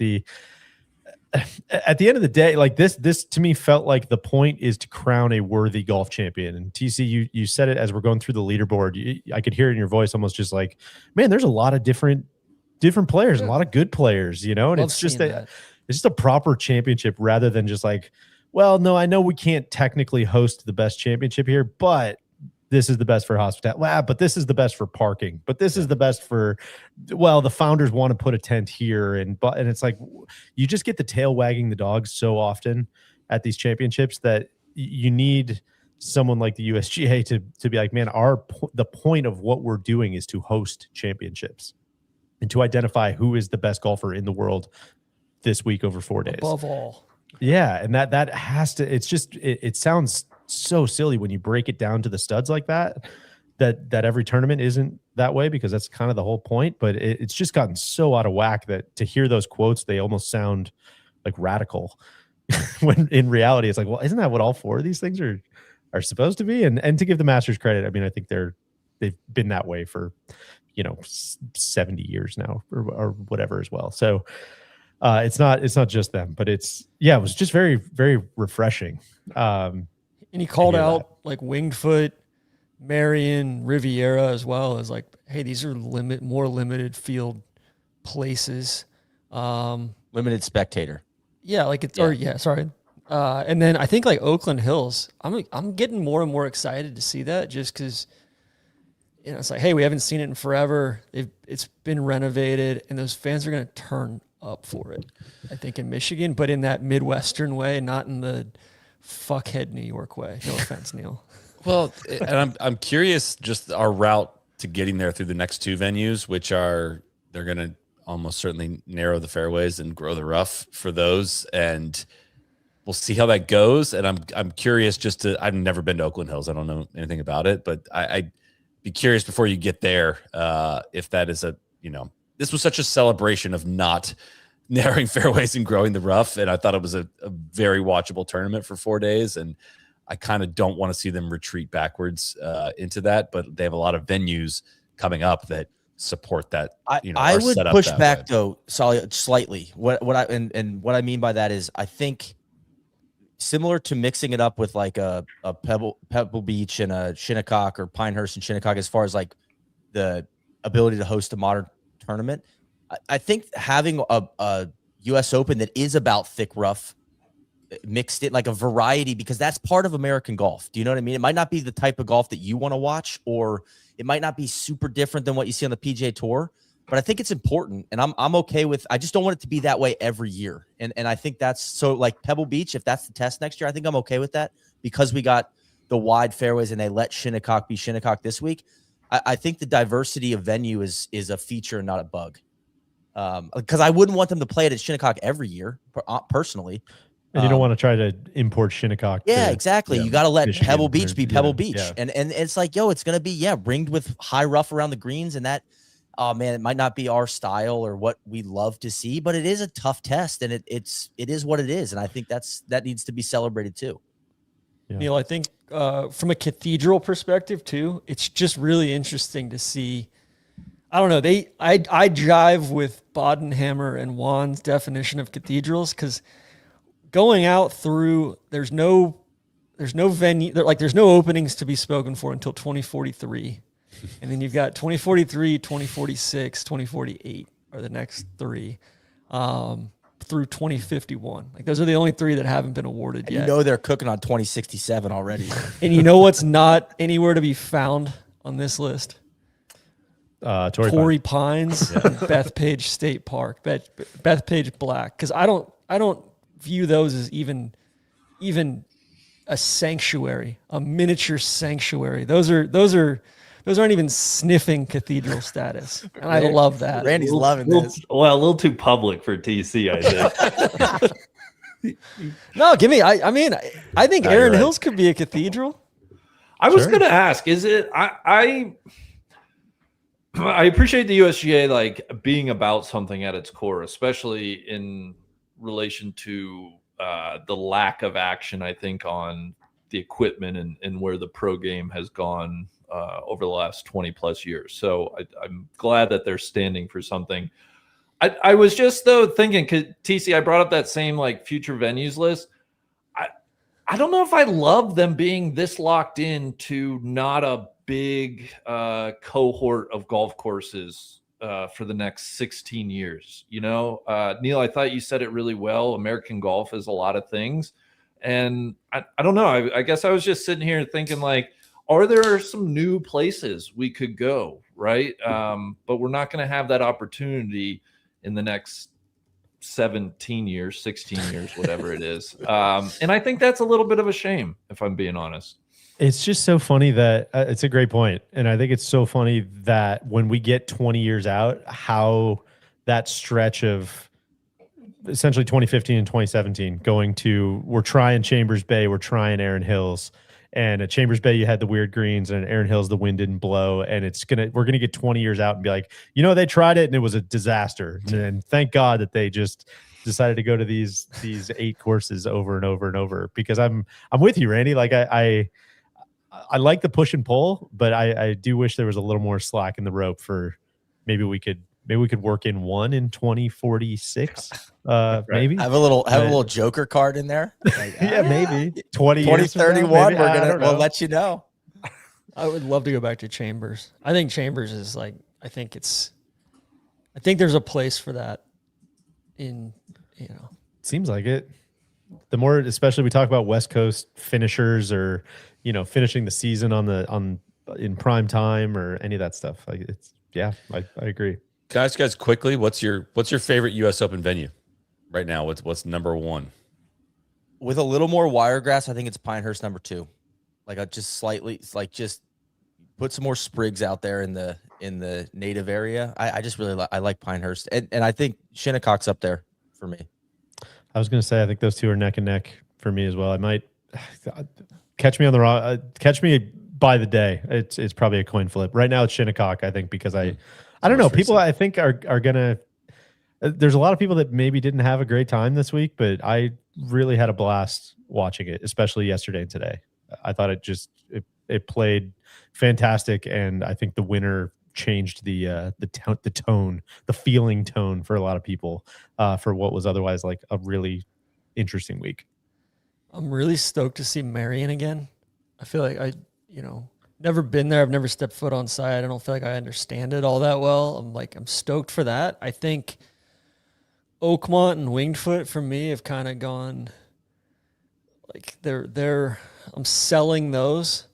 at the end of the day, like this to me felt like the point is to crown a worthy golf champion. And TC, you said it as we're going through the leaderboard. I could hear it in your voice, almost just like, man, there's a lot of different players, a lot of good players, and it's just it's just a proper championship rather than just like, well, no, I know we can't technically host the best championship here, but this is the best for hospitality. Well, but this is the best for parking. But this is the best for, well, the founders want to put a tent here, and it's like you just get the tail wagging the dog so often at these championships that you need someone like the USGA to be like, man, the point of what we're doing is to host championships and to identify who is the best golfer in the world this week over 4 days. Above all. Yeah, and that has to. It's just it sounds so silly when you break it down to the studs like that every tournament isn't that way, because that's kind of the whole point. But it's just gotten so out of whack that to hear those quotes, they almost sound like radical when in reality it's like, well, isn't that what all 4 of these things are supposed to be? And to give the Masters credit, I think they've been that way for 70 years now or whatever as well. So it's not just them, but it was just very, very refreshing. And he called out like Winged Foot, Marion, Riviera as well as like, hey, these are more limited field places. Limited spectator. Yeah, like it's sorry. And then I think like Oakland Hills, I'm getting more and more excited to see that, just because it's like, hey, we haven't seen it in forever. It's been renovated, and those fans are going to turn up for it. I think in Michigan, but in that Midwestern way, not in the fuckhead New York way. No offense, Neil. Well, and I'm curious just our route to getting there through the next 2 venues, which they're going to almost certainly narrow the fairways and grow the rough for those, and we'll see how that goes. And I'm curious I've never been to Oakland Hills. I don't know anything about it, but I'd be curious before you get there if that is this was such a celebration of not narrowing fairways and growing the rough, and I thought it was a very watchable tournament for 4 days, and I kind of don't want to see them retreat backwards into that, but they have a lot of venues coming up that support that. I would push back though, slightly. What I mean by that is, I think similar to mixing it up with like a Pebble Beach and a Shinnecock, or Pinehurst and Shinnecock, as far as like the ability to host a modern tournament, I think having a U.S. Open that is about thick rough, mixed it like a variety, because that's part of American golf. Do you know what I mean? It might not be the type of golf that you want to watch, or it might not be super different than what you see on the PGA Tour, but I think it's important, and I'm okay with. I just don't want it to be that way every year, and I think that's so. Like Pebble Beach, if that's the test next year, I think I'm okay with that, because we got the wide fairways and they let Shinnecock be Shinnecock this week. I think the diversity of venue is a feature and not a bug. Because I wouldn't want them to play it at Shinnecock every year, personally. And you don't want to try to import Shinnecock. Yeah, exactly. You got to let Michigan Pebble Beach be Pebble Beach. Yeah. And it's like, it's going to be, ringed with high rough around the greens. And that, oh man, it might not be our style or what we love to see, but it is a tough test, and it is what it is. And I think that needs to be celebrated too. Yeah. Neil, I think from a cathedral perspective too, it's just really interesting to see. I don't know. I jive with Bodenhammer and Juan's definition of cathedrals, because going out through, there's no there's no venue, there's no openings to be spoken for until 2043. And then you've got 2043, 2046, 2048 are the next three through 2051. Like those are the only three that haven't been awarded And yet. you know they're cooking on 2067 already. And you know what's not anywhere to be found on this list? Torrey Pines and Bethpage State Park, Bethpage Black, because I don't view those as even a sanctuary, a miniature sanctuary. Those aren't even sniffing cathedral status, and I love that. Randy's loving this. Well, a little too public for TC, I think. No, give me. I mean, I think No, Erin you're right. Hills could be a cathedral. I was Sure. going to ask, is it? I appreciate the USGA like being about something at its core, especially in relation to the lack of action, I think, on the equipment and where the pro game has gone over the last 20 plus years. So I'm glad that they're standing for something. I was just though thinking, cause TC, I brought up that same like future venues list. I don't know if I love them being this locked in to not a big cohort of golf courses for the next 16 years. You know, Neil, I thought you said it really well. American golf is a lot of things. And I don't know. I guess I was just sitting here thinking like, are there some new places we could go, right? But we're not going to have that opportunity in the next 17 years, 16 years, whatever it is. And I think that's a little bit of a shame, if I'm being honest. It's just so funny that it's a great point. And I think it's so funny that when we get 20 years out, how that stretch of essentially 2015 and 2017 going to, we're trying Chambers Bay, we're trying Erin Hills. And at Chambers Bay, you had the weird greens, and at Erin Hills, the wind didn't blow. And we're gonna get 20 years out and be like, you know, they tried it and it was a disaster. And thank God that they just decided to go to these 8 courses over and over and over. Because I'm with you, Randy. Like I like the push and pull, but I do wish there was a little more slack in the rope for maybe we could work in one in 2046. Maybe Have a little joker card in there. Like, yeah, maybe 2031. We'll know. let you know. I would love to go back to Chambers. I think Chambers is like, I think there's a place for that in, you know. Seems like it. The more, especially we talk about West Coast finishers or, you know, finishing the season in prime time or any of that stuff. Like I agree. Guys, quickly, what's your favorite U.S. Open venue right now? What's number one? With a little more wiregrass, I think it's Pinehurst number 2. Like just put some more sprigs out there in the native area. I just really like Pinehurst, and I think Shinnecock's up there for me. I was going to say I think those two are neck and neck for me as well. I might catch me on the wrong. Catch me by the day. It's probably a coin flip. Right now it's Shinnecock. I think because I don't know. People I think are gonna. There's a lot of people that maybe didn't have a great time this week, but I really had a blast watching it, especially yesterday and today. I thought it played fantastic, and I think the winner changed the tone, the feeling tone for a lot of people for what was otherwise like a really interesting week. I'm really stoked to see Marion again. I feel like never been there. I've never stepped foot on site. I don't feel like I understand it all that well. I'm stoked for that. I think Oakmont and Winged Foot for me have kind of gone like I'm selling those,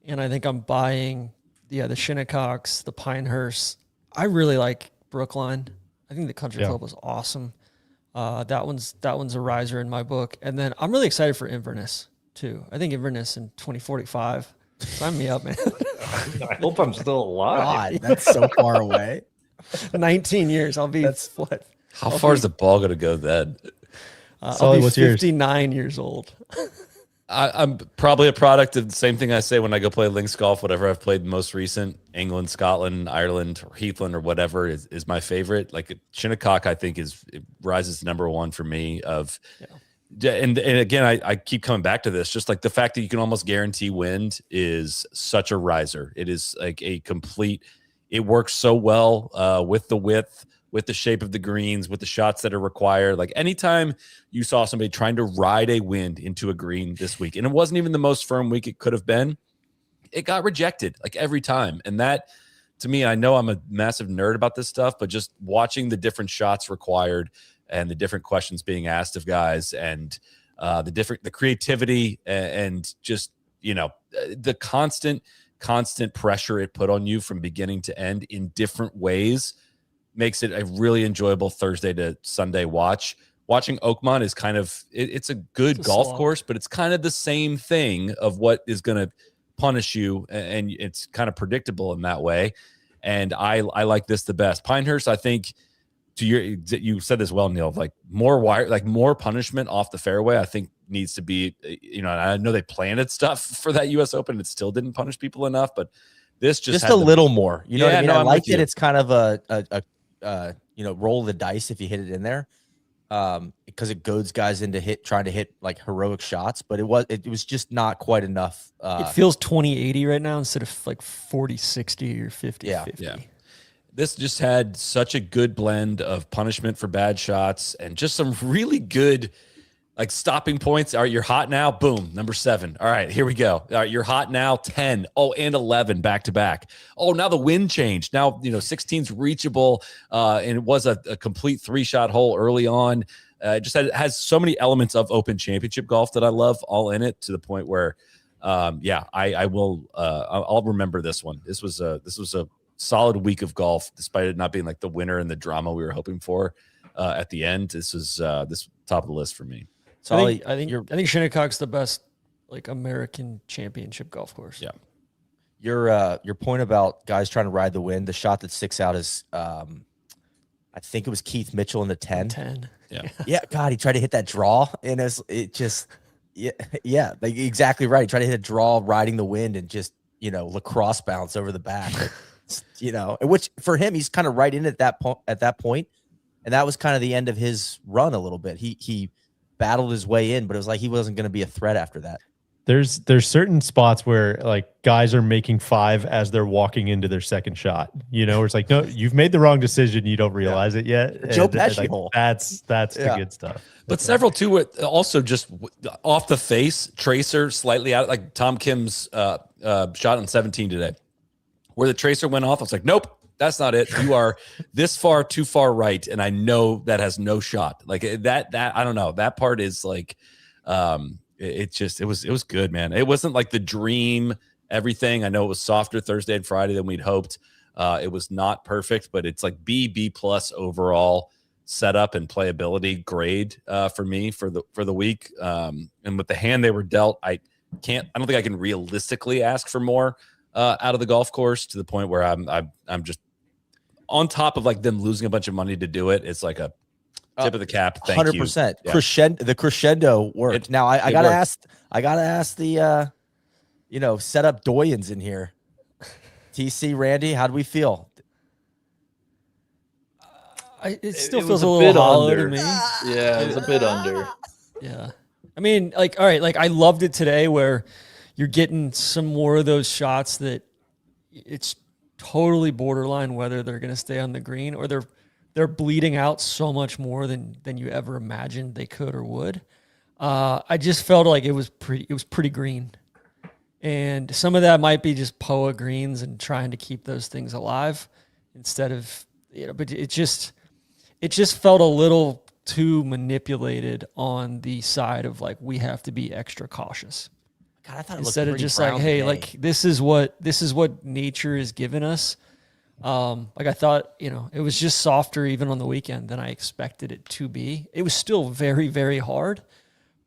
and I think I'm buying the Shinnecocks, the Pinehurst. I really like Brookline. I think the Country Club was awesome. That one's a riser in my book. And then I'm really excited for Inverness too. I think Inverness in 2045. Sign me up, man. I hope I'm still alive. God, that's so far away. 19 years. I'll be what? How far is the ball going to go then? I'll be 59 years old. I'm probably a product of the same thing I say when I go play links golf. Whatever I've played most recent, England, Scotland, Ireland, or Heathland, or whatever is my favorite. Like Shinnecock, I think it rises to number one for me. And again, I keep coming back to this. Just like the fact that you can almost guarantee wind is such a riser. It is like a complete. It works so well with the width. with the shape of the greens, with the shots that are required. Like anytime you saw somebody trying to ride a wind into a green this week, and it wasn't even the most firm week it could have been, it got rejected like every time. And that, to me, I know I'm a massive nerd about this stuff, but just watching the different shots required and the different questions being asked of guys, and the creativity, and just, the constant pressure it put on you from beginning to end in different ways makes it a really enjoyable Thursday to Sunday watch. Watching Oakmont is kind of, it's a good golf course, but it's kind of the same thing of what is going to punish you, and it's kind of predictable in that way. And I like this the best. Pinehurst, I think, you said this well, Neil, like more punishment off the fairway, I think needs to be, I know they planted stuff for that US Open. It still didn't punish people enough, but this just a little more, what I mean? No, I like that it's kind of a roll of the dice if you hit it in there, because it goads guys into trying to hit like heroic shots, but it was just not quite enough. It feels 20-80 right now instead of like 40-60 or 50-50. Yeah. This just had such a good blend of punishment for bad shots and just some really good like stopping points. All right, you're hot now. Boom, number 7. All right, here we go. All right, you're hot now. 10. Oh, and 11 back to back. Oh, now the wind changed. Now 16's reachable, and it was a complete 3-shot hole early on. It has so many elements of Open Championship golf that I love all in it, to the point where, I will. I'll remember this one. This was a solid week of golf, despite it not being like the winner and the drama we were hoping for at the end. This was this top of the list for me. So I think Shinnecock's the best like American championship golf course. Yeah. Your point about guys trying to ride the wind, the shot that sticks out is I think it was Keith Mitchell in the 10. Yeah. Yeah, God, he tried to hit that draw, and like exactly right. He tried to hit a draw riding the wind and just, lacrosse bounce over the back. Which for him, he's kind of right in at that point. And that was kind of the end of his run a little bit. He battled his way in, but it was like he wasn't going to be a threat after that. There's certain spots where like guys are making 5 as they're walking into their second shot, where it's like, no, you've made the wrong decision. You don't realize it yet. Joe Pesci hole. That's the good stuff. But several too, also just off the face, tracer slightly out, like Tom Kim's shot on 17 today, where the tracer went off. I was like, nope, that's not it. You are this far too far right, and I know that has no shot. Like that I don't know. That part is like, it was good, man. It wasn't like the dream everything. I know it was softer Thursday and Friday than we'd hoped. It was not perfect, but it's like B+ overall setup and playability grade for me for the week. And with the hand they were dealt, I don't think I can realistically ask for more out of the golf course, to the point where I'm just on top of like them losing a bunch of money to do it. It's like a tip of the cap. Thank 100%. you. Crescendo, the crescendo worked. Now I gotta ask the setup doyens in here. TC, Randy, how do we feel? It still feels a little hollow to me. Yeah, it was a bit under. Yeah. I mean, like, all right, like I loved it today where you're getting some more of those shots that it's totally borderline whether they're going to stay on the green, or they're bleeding out so much more than you ever imagined they could or would. I just felt like it was pretty green. And some of that might be just POA greens and trying to keep those things alive instead of, but it just felt a little too manipulated on the side of like, we have to be extra cautious. God, I thought instead of just like, hey, like this is what nature is giving us. Like I thought, it was just softer even on the weekend than I expected it to be. It was still very, very hard,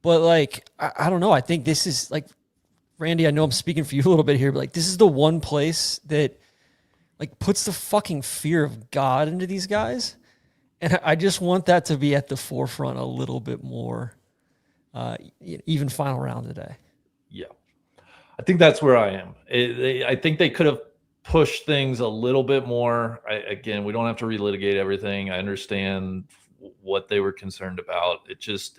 but like, I don't know. I think this is like, Randy, I know I'm speaking for you a little bit here, but like, this is the one place that like puts the fucking fear of God into these guys. And I just want that to be at the forefront a little bit more, even final round today. Yeah. I think that's where I am. I think they could have pushed things a little bit more. Again, we don't have to relitigate everything. I understand what they were concerned about. It just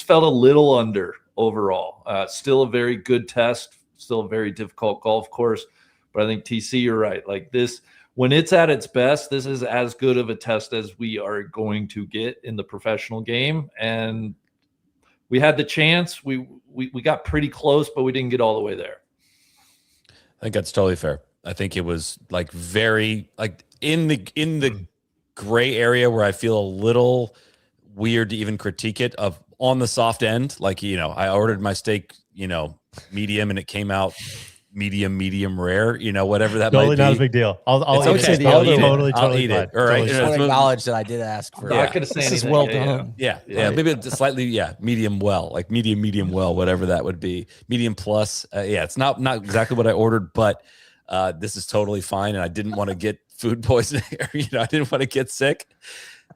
felt a little under overall. Still a very good test, still a very difficult golf course. But I think TC, you're right. Like this, when it's at its best, this is as good of a test as we are going to get in the professional game. And we had the chance. We got pretty close, but we didn't get all the way there. I think that's totally fair. I think it was like very like in the gray area where I feel a little weird to even critique it of on the soft end. Like, you know, I ordered my steak, you know, medium and it came out medium rare, you know, whatever that Totally might be. not a big deal. I'll It's eat okay. it. I'll eat it. Totally I'll eat fine. it. All right. Totally I fine. want to acknowledge that I did ask for. Not gonna say This is anything. well Yeah, done. Yeah, maybe it's slightly, medium well, like medium well, whatever that would be, medium plus. It's not exactly what I ordered, but this is totally fine, and I didn't want to get food poisoning, or I didn't want to get sick.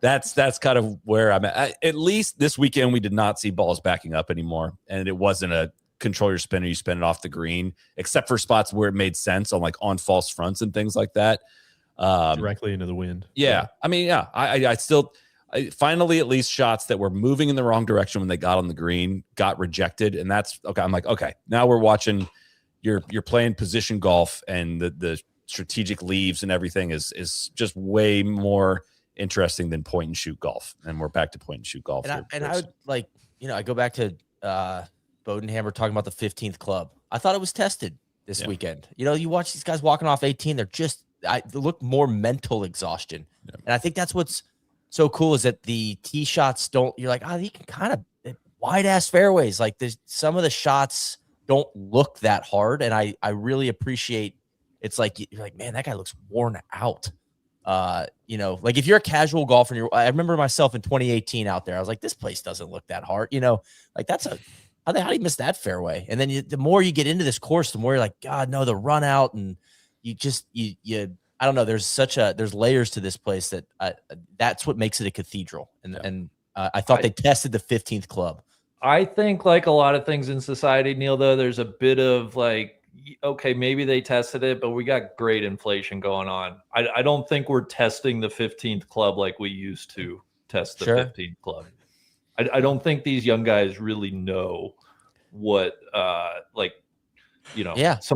That's kind of where I'm at. At least this weekend, we did not see balls backing up anymore, and it wasn't a control your spin or you spin it off the green, except for spots where it made sense on false fronts and things like that. Directly into the wind. Yeah. I mean, I still finally at least shots that were moving in the wrong direction when they got on the green got rejected. And that's okay. I'm like, okay, now we're watching you're playing position golf, and the strategic leaves and everything is just way more interesting than point and shoot golf. And we're back to point and shoot golf. And I would like, I go back to Bodenhammer talking about the 15th club. I thought it was tested this weekend. You watch these guys walking off 18, they look more mental exhaustion. Yeah. And I think that's what's so cool is that the tee shots you're like, you can kind of wide ass fairways. Like some of the shots don't look that hard. And I really appreciate it's like, you're like, man, that guy looks worn out. Like if you're a casual golfer, I remember myself in 2018 out there, I was like, this place doesn't look that hard. Like how do you miss that fairway? And then the more you get into this course, the more you're like, God, no, the run out, and you I don't know. There's layers to this place that's what makes it a cathedral. And I thought they tested the 15th club. I think like a lot of things in society, Neil, though, there's a bit of like, okay, maybe they tested it, but we got great inflation going on. I don't think we're testing the 15th club like we used to test the 15th club. I don't think these young guys really know what some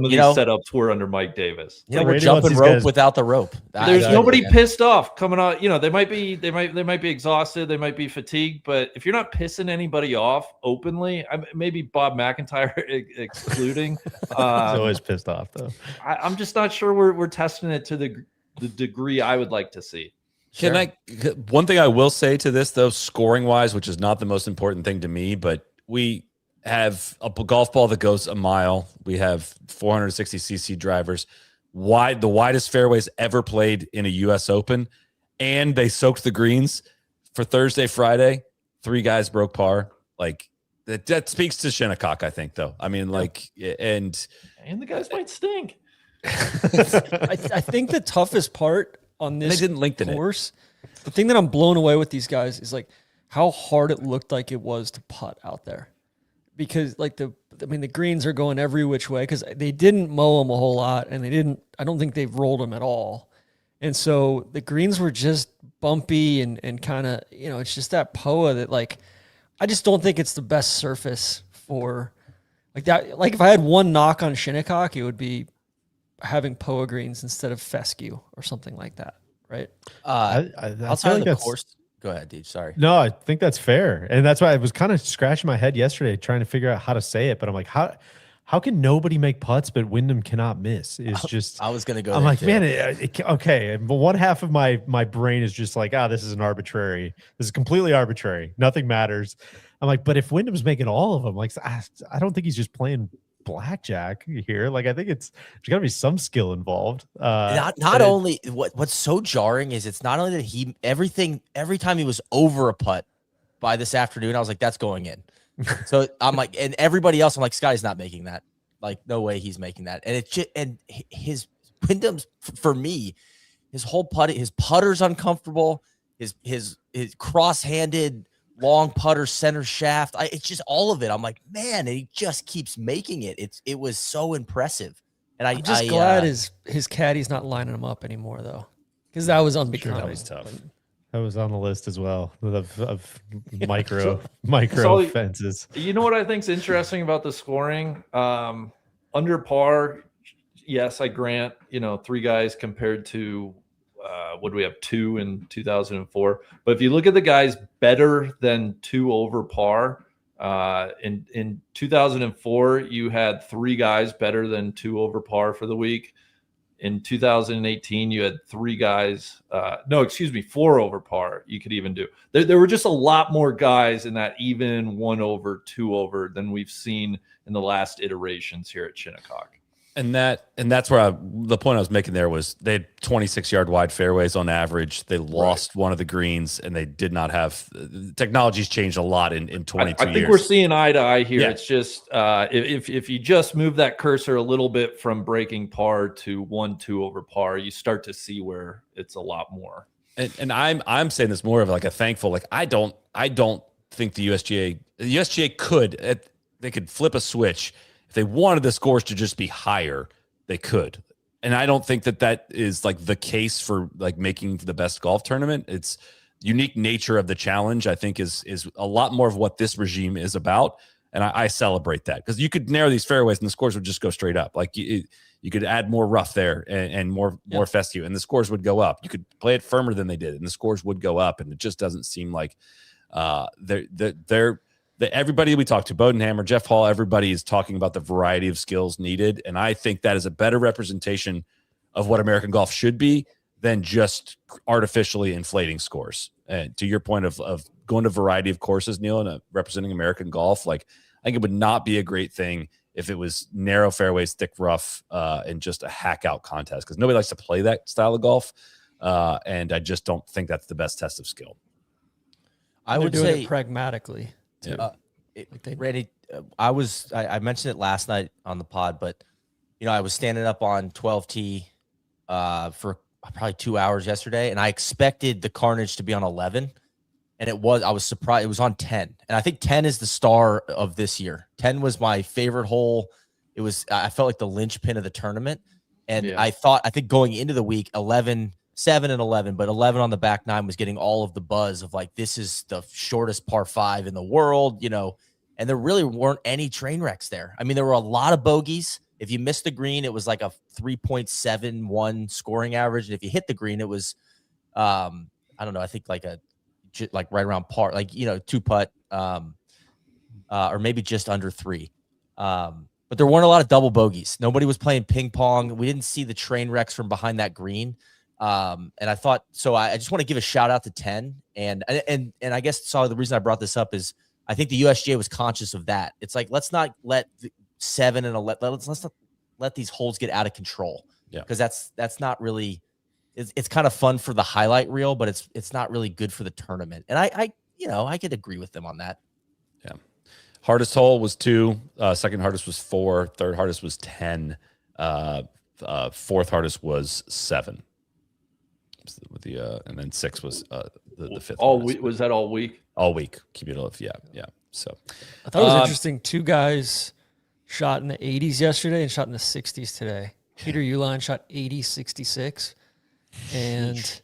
of these setups were under Mike Davis. We're jumping rope without the rope. There's nobody pissed off coming out. They might be exhausted, they might be fatigued, but if you're not pissing anybody off openly, maybe Bob McIntyre excluding. He's always pissed off though. I'm just not sure we're testing it to the degree I would like to see. One thing I will say to this though, scoring wise, which is not the most important thing to me, but we have a golf ball that goes a mile. We have 460cc drivers, the widest fairways ever played in a U.S. Open, and they soaked the greens for Thursday, Friday. 3 guys broke par. Like that speaks to Shinnecock, I think, though. I mean, and the guys might stink. I think the toughest part on this they didn't LinkedIn course, the thing that I'm blown away with these guys is like how hard it looked like it was to putt out there. Because the greens are going every which way because they didn't mow them a whole lot, and I don't think they've rolled them at all. And so the greens were just bumpy and kind of, it's just that POA that I just don't think it's the best surface for like that. Like if I had one knock on Shinnecock, it would be having POA greens instead of fescue or something like that. Right. Outside of the course. Go ahead, dude. Sorry. No, I think that's fair. And that's why I was kind of scratching my head yesterday trying to figure out how to say it. But I'm like, how can nobody make putts, but Wyndham cannot miss? It's just, I was going to go. I'm like, too. Man, okay. But one half of my brain is just like, this is this is completely arbitrary. Nothing matters. I'm like, but if Wyndham's making all of them, like, I don't think he's just playing blackjack here. Like, I think there's got to be some skill involved. Not only what's so jarring is it's not only that every time he was over a putt by this afternoon, I was like, that's going in. So I'm like, and everybody else, I'm like, Scottie's not making that. Like, no way he's making that. And it's just, and his Wyndham's for me, his whole his putter's uncomfortable. His cross-handed long putter center shaft. It's just all of it. I'm like, man, and he just keeps making it. It was so impressive. And I'm just glad his caddy's not lining him up anymore though, because that was unbecoming. That was tough. That was on the list as well of micro fences. You know what I think is interesting about the scoring? Under par, yes, I grant, 3 guys compared to what do we have, 2 in 2004. But if you look at the guys better than 2 over par, in 2004, you had 3 guys better than 2 over par for the week. In 2018, you had 3 guys. 4 over par. You could even do. There were just a lot more guys in that even 1 over, 2 over than we've seen in the last iterations here at Shinnecock. And that's where the point I was making there was they had 26-yard wide fairways on average. They lost one of the greens, and they did not have technology's changed a lot in 22 years. I think we're seeing eye to eye here. Yeah. It's just if you just move that cursor a little bit from breaking par to 1-2 over par, you start to see where it's a lot more. And I'm saying this more of like a thankful, like I don't think the USGA could flip a switch. If they wanted the scores to just be higher, they could. And I don't think that is like the case for like making the best golf tournament. It's unique nature of the challenge, I think, is a lot more of what this regime is about. And I celebrate that, because you could narrow these fairways and the scores would just go straight up. Like you could add more rough there and more fescue, and the scores would go up. You could play it firmer than they did, and the scores would go up. And it just doesn't seem like everybody we talked to, Bodenhammer, Jeff Hall, everybody is talking about the variety of skills needed. And I think that is a better representation of what American golf should be than just artificially inflating scores. And to your point of going to variety of courses, Neil, and representing American golf, like I think it would not be a great thing if it was narrow fairways, thick rough, and just a hack out contest, because nobody likes to play that style of golf. And I just don't think that's the best test of skill. I would say pragmatically. Randy, I mentioned it last night on the pod, but I was standing up on 12T for probably 2 hours yesterday, and I expected the carnage to be on 11, and I was surprised it was on 10. And I think 10 is the star of this year. 10 was my favorite hole. I felt like the linchpin of the tournament. And I think going into the week, 11, 7 and 11, but 11 on the back 9 was getting all of the buzz of like, this is the shortest par 5 in the world, and there really weren't any train wrecks there. I mean, there were a lot of bogeys. If you missed the green, it was like a 3.71 scoring average. And if you hit the green, it was, I don't know, I think like right around par, like, 2-putt, or maybe just under 3. But there weren't a lot of double bogeys. Nobody was playing ping pong. We didn't see the train wrecks from behind that green. And I thought, so I just want to give a shout out to 10. And I guess the reason I brought this up is I think the USGA was conscious of that. It's like, let's not let 7 and 11, let's not let these holes get out of control. Yeah. Because that's not really, it's kind of fun for the highlight reel, but it's not really good for the tournament. And I could agree with them on that. Yeah. Hardest hole was 2. Second hardest was 4. Third hardest was 10. Fourth hardest was 7. With and then 6 was the fifth. Was that all week? All week. Cumulative. Yeah. So I thought it was interesting. 2 guys shot in the 80s yesterday and shot in the 60s today. Peter Uihlein shot 80-66, and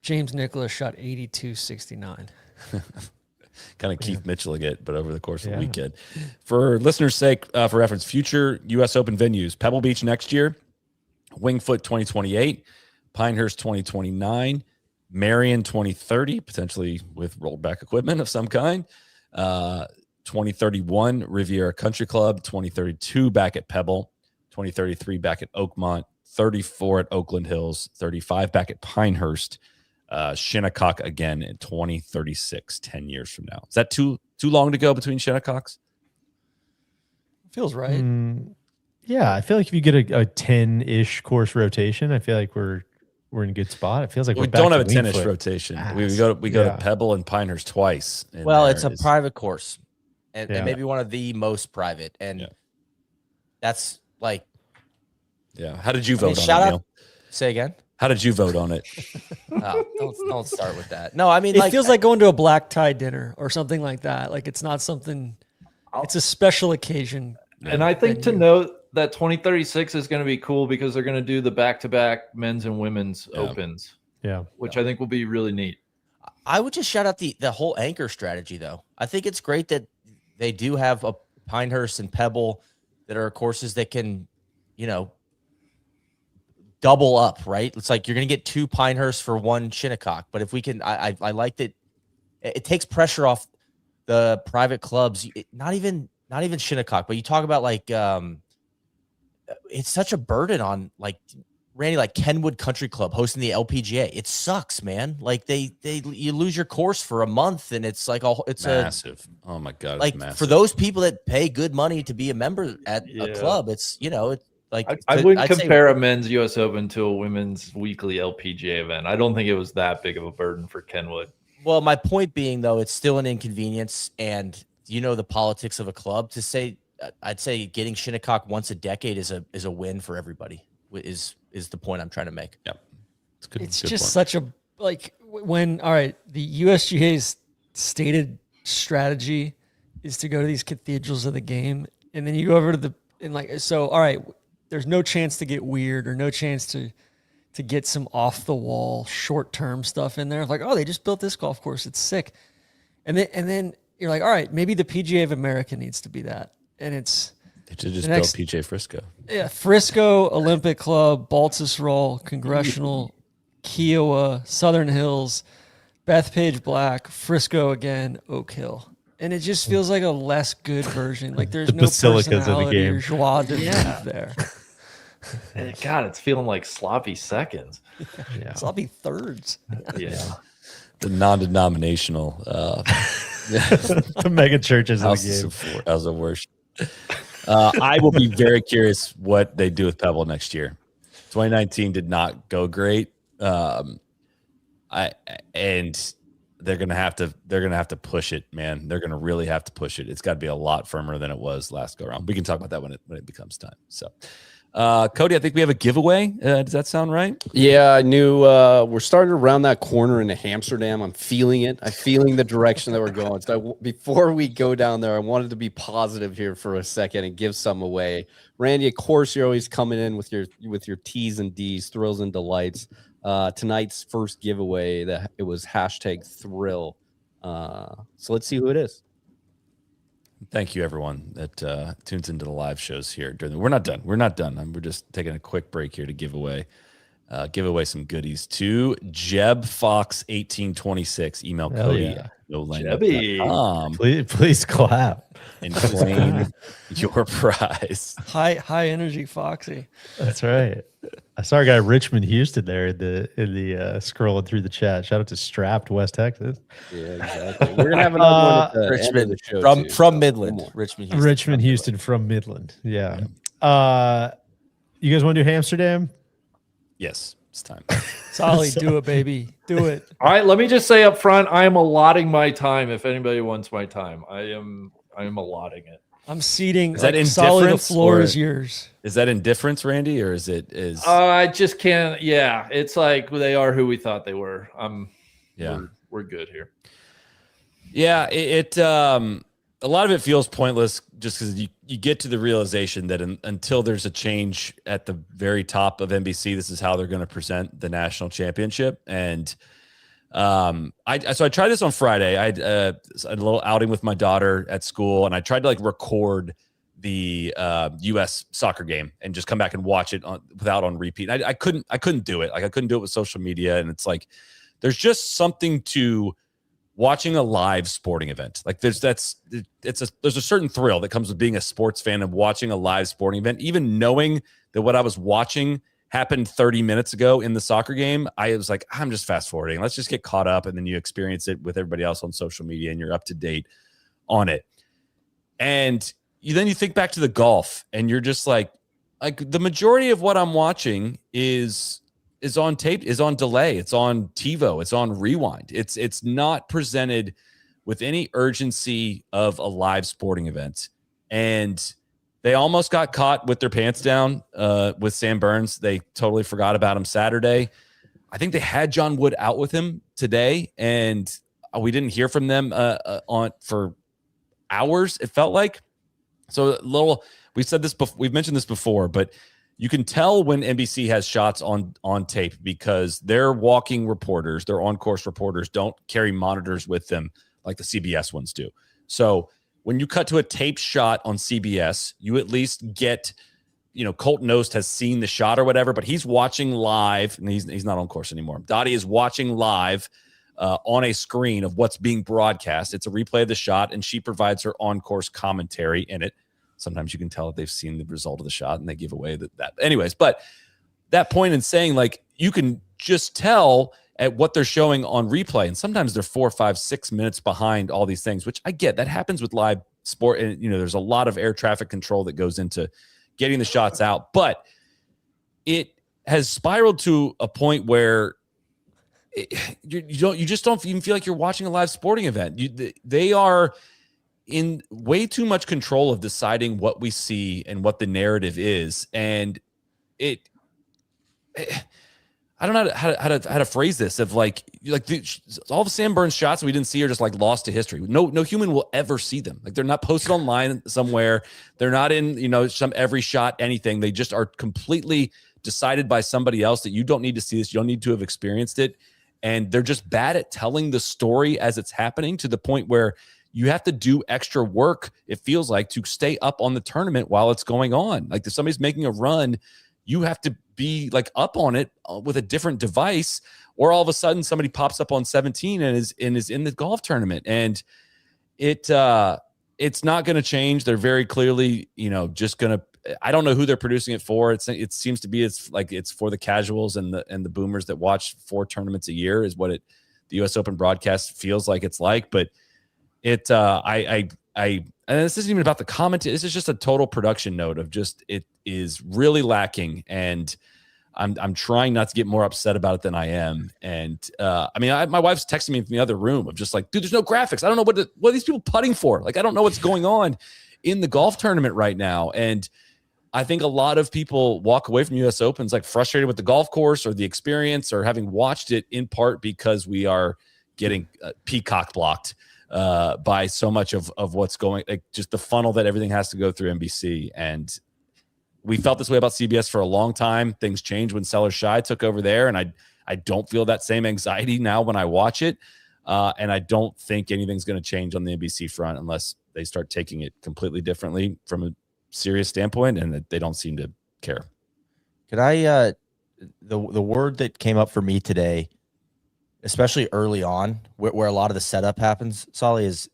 James Nicklaus shot 82-69. Kind of Keith Mitchell again, but over the course of the weekend. For listeners' sake, for reference, future U.S. Open venues: Pebble Beach next year, Wingfoot 2028, Pinehurst 2029, Marion 2030, potentially with rolled back equipment of some kind, 2031 Riviera Country Club, 2032 back at Pebble, 2033 back at Oakmont, 34 at Oakland Hills, 35 back at Pinehurst, Shinnecock again in 2036, 10 years from now. Is that too long to go between Shinnecocks? Feels right. Yeah, I feel like if you get a 10-ish course rotation, I feel like we're in a good spot. It feels like we don't have a 10-ish rotation. We go to Pebble and Pinehurst twice. Well, it's a private course, and maybe one of the most private, and that's like. Yeah. How did you vote on it, Neil? Say again. How did you vote on it? Don't start with that. No, I mean, it feels like going to a black tie dinner or something like that. Like it's not something. It's a special occasion. And I think to note that 2036 is going to be cool because they're going to do the back-to-back men's and women's opens. Yeah. Which I think will be really neat. I would just shout out the whole anchor strategy, though. I think it's great that they do have a Pinehurst and Pebble that are courses that can, double up, right? It's like you're going to get 2 Pinehurst for 1 Shinnecock. But if we can, I like that. It takes pressure off the private clubs. Not even Shinnecock, but you talk about like, it's such a burden on like Randy, like Kenwood Country Club hosting the LPGA. It sucks, man. Like you lose your course for a month, and it's like it's massive. Oh my god, like it's massive. for those people that pay good money to be a member at a club, it's it's like I wouldn't compare a men's US Open to a women's weekly LPGA event. I don't think it was that big of a burden for Kenwood. Well, my point being though, it's still an inconvenience, and the politics of a club. To say, I'd say getting Shinnecock once a decade is a win for everybody. Is the point I'm trying to make. Yep. It's just such a like when the USGA's stated strategy is to go to these cathedrals of the game, and then you go over to there's no chance to get weird or no chance to get some off the wall short term stuff in there. Like, oh, they just built this golf course, it's sick. And then you're like, all right, maybe the PGA of America needs to be that. And they should just build PGA Frisco. Yeah, Frisco, Olympic Club, Baltusrol, Congressional, Kiowa, Southern Hills, Bethpage Black, Frisco again, Oak Hill. And it just feels like a less good version. Like there's no basilicas of the game. or joie de vivre there. And God, it's feeling like sloppy seconds. Yeah. Sloppy thirds. Yeah. The non-denominational the mega churches of the game. How's the worst? I will be very curious what they do with Pebble next year. 2019 did not go great. And they're gonna have to push it, man. They're gonna really have to push it. It's got to be a lot firmer than it was last go around. We can talk about that when it becomes time. So, Cody, I think we have a giveaway. Does that sound right? Yeah, I knew we're starting to round that corner into Hamsterdam. I'm feeling it. I'm feeling the direction that we're going. So before we go down there, I wanted to be positive here for a second and give some away. Randy, of course, you're always coming in with your T's and D's, thrills and delights. Tonight's first giveaway, it was #thrill. So let's see who it is. Thank you, everyone that tunes into the live shows here. We're not done. We're just taking a quick break here to give away some goodies to Jeb Fox 1826. Email Cody. Jebby. Please clap and claim your prize. High energy Foxy. That's right. I saw a guy Richmond Houston there in the scrolling through the chat. Shout out to Strapped, West Texas. Yeah, exactly. We're gonna have another one at the end of the show from Midland. Richmond Houston from Midland. Yeah. You guys want to do Hamsterdam? Yes, it's time. Solly, do it, baby. Do it. All right, let me just say up front, I am allotting my time. If anybody wants my time, I am allotting it. I'm seating. Is that Solly, the floor or is yours. Is that indifference, Randy, or is? I just can't. Yeah, it's like they are who we thought they were. We're good here. Yeah, a lot of it feels pointless just because you get to the realization that until there's a change at the very top of NBC, this is how they're going to present the national championship. And I tried this on Friday. I had a little outing with my daughter at school, and I tried to record the U.S. soccer game and just come back and watch it without on repeat. I couldn't do it. I couldn't do it with social media, and it's like there's just something to watching a live sporting event. Like there's a certain thrill that comes with being a sports fan and watching a live sporting event, even knowing that what I was watching happened 30 minutes ago in the soccer game. I was like, I'm just fast forwarding. Let's just get caught up. And then you experience it with everybody else on social media and you're up to date on it. And then you think back to the golf and you're just like the majority of what I'm watching is on tape, is on delay. It's on TiVo. It's on rewind. It's not presented with any urgency of a live sporting event. And they almost got caught with their pants down with Sam Burns. They totally forgot about him Saturday. I think they had John Wood out with him today, and we didn't hear from them for hours, it felt like. So we've mentioned this before, but you can tell when NBC has shots on tape because their walking reporters, their on-course reporters don't carry monitors with them like the CBS ones do. So when you cut to a tape shot on CBS, you at least get, Colton Oast has seen the shot or whatever, but he's watching live, and he's not on course anymore. Dottie is watching live on a screen of what's being broadcast. It's a replay of the shot, and she provides her on-course commentary in it. Sometimes you can tell that they've seen the result of the shot, and they give away that. Anyways, but that point in saying, like, you can just tell at what they're showing on replay, and sometimes they're 4, 5, 6 minutes behind all these things, which I get. That happens with live sport, and there's a lot of air traffic control that goes into getting the shots out, but it has spiraled to a point where you just don't even feel like you're watching a live sporting event. They are in way too much control of deciding what we see and what the narrative is, and I don't know how to phrase this. Of like all the Sam Burns shots we didn't see are just like lost to history. No human will ever see them. Like, they're not posted online somewhere. They're not in some every shot anything. They just are completely decided by somebody else that you don't need to see this. You don't need to have experienced it, and they're just bad at telling the story as it's happening, to the point where you have to do extra work, it feels like, to stay up on the tournament while it's going on. Like, if somebody's making a run, you have to be like up on it with a different device, or all of a sudden somebody pops up on 17 and is in the golf tournament. And it's not going to change. They're very clearly, just going to, I don't know who they're producing it for. It seems to be, it's for the casuals and the boomers that watch 4 tournaments a year is what the US Open broadcast feels like it's like. But and this isn't even about the commentary. This is just a total production note of just, it is really lacking. And I'm trying not to get more upset about it than I am. And my wife's texting me from the other room of just like, dude, there's no graphics. I don't know what are these people putting for? Like, I don't know what's going on in the golf tournament right now. And I think a lot of people walk away from US Opens like frustrated with the golf course or the experience, or having watched it in part because we are getting peacock blocked by so much of what's going, like, just the funnel that everything has to go through NBC. And we felt this way about CBS for a long time. Things changed when Sellers Shy took over there, and I don't feel that same anxiety now when I watch it. And I don't think anything's going to change on the NBC front unless they start taking it completely differently from a serious standpoint, and they don't seem to care. Could I the word that came up for me today, especially early on, where a lot of the setup happens, Solly, is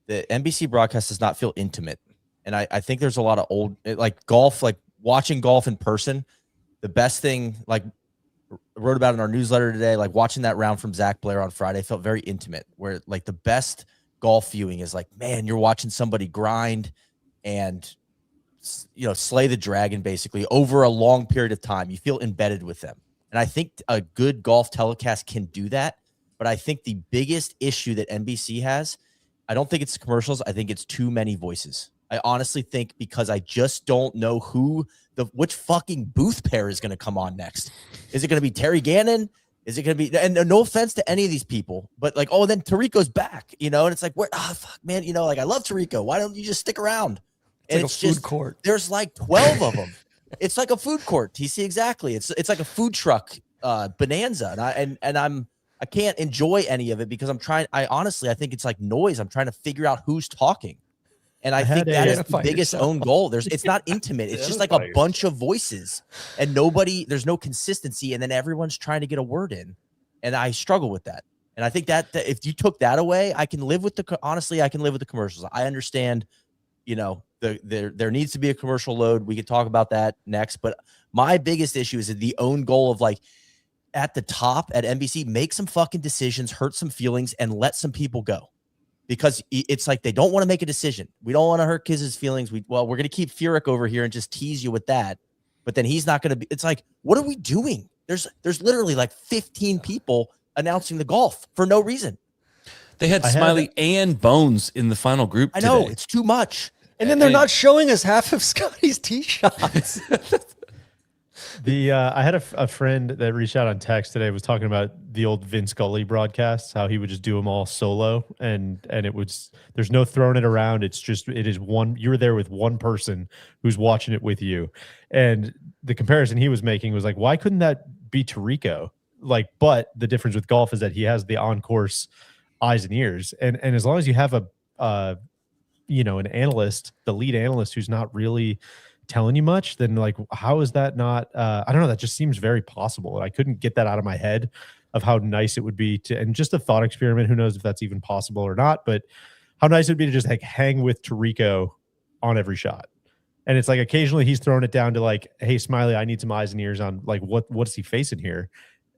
the NBC broadcast does not feel intimate. And I think there's a lot of old, like golf, like watching golf in person. The best thing, like I wrote about in our newsletter today, like watching that round from Zach Blair on Friday felt very intimate, where like the best golf viewing is like, man, you're watching somebody grind and, slay the dragon basically over a long period of time. You feel embedded with them. And I think a good golf telecast can do that. But I think the biggest issue that NBC has, I don't think it's commercials. I think it's too many voices. I honestly think, because I just don't know which fucking booth pair is going to come on next. Is it going to be Terry Gannon? Is it going to be, and no offense to any of these people, but like, oh, then Tarico's back, and it's like, fuck, man, like, I love Tarico. Why don't you just stick around? It's like a food court. There's like 12 of them. It's like a food court, TC, exactly. It's like a food truck bonanza, and I can't enjoy any of it because I honestly think it's like noise. I'm trying to figure out who's talking, and I think that is the biggest own goal. It's not intimate. It's just like a bunch of voices, and there's no consistency, and then everyone's trying to get a word in, and I struggle with that. And I think that if you took that away, I can live with the commercials. I understand, there needs to be a commercial load. We could talk about that next. But my biggest issue is the own goal of, like, at the top at NBC, make some fucking decisions, hurt some feelings, and let some people go. Because it's like they don't want to make a decision. We don't want to hurt Kiz's feelings. We're going to keep Furyk over here and just tease you with that. But then he's not going to be. It's like, what are we doing? There's literally like 15 people announcing the golf for no reason. They had Smiley and Bones in the final group today. I know, it's too much. And then they're not showing us half of Scottie's tee shots. I had a friend that reached out on text today, was talking about the old Vince Scully broadcasts, how he would just do them all solo, and there's no throwing it around. It is one, you're there with one person who's watching it with you. And the comparison he was making was like, why couldn't that be Tarico? Like, but the difference with golf is that he has the on-course eyes and ears. And as long as you have an analyst, the lead analyst, who's not really telling you much, then like, how is that not, I don't know. That just seems very possible. I couldn't get that out of my head of how nice it would be to, and just a thought experiment. Who knows if that's even possible or not, but how nice it would be to just like hang with Tirico on every shot. And it's like, occasionally he's throwing it down to like, hey, Smiley, I need some eyes and ears on like, what's he facing here?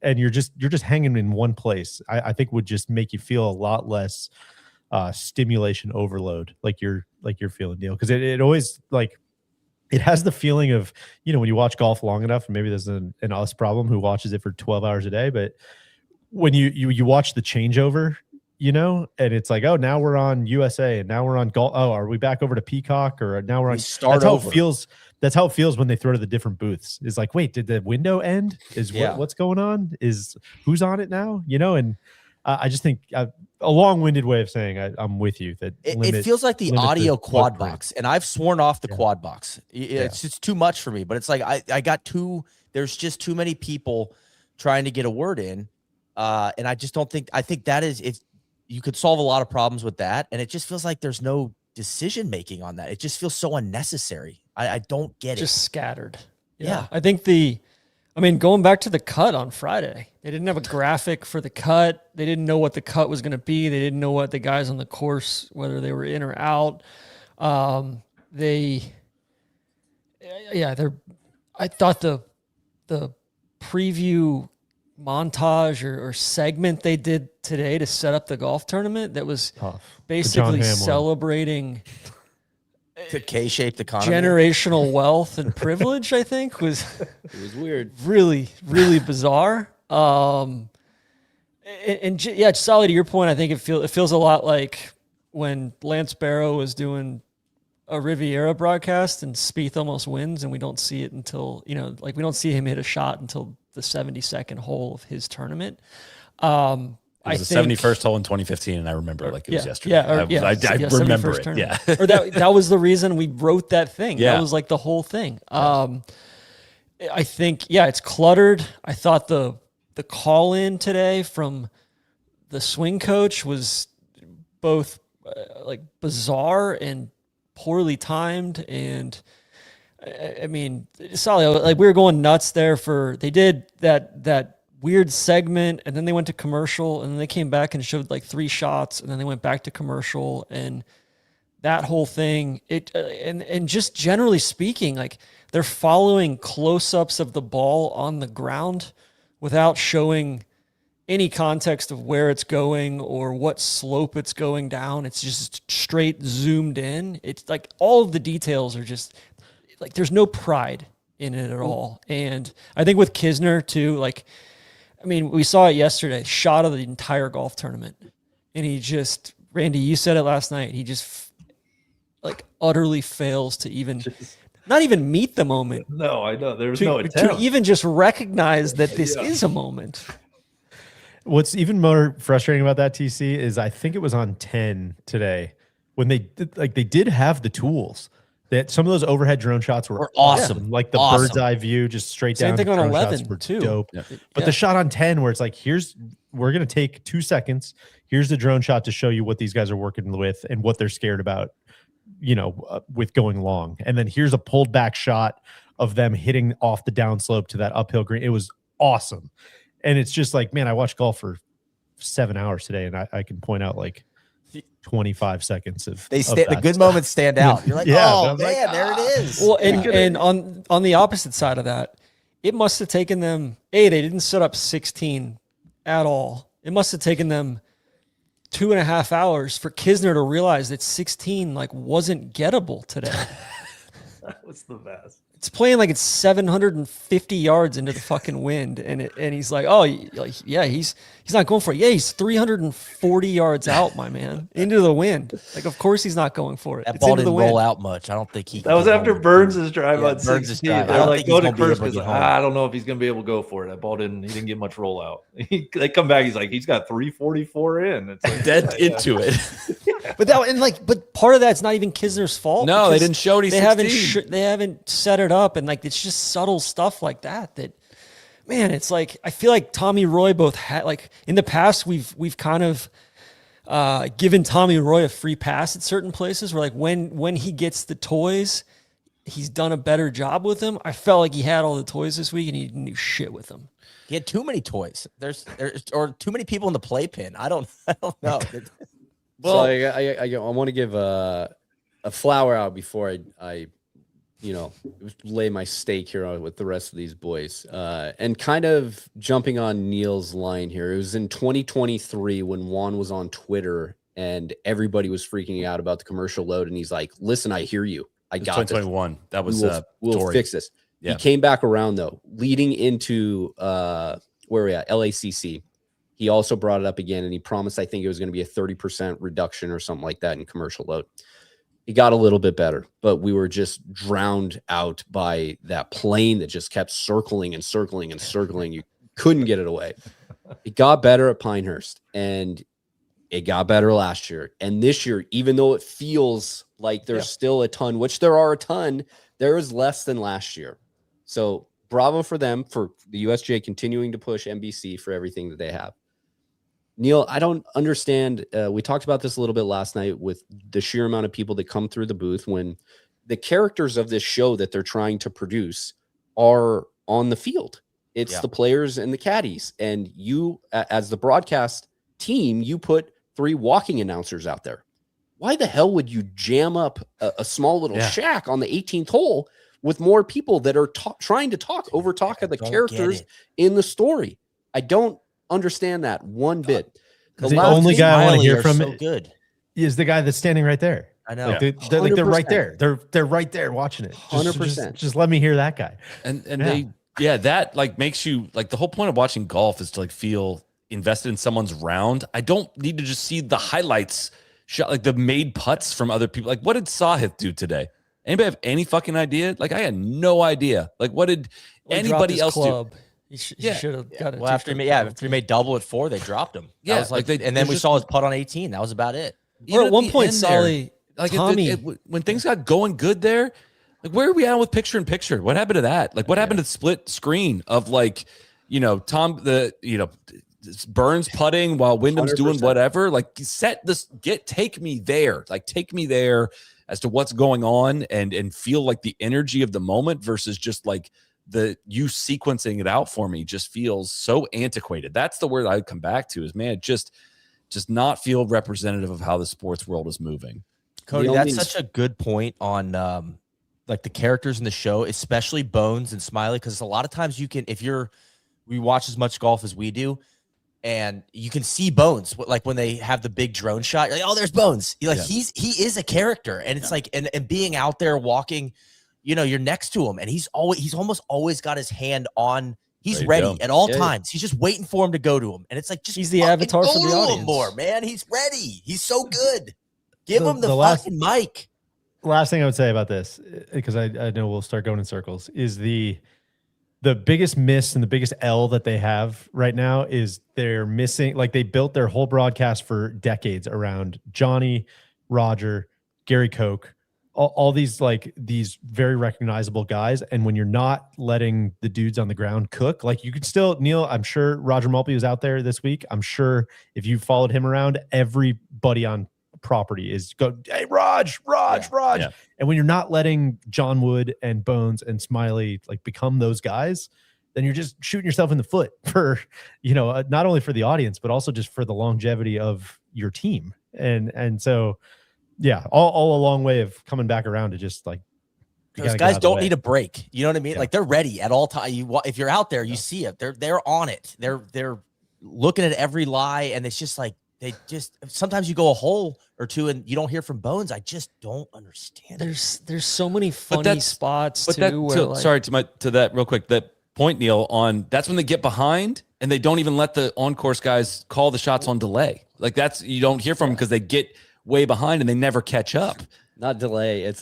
And you're just hanging in one place. I think would just make you feel a lot less stimulation overload, like you're feeling, Neil. Cause it always like, it has the feeling of, you know, when you watch golf long enough, and maybe there's an us problem who watches it for 12 hours a day, but when you watch the changeover, you know, and it's like, oh, now we're on USA and now we're on golf. Oh, are we back over to Peacock, or now we're on start that's how over. it feels. That's how it feels when they throw to the different booths. It's like, wait, did the window end? What's going on? Is who's on it now? You know, and I just think a long-winded way of saying I'm with you that it feels like the audio quad footprint. Box, and I've sworn off the quad box. It's just too much for me, but it's like I got there's just too many people trying to get a word in, and I just don't think, I think that is, it's, you could solve a lot of problems with that, and it just feels like there's no decision making on that. It just feels so unnecessary. I don't get it. Just scattered. Yeah. I think going back to the cut on Friday, they didn't have a graphic for the cut. They didn't know what the cut was going to be. They didn't know what the guys on the course, whether they were in or out. I thought the preview montage or segment they did today to set up the golf tournament that was basically celebrating the K-shaped economy, generational wealth and privilege, I think it was weird. Really, really bizarre. Solid to your point, I think it feels a lot like when Lance Barrow was doing a Riviera broadcast and Spieth almost wins, and we don't see it until, we don't see him hit a shot until the 72nd hole of his tournament. It was the 71st hole in 2015, and I remember it like it was yesterday. I remember it. Tournament. Yeah. Or that was the reason we wrote that thing. Yeah. That was like the whole thing. I think, it's cluttered. I thought the call in today from the swing coach was both like bizarre and poorly timed. And I mean, Sally, like we were going nuts there they did that weird segment, and then they went to commercial, and then they came back and showed like 3 shots, and then they went back to commercial, and that whole thing, and just generally speaking, like they're following close-ups of the ball on the ground without showing any context of where it's going or what slope it's going down. It's just straight zoomed in. It's like all of the details are just like, there's no pride in it at all. And I think with Kisner too, like, I mean, we saw it yesterday, shot of the entire golf tournament. And he just, Randy, you said it last night, he just like utterly fails to even, not even meet the moment. No, I know. There's no attempt. To even just recognize that this is a moment. What's even more frustrating about that, TC, is I think it was on 10 today when they did have the tools. That some of those overhead drone shots were awesome. Like the bird's eye view, just straight down. Same thing on drone 11 were too. Dope. Yeah. But the shot on 10 where it's like, we're going to take 2 seconds. Here's the drone shot to show you what these guys are working with and what they're scared about, with going long. And then here's a pulled back shot of them hitting off the downslope to that uphill green. It was awesome. And it's just like, man, I watched golf for 7 hours today, and I can point out like 25 seconds of the good moments stand out. You're like, oh man, there it is. Well, and on the opposite side of that, it must have taken them, they didn't set up 16 at all. It must have taken them 2.5 hours for Kisner to realize that 16 like wasn't gettable today. That was the best. It's playing like it's 750 yards into the fucking wind, and he's like, oh, yeah, he's not going for it. Yeah, he's 340 yards out, my man, into the wind. Like, of course he's not going for it. That ball didn't roll out much. I don't think he. That was after Burns' drive on 16. They're like, go to Chris because I don't know if he's going to be able to go for it. That ball he didn't get much rollout. They come back, he's like, he's got 344 in. It's like, dead into it. But part of that's not even Kisner's fault. No, they didn't show it. They haven't set it up, and like it's just subtle stuff like that. Man, it's like I feel like Tommy Roy both had like in the past we've kind of given Tommy Roy a free pass at certain places where like when he gets the toys, he's done a better job with them. I felt like he had all the toys this week and he didn't do shit with them. He had too many toys. There's or too many people in the playpen. I don't know. Well, so I want to give a flower out before I lay my stake here with the rest of these boys. And kind of jumping on Neil's line here. It was in 2023 when Juan was on Twitter and everybody was freaking out about the commercial load. And he's like, listen, I hear you. I got 2021. This. That was we'll fix this. Yeah. He came back around though, leading into where we at LACC. He also brought it up again, and he promised, I think it was going to be a 30% reduction or something like that in commercial load. It got a little bit better, but we were just drowned out by that plane that just kept circling and circling and circling. You couldn't get it away. It got better at Pinehurst, and it got better last year. And this year, even though it feels like there's still a ton, which there are a ton, there is less than last year. So bravo for them, for the USGA continuing to push NBC for everything that they have. Neil, I don't understand. We talked about this a little bit last night with the sheer amount of people that come through the booth when the characters of this show that they're trying to produce are on the field. It's the players and the caddies. And you, as the broadcast team, you put 3 walking announcers out there. Why the hell would you jam up a small little shack on the 18th hole with more people that are trying to talk at the characters in the story? I don't understand that one bit. The only guy I want to hear from is the guy that's standing right there. I know. They're right there. They're right there watching it. 100%. Just let me hear that guy. And that like makes you like, the whole point of watching golf is to like feel invested in someone's round. I don't need to just see the highlights shot, like the made putts from other people. Like, what did Sahith do today? Anybody have any fucking idea? Like, I had no idea. Like, what did anybody else do? He should have got it. Well, after he made double at 4, they dropped him. Yeah, was like and then we saw his putt on 18. That was about it. Or at one point, Solly, like Tommy, when things got going good there, like where are we at with picture in picture? What happened to that? Like, what happened to the split screen of like, Burns putting while Wyndham's 100%. Doing whatever? Like, take me there. Like, take me there as to what's going on and feel like the energy of the moment versus just like you sequencing it out for me just feels so antiquated. That's the word I'd come back to is, man, just not feel representative of how the sports world is moving. Cody, that's such a good point on like the characters in the show, especially Bones and Smiley, because a lot of times we watch as much golf as we do, and you can see Bones, like when they have the big drone shot, you're like, oh, there's Bones. He is a character, and it's like and being out there walking, you're next to him, and he's almost always got his hand on. He's ready at all times. He's just waiting for him to go to him, and it's like just he's the avatar for the audience. More, man, he's ready. He's so good. Give him the fucking mic. Last thing I would say about this, because I know we'll start going in circles, is the biggest miss and the biggest L that they have right now is they're missing. Like, they built their whole broadcast for decades around Johnny, Roger, Gary Koch, all these very recognizable guys. And when you're not letting the dudes on the ground cook, like, you could still, Neil, I'm sure Roger Maltby was out there this week. I'm sure if you followed him around, everybody on property is go, hey, Raj. Yeah. And when you're not letting John Wood and Bones and Smiley like become those guys, then you're just shooting yourself in the foot for, not only for the audience, but also just for the longevity of your team. And so, yeah, all a long way of coming back around to just like, those guys don't need a break. You know what I mean? Yeah. Like, they're ready at all times. If you're out there, you see it. They're on it. They're looking at every lie, and it's just like, sometimes you go a hole or two and you don't hear from Bones. I just don't understand. There's so many funny spots too. Sorry to that real quick. That point, Neil, on that's when they get behind and they don't even let the on-course guys call the shots on delay. Like, that's, you don't hear from them because they get way behind and they never catch up. Not delay. It's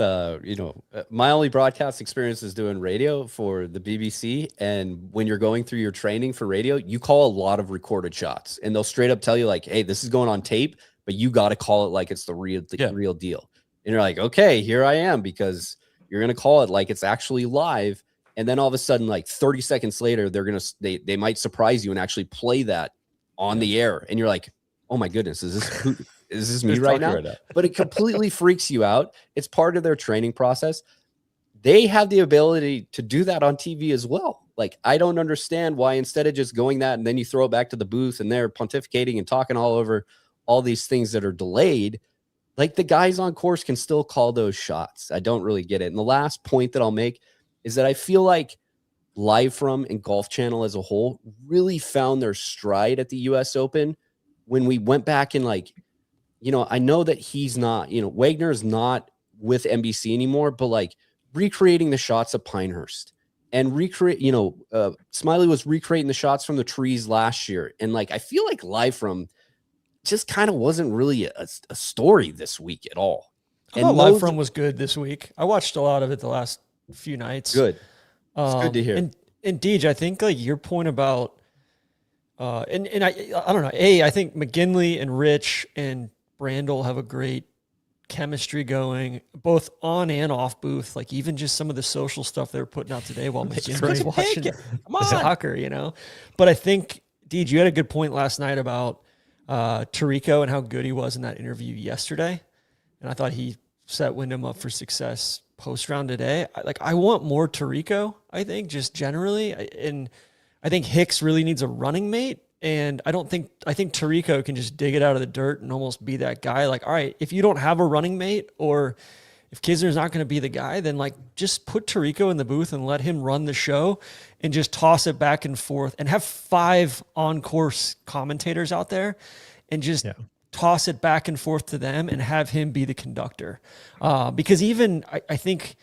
my only broadcast experience is doing radio for the BBC. And when you're going through your training for radio, you call a lot of recorded shots, and they'll straight up tell you like, hey, this is going on tape, but you got to call it like it's the real deal. And you're like, okay, here I am, because you're going to call it like it's actually live. And then all of a sudden, like 30 seconds later, they might surprise you and actually play that on the air. And you're like, oh my goodness, is this me right now? But it completely freaks you out. It's part of their training process. they have the ability to do that on TV as well. Like, I don't understand why instead of just going that and then you throw it back to the booth and they're pontificating and talking all over all these things that are delayed, like the guys on course can still call those shots. I don't really get it. And the last point that I'll make is that I feel like Live From and Golf Channel as a whole really found their stride at the US Open when we went back and like, you know, I know that he's not, you know, Wagner's not with NBC anymore, but like recreating the shots of Pinehurst and recreate, you know, Smiley was recreating the shots from the trees last year. And like, I feel like Live From just kind of wasn't really a story this week at all. I thought Live From was good this week. I watched a lot of it the last few nights. Good. It's good to hear. And Deej, I think like your point about, and I don't know. I think McGinley and Rich and Brandel have a great chemistry going, both on and off booth. Like even just some of the social stuff they were putting out today while McGinley's watching soccer, you know. But I think, Deej, you had a good point last night about Tarico and how good he was in that interview yesterday, and I thought he set Wyndham up for success post round today. I want more Tarico, I think, just generally. And I think Hicks really needs a running mate. And I think Tarico can just dig it out of the dirt and almost be that guy. Like, all right, if you don't have a running mate or if Kisner's not going to be the guy, then like just put Tarico in the booth and let him run the show and just toss it back and forth and have 5 on-course commentators out there and just toss it back and forth to them and have him be the conductor. Because even I think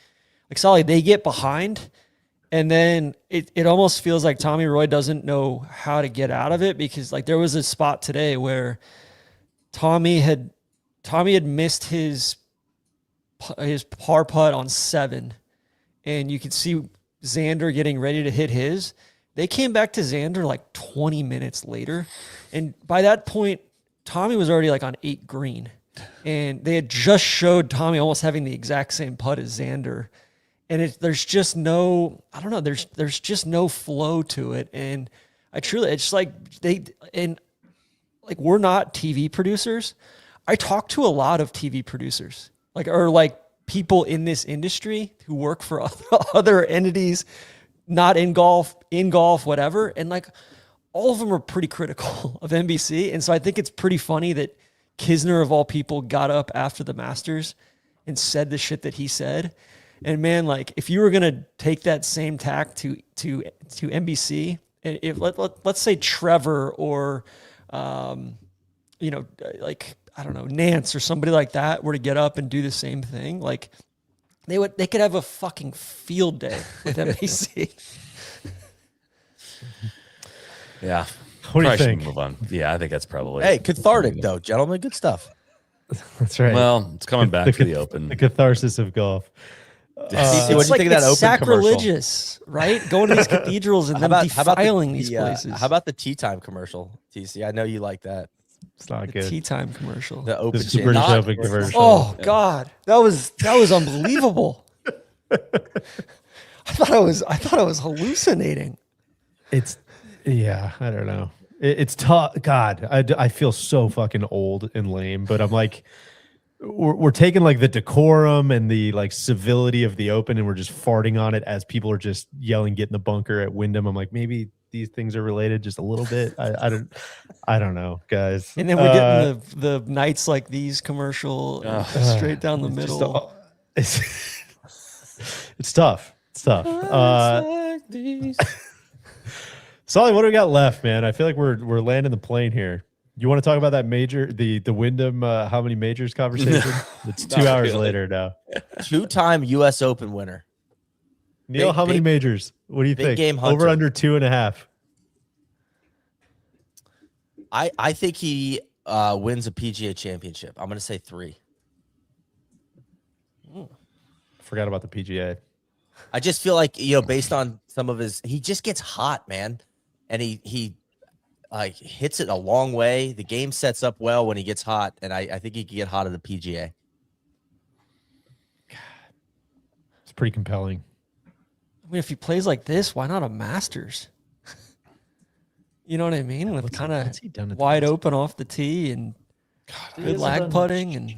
like Solly, they get behind and then it almost feels like Tommy Roy doesn't know how to get out of it, because like there was a spot today where Tommy had missed his par putt on 7 and you could see Xander getting ready to hit his. They came back to Xander like 20 minutes later. And by that point, Tommy was already like on 8 green, and they had just showed Tommy almost having the exact same putt as Xander. And there's just no, I don't know, there's just no flow to it. And it's like we're not TV producers. I talk to a lot of TV producers, or people in this industry who work for other entities, not in golf, whatever. And like, all of them are pretty critical of NBC. And so I think it's pretty funny that Kisner, of all people, got up after the Masters and said the shit that he said. And man, like if you were going to take that same tack to NBC, and if let's say Trevor or, like, I don't know, Nance or somebody like that were to get up and do the same thing, like they could have a fucking field day with NBC. Yeah. What do you think? Move on. Yeah, I think that's probably. Hey, cathartic though, gentlemen. Good stuff. That's right. Well, it's coming back to the Open. The catharsis of golf. What do you think of that Open sacrilegious, commercial? Right? Going to these cathedrals and defiling these places. How about the tea time commercial, TC? I know you like that. It's not the good. tea time commercial. The Open the British Open commercial. Oh God, that was unbelievable. I thought I was hallucinating. Yeah, I don't know. It's tough. God, I feel so fucking old and lame, but I'm like, we're taking like the decorum and the like civility of the Open and we're just farting on it as people are just yelling, get in the bunker at Wyndham. I'm like, maybe these things are related just a little bit. I don't know, guys. And then we're getting the nights like these commercial straight down the middle. It's tough. It's tough. Solly, what do we got left, man? I feel like we're landing the plane here. You want to talk about that major, the Wyndham how many majors conversation? It's 2 hours later now. 2-time U.S. Open winner. Neil, how many majors? What do you think? Game hunter. Over under 2.5. I think he wins a PGA championship. I'm going to say 3. Forgot about the PGA. I just feel like, based on some of he just gets hot, man. And he like hits it a long way. The game sets up well when he gets hot. And I think he can get hot at the PGA. It's pretty compelling. I mean, if he plays like this, why not a Masters? You know what I mean? With kind of wide open off the tee and good lag putting and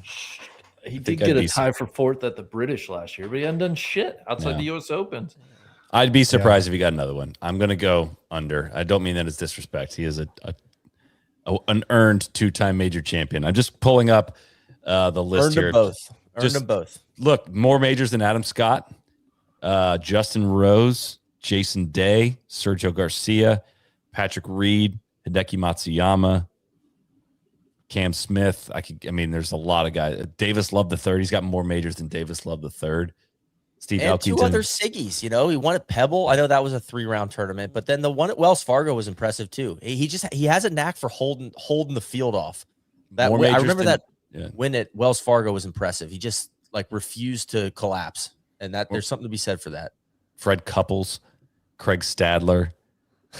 He think did get I'd a be tie for 4th at the British last year, but he hadn't done shit outside the U.S. Open. I'd be surprised if he got another one. I'm going to go under. I don't mean that as disrespect. He is an earned 2-time major champion. I'm just pulling up the list here. Earned them both. Look, more majors than Adam Scott, Justin Rose, Jason Day, Sergio Garcia, Patrick Reed, Hideki Matsuyama, Cam Smith. There's a lot of guys. Davis Love III. He's got more majors than Davis Love III. Steve and Elkington. 2 other Siggies. You know, he won at Pebble. I know that was a 3-round tournament, but then the one at Wells Fargo was impressive too. He has a knack for holding the field off. I remember that win at Wells Fargo was impressive. He just refused to collapse, and there's something to be said for that. Fred Couples, Craig Stadler,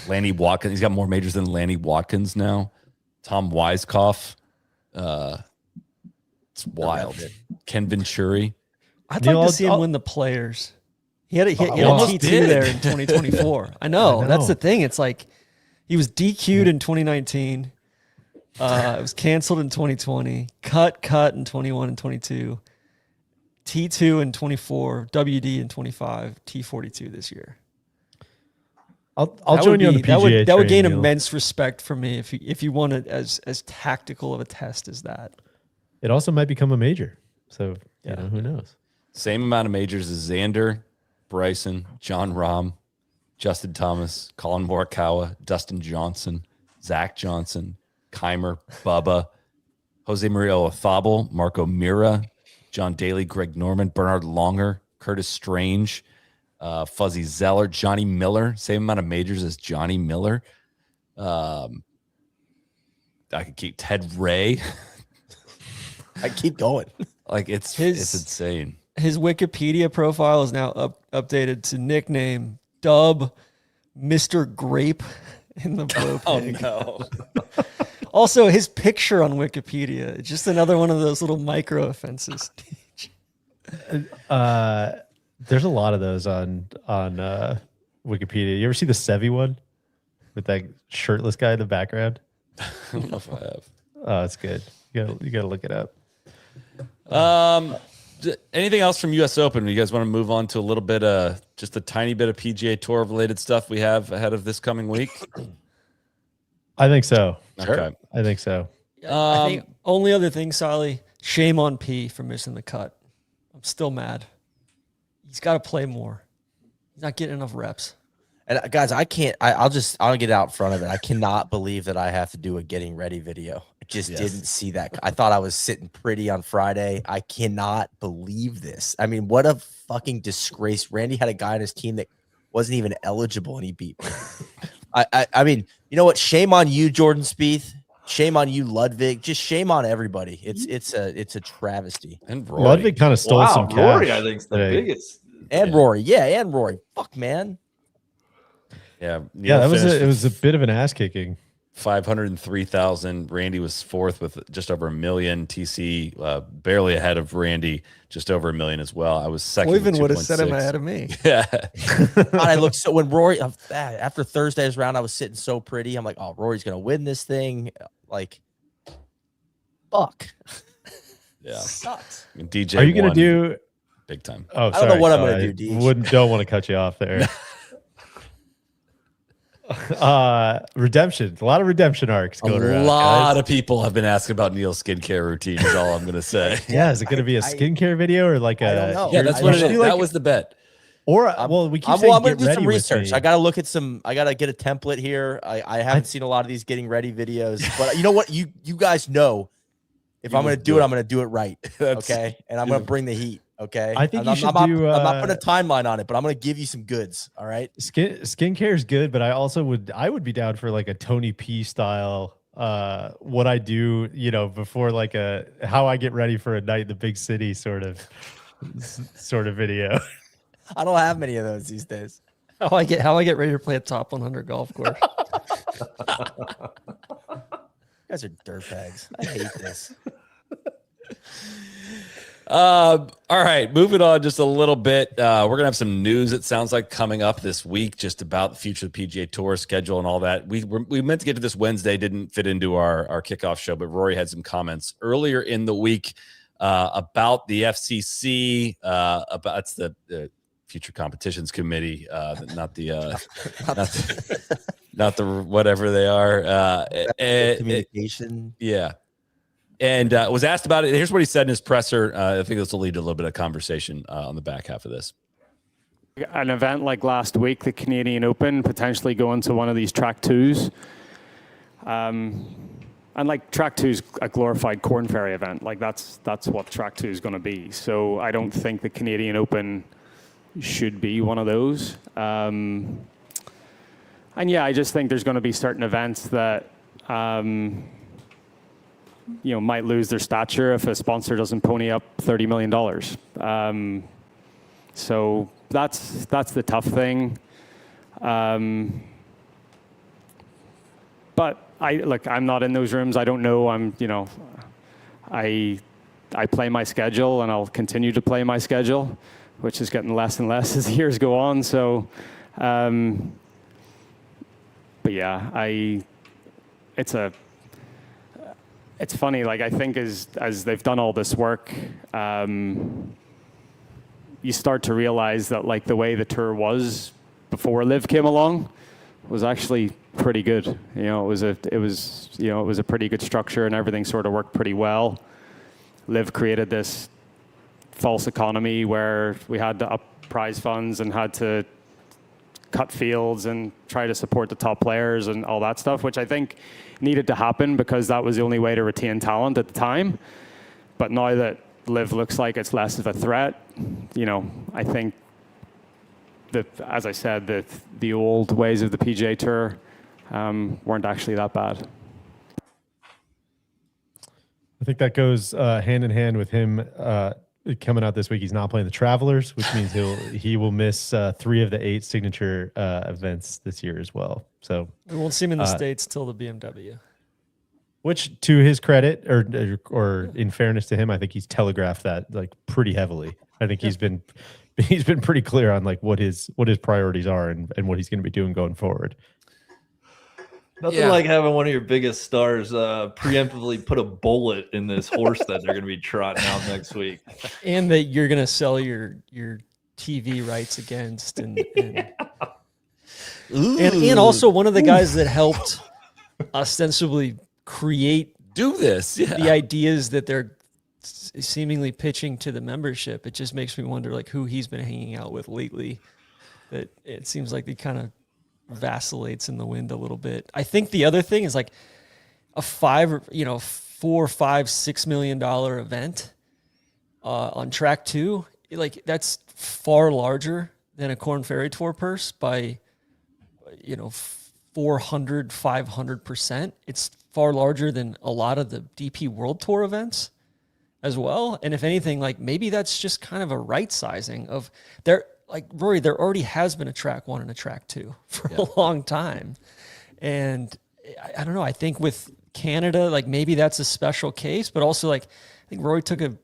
Lanny Watkins. He's got more majors than Lanny Watkins now. Tom Weiskopf. It's wild. Ken Venturi. I'd like to see him win the Players. He had a T2 there in 2024. I know. That's the thing. It's like he was DQ'd in 2019. It was canceled in 2020. Cut in 21 and 22. T2 in 24. WD in 25. T42 this year. I'll join you on the PGA. That would gain Neil. immense respect from me if you want it as tactical of a test as that. It also might become a major. So who knows? Same amount of majors as Xander, Bryson, John Rahm, Justin Thomas, Colin Morikawa, Dustin Johnson, Zach Johnson, Keimer, Bubba, Jose Maria Olazabal, Marco Mira, John Daly, Greg Norman, Bernard Longer, Curtis Strange, Fuzzy Zeller, Johnny Miller, same amount of majors as Johnny Miller. I could keep Ted Ray. I keep going. It's insane. His Wikipedia profile is now updated to nickname Dub Mr. Grape in the Blow Pig. Oh, no. Also, his picture on Wikipedia, just another one of those little micro offenses. There's a lot of those on Wikipedia. You ever see the Sevi one with that shirtless guy in the background? I don't know if I have. Oh, it's good. You gotta look it up. Anything else from U.S. Open? You guys want to move on to a little bit, just a tiny bit of PGA Tour related stuff we have ahead of this coming week? I think so. Okay. I think so. I think only other thing, Sally, shame on P for missing the cut. I'm still mad. He's got to play more. He's not getting enough reps. And guys, I'll get out in front of it. I cannot believe that I have to do a getting ready video. I just didn't see that. I thought I was sitting pretty on Friday. I cannot believe this. I mean, what a fucking disgrace. Randy had a guy on his team that wasn't even eligible and he beat me. I mean, you know what? Shame on you, Jordan Spieth. Shame on you, Ludvig. Just shame on everybody. It's a travesty. And Rory. Ludvig kind of stole some cash. Rory, I think, is the biggest. And Rory. Yeah, and Rory. Fuck, man. Yeah, it was a bit of an ass kicking. 503,000. Randy was fourth with just over $1 million. TC barely ahead of Randy, just over $1 million as well. I was second. Even would have set him ahead of me. Yeah. God, I looked so when Rory after Thursday's round, I was sitting so pretty. I'm like, oh, Rory's gonna win this thing. Like, fuck. Yeah. Sucks. And DJ, Are you gonna do big time? Oh, I don't know what I'm gonna do, DJ. Don't want to cut you off there. Redemption. A lot of redemption arcs going around. A lot guys. of people have been asking about Neil's skincare routine. Is all I'm going to say. Yeah, is it going to be a skincare video or like I don't know. Yeah, that's what it is. That was the bet. Or we keep I'm saying gonna get do ready some with research. me. I gotta look at some. I gotta get a template here. I haven't seen a lot of these getting ready videos, but you know what? You guys know if I'm gonna do it, I'm gonna do it right. Okay, and I'm gonna bring the heat. Okay, I think you should I'm do. not putting a timeline on it, but I'm gonna give you some goods. All right. Skincare is good, but I would be down for like a Tony P style. What I do, before like how I get ready for a night in the big city sort of video. I don't have many of those these days. How I get ready to play a top 100 golf course. You guys are dirtbags. I hate this. All right, moving on just a little bit. We're gonna have some news. It sounds like coming up this week, just about the future of the PGA Tour schedule and all that. We meant to get to this Wednesday, didn't fit into our kickoff show, but Rory had some comments earlier in the week. about the FCC, about it's the Future Competitions Committee, not the not the whatever they are. Communication. Yeah. And was asked about it. Here's what he said in his presser. I think this will lead to a little bit of conversation on the back half of this. An event like last week, the Canadian Open, potentially going to one of these track twos. And like track two is a glorified Corn Ferry event. Like that's what track two is going to be. So I don't think the Canadian Open should be one of those. And yeah, I just think there's going to be certain events that might lose their stature if a sponsor doesn't pony up $30 million. So that's the tough thing. But I'm not in those rooms. I don't know. I play my schedule and I'll continue to play my schedule, which is getting less and less as the years go on. So, but yeah, it's funny, like I think as they've done all this work, you start to realize that like the way the tour was before Liv came along was actually pretty good. It was a pretty good structure and everything sort of worked pretty well. Liv created this false economy where we had to up prize funds and had to cut fields and try to support the top players and all that stuff, which I think needed to happen because that was the only way to retain talent at the time. But now that Liv looks like it's less of a threat, I think that, as I said, the old ways of the PGA Tour weren't actually that bad. I think that goes hand in hand with him coming out this week. He's not playing the Travelers, which means he will miss 3 of the 8 signature events this year as well. So we won't see him in the States till the BMW. Which, to his credit, or in fairness to him, I think he's telegraphed that like pretty heavily. I think he's been pretty clear on like what his priorities are and what he's going to be doing going forward. Nothing like having one of your biggest stars preemptively put a bullet in this horse that they're going to be trotting out next week. And that you're going to sell your TV rights against. And also one of the guys that helped ostensibly do this. Yeah. The ideas that they're seemingly pitching to the membership. It just makes me wonder like who he's been hanging out with lately. That it seems like he kind of vacillates in the wind a little bit. I think the other thing is like a $4, $5, $6 million event on track 2. Like that's far larger than a Corn Ferry Tour purse by 400, 500%. It's far larger than a lot of the DP World Tour events as well. And if anything, like maybe that's just kind of a right sizing of like Rory, there already has been a track 1 and a track 2 for a long time. And I don't know, I think with Canada, like maybe that's a special case, but also like, I think Rory took an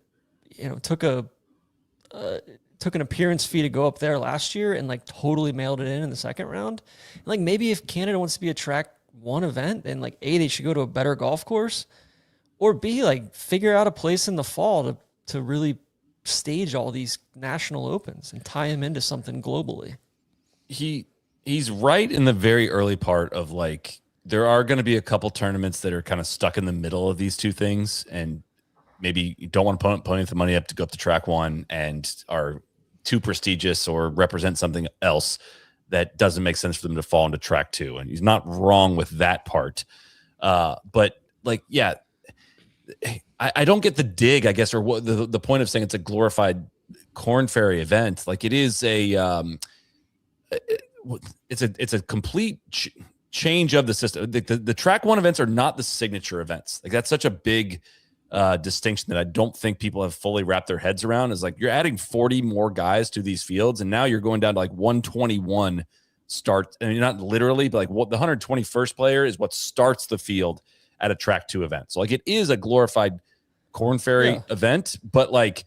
appearance fee to go up there last year and like totally mailed it in the second round. And like maybe if Canada wants to be a track 1 event, then like A, they should go to a better golf course, or B, like figure out a place in the fall to really stage all these national opens and tie them into something globally. He's right in the very early part of like, there are going to be a couple tournaments that are kind of stuck in the middle of these two things. And maybe you don't want to pony the money up to go up to track 1 and are too prestigious or represent something else that doesn't make sense for them to fall into track 2. And he's not wrong with that part. But like, yeah, I don't get the dig, I guess, or what the point of saying it's a glorified Corn Ferry event. Like it is it's a complete change of the system. The track 1 events are not the signature events. Like that's such a big distinction that I don't think people have fully wrapped their heads around. Is like you're adding 40 more guys to these fields, and now you're going down to like 121 start. I mean, not literally, but like what the 121st player is what starts the field at a track 2 event. So like it is a glorified Corn Ferry event, but like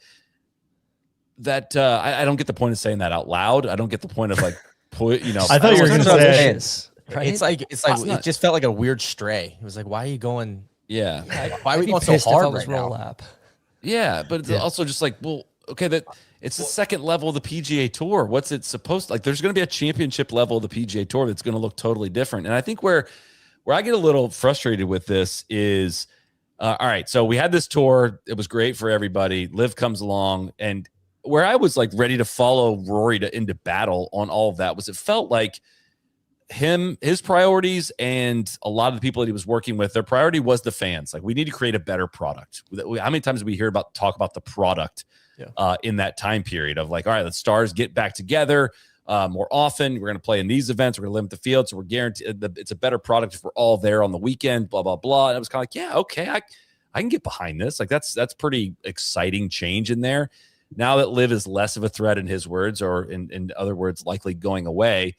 that I don't get the point of saying that out loud. I don't get the point of like I thought you were going to say right? It's like it just felt like a weird stray. It was like, why are you going? Yeah. Why are we going so hard right roll now? lap. Yeah, but it's also just like, well, okay, that it's the second level of the PGA Tour. What's it supposed to, like? There's going to be a championship level of the PGA Tour that's going to look totally different. And I think where I get a little frustrated with this is, all right, so we had this tour. It was great for everybody. Liv comes along, and where I was like ready to follow Rory into battle on all of that was it felt like his priorities and a lot of the people that he was working with, their priority was the fans. Like, we need to create a better product. How many times do we hear talk about the product in that time period of like, all right, the stars get back together more often. We're going to play in these events. We're going to limit the field. So we're guaranteed it's a better product if we're all there on the weekend, blah, blah, blah. And it was kind of like, yeah, okay, I can get behind this. Like that's pretty exciting change in there. Now that Liv is less of a threat in his words, or in other words, likely going away,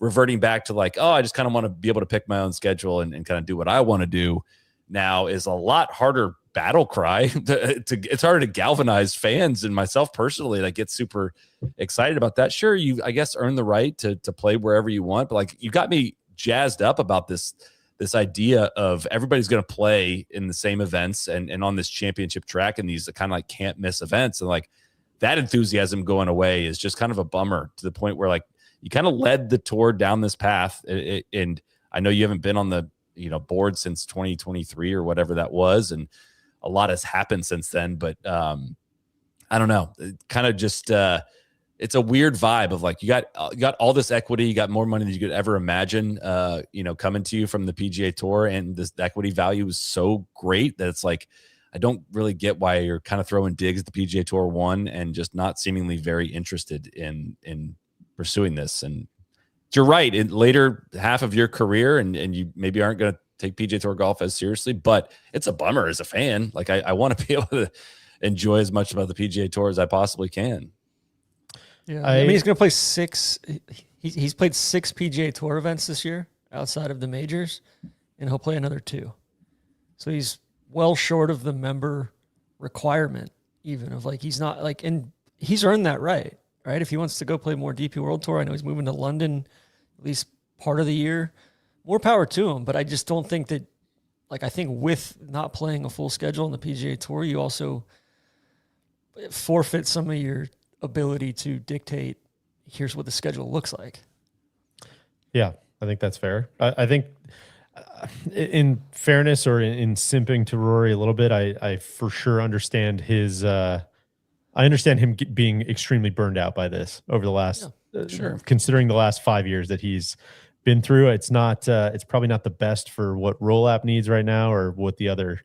reverting back to like, oh, I just kind of want to be able to pick my own schedule and kind of do what I want to do now is a lot harder battle cry. It's harder to galvanize fans and myself personally. Like, get super excited about that. Sure, you, I guess, earn the right to play wherever you want, but like, you got me jazzed up about this idea of everybody's going to play in the same events and on this championship track and these kind of like can't miss events. And like, that enthusiasm going away is just kind of a bummer, to the point where like, you kind of led the tour down this path. And I know you haven't been on the board since 2023 or whatever that was. And a lot has happened since then, but I don't know, it kind of just, it's a weird vibe of like, you got all this equity, you got more money than you could ever imagine, coming to you from the PGA Tour. And this equity value is so great that it's like, I don't really get why you're kind of throwing digs at the PGA Tour one and just not seemingly very interested in pursuing this. And you're right, in later half of your career, and you maybe aren't going to take PGA Tour golf as seriously, but it's a bummer as a fan. Like, I want to be able to enjoy as much about the PGA Tour as I possibly can. Yeah, I mean, he's going to play six. He's played 6 PGA Tour events this year outside of the majors, and he'll play another 2. So he's well short of the member requirement, even of like, he's not like, and he's earned that right. If he wants to go play more DP World Tour, I know he's moving to London at least part of the year. More power to him, but I just don't think that, like, I think with not playing a full schedule on the PGA Tour, you also forfeit some of your ability to dictate, here's what the schedule looks like. Yeah, I think that's fair. I think in fairness, or in simping to Rory a little bit, I for sure understand his I understand him being extremely burned out by this over the last, considering the last 5 years that he's been through. It's not, it's probably not the best for what Roll App needs right now, or what the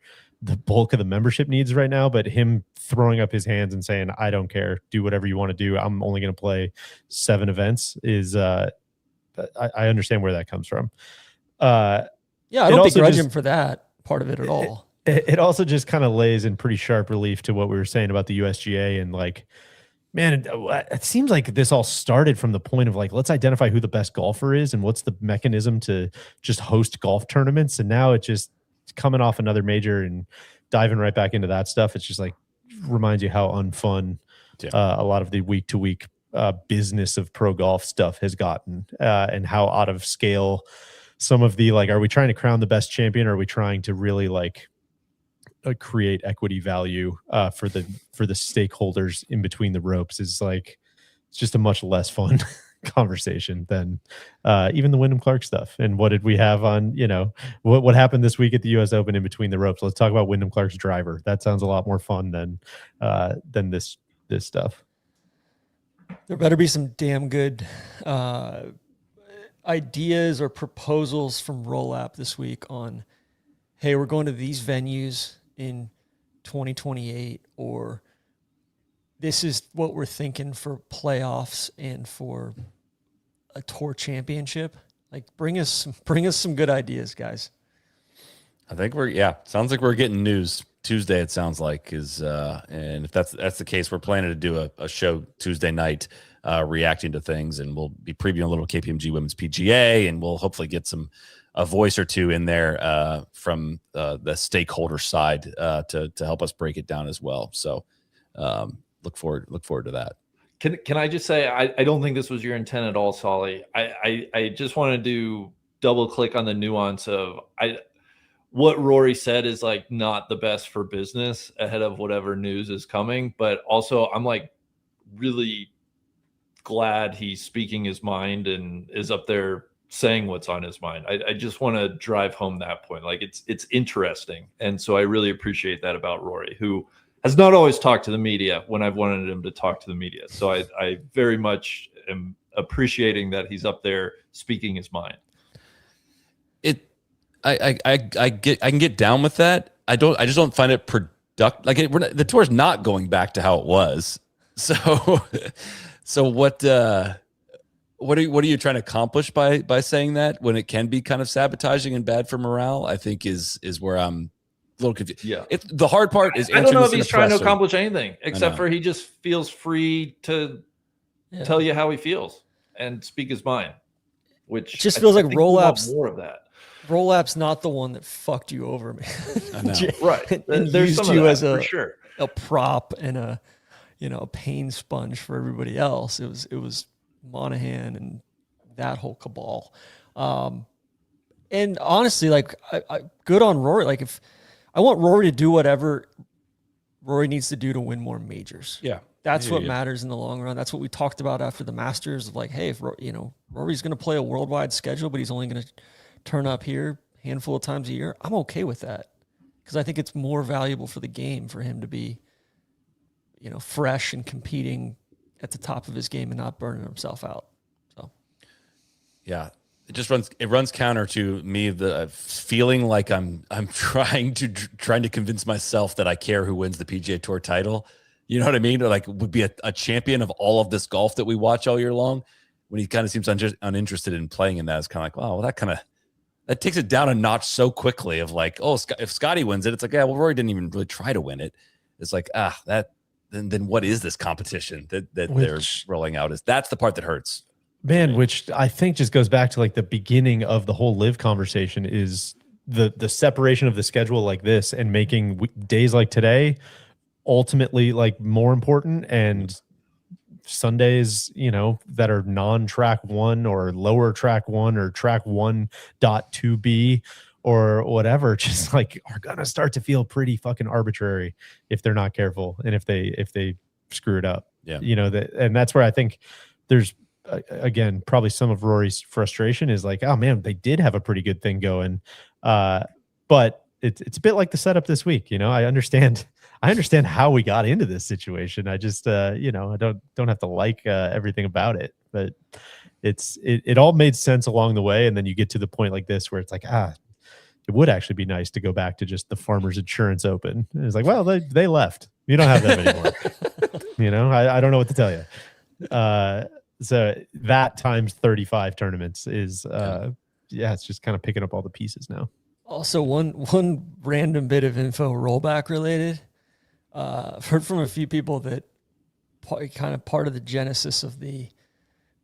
bulk of the membership needs right now. But him throwing up his hands and saying, I don't care, do whatever you want to do, I'm only going to play 7 events is, I understand where that comes from. Yeah, I don't begrudge him for that part of it at all. It also just kind of lays in pretty sharp relief to what we were saying about the USGA. And like, man, it seems like this all started from the point of like, let's identify who the best golfer is and what's the mechanism to just host golf tournaments. And now it just coming off another major and diving right back into that stuff. It's just like, reminds you how unfun a lot of the week-to-week business of pro golf stuff has gotten, and how out of scale some of the, like, are we trying to crown the best champion, or are we trying to really like create equity value for the stakeholders in between the ropes? Is like, it's just a much less fun conversation than even the Wyndham Clark stuff. And what did we have on, what happened this week at the US Open in between the ropes? Let's talk about Wyndham Clark's driver. That sounds a lot more fun than this stuff. There better be some damn good ideas or proposals from Roll App this week on, hey, we're going to these venues in 2028, or this is what we're thinking for playoffs and for a tour championship. Like, bring us some good ideas, guys. I think sounds like we're getting news Tuesday. It sounds like and if that's the case, we're planning to do a show Tuesday night, reacting to things, and we'll be previewing a little KPMG Women's PGA, and we'll hopefully get a voice or two in there from the stakeholder side to help us break it down as well. So look forward to that. Can I just say, I don't think this was your intent at all, Solly. I just wanted to double click on the nuance of what Rory said is like not the best for business ahead of whatever news is coming. But also I'm like really glad he's speaking his mind and is up there saying what's on his mind. I just want to drive home that point. Like it's interesting. And so I really appreciate that about Rory, who has not always talked to the media when I've wanted him to talk to the media. So I very much am appreciating that he's up there speaking his mind. I can get down with that. I just don't find it productive. Like the tour's not going back to how it was. So what are you trying to accomplish by saying that when it can be kind of sabotaging and bad for morale? I think is where I'm a little confused. Yeah. The hard part is I don't know if this in he's a trying to presser. accomplish anything except for he just feels free to tell you how he feels and speak his mind, which It just feels like think we want roll-ups. more of that. Roll-up's not the one that fucked you over, man. I know. Right. And There's used some you of that, as for sure. a prop and a pain sponge for everybody else. It was Monahan and that whole cabal. And honestly, like I good on Rory. Like if I want Rory to do whatever Rory needs to do to win more majors. Yeah. That's what matters in the long run. That's what we talked about after the Masters of like, hey, if Rory's going to play a worldwide schedule, but he's only going to turn up here a handful of times a year, I'm okay with that because I think it's more valuable for the game for him to be, fresh and competing at the top of his game and not burning himself out. So, Yeah, it runs counter to me the feeling like I'm trying to convince myself that I care who wins the PGA Tour title. You know what I mean? Or like would be a champion of all of this golf that we watch all year long. When he kind of seems uninterested in playing in that, it's kind of like, wow, well, that takes it down a notch so quickly. Of like, oh, if Scottie wins it, it's like, yeah, well, Rory didn't even really try to win it. It's like, then what is this competition that they're rolling out? That's the part that hurts. Man, which I think just goes back to like the beginning of the whole live conversation is the separation of the schedule like this and making days like today ultimately like more important, and Sundays, that are non-track 1 or lower track 1 or track 1.2b or whatever, just like are gonna start to feel pretty fucking arbitrary if they're not careful and if they screw it up. Yeah. And that's where I think there's again probably some of Rory's frustration is like, oh man, they did have a pretty good thing going, but it's a bit like the setup this week. I understand how we got into this situation. I just I don't have to like everything about it, but it all made sense along the way, and then you get to the point like this where it's like, it would actually be nice to go back to just the Farmers Insurance Open. And it's like, well, they left. You don't have them anymore. I don't know what to tell you. So that times 35 tournaments is it's just kind of picking up all the pieces now. Also, one random bit of info, rollback related. I've heard from a few people that kind of part of the genesis of the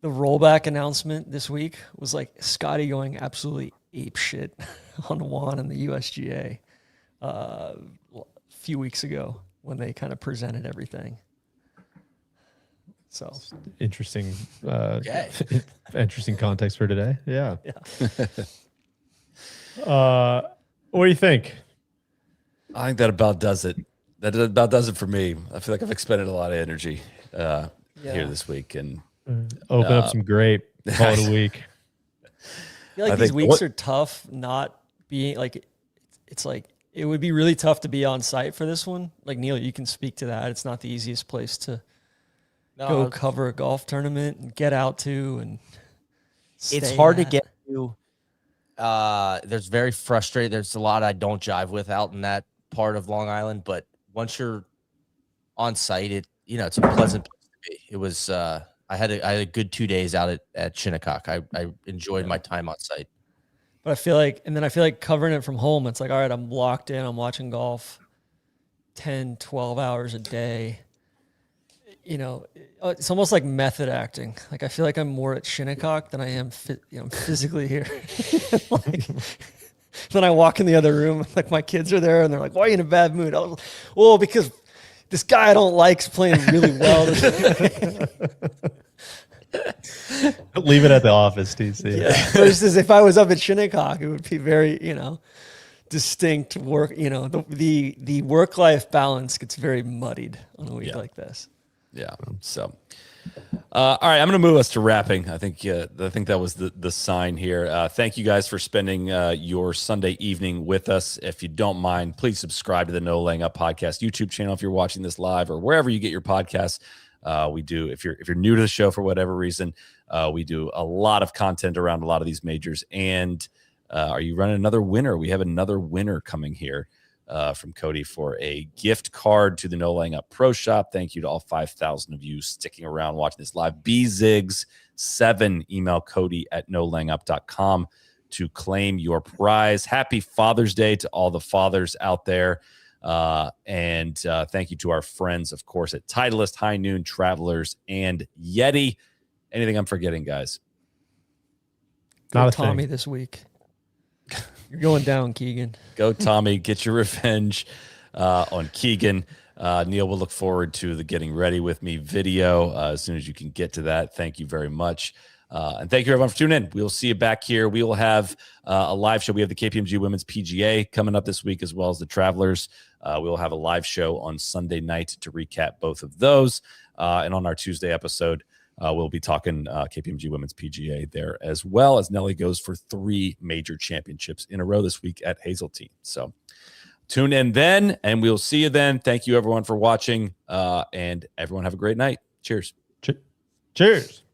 rollback announcement this week was like Scottie going absolutely ape shit on Juan and the USGA a few weeks ago when they kind of presented everything. So interesting, interesting context for today. Yeah. What do you think? I think that about does it. That about does it for me. I feel like I've expended a lot of energy here this week, and open up some grape. Call it a week. I feel like these weeks are tough. Not being like, it's like it would be really tough to be on site for this one. Like Neil, you can speak to that. It's not the easiest place to go cover a golf tournament and get out to, and it's hard to get to. There's very frustrated. There's a lot I don't jive with out in that part of Long Island, but once you're on site, it's a pleasant place to be. It was I had a good 2 days out at Shinnecock. I enjoyed my time on site. But I feel like covering it from home, it's like, all right, I'm locked in. I'm watching golf 10, 12 hours a day. It's almost like method acting. Like I feel like I'm more at Shinnecock than I am physically here. Like, then I walk in the other room, like my kids are there and they're like, why are you in a bad mood? I was like, well, because this guy I don't like is playing really well. Leave it at the office, TC. Yeah. Versus if I was up at Shinnecock, it would be very, distinct work. You know, the work-life balance gets very muddied on a week like this. Yeah. So, all right, I'm going to move us to wrapping. I think that was the sign here. Thank you guys for spending your Sunday evening with us. If you don't mind, please subscribe to the No Laying Up Podcast YouTube channel if you're watching this live or wherever you get your podcasts. We do, if you're new to the show for whatever reason, we do a lot of content around a lot of these majors. And are you running another winner? We have another winner coming here from Cody for a gift card to the No Laying Up Pro Shop. Thank you to all 5,000 of you sticking around watching this live. BZigs7, email Cody at nolayingup.com to claim your prize. Happy Father's Day to all the fathers out there. And thank you to our friends, of course, at Titleist, High Noon, Travelers, and Yeti. Anything I'm forgetting, guys? Not a Tommy thing. this week. You're going down, Keegan. Go, Tommy. Get your revenge on Keegan. Neil, we'll look forward to the Getting Ready With Me video as soon as you can get to that. Thank you very much. And thank you, everyone, for tuning in. We will see you back here. We will have a live show. We have the KPMG Women's PGA coming up this week, as well as the Travelers. We will have a live show on Sunday night to recap both of those. And on our Tuesday episode, we'll be talking KPMG Women's PGA there, as well as Nelly goes for 3 major championships in a row this week at Hazeltine. So tune in then, and we'll see you then. Thank you, everyone, for watching, and everyone have a great night. Cheers. Cheers.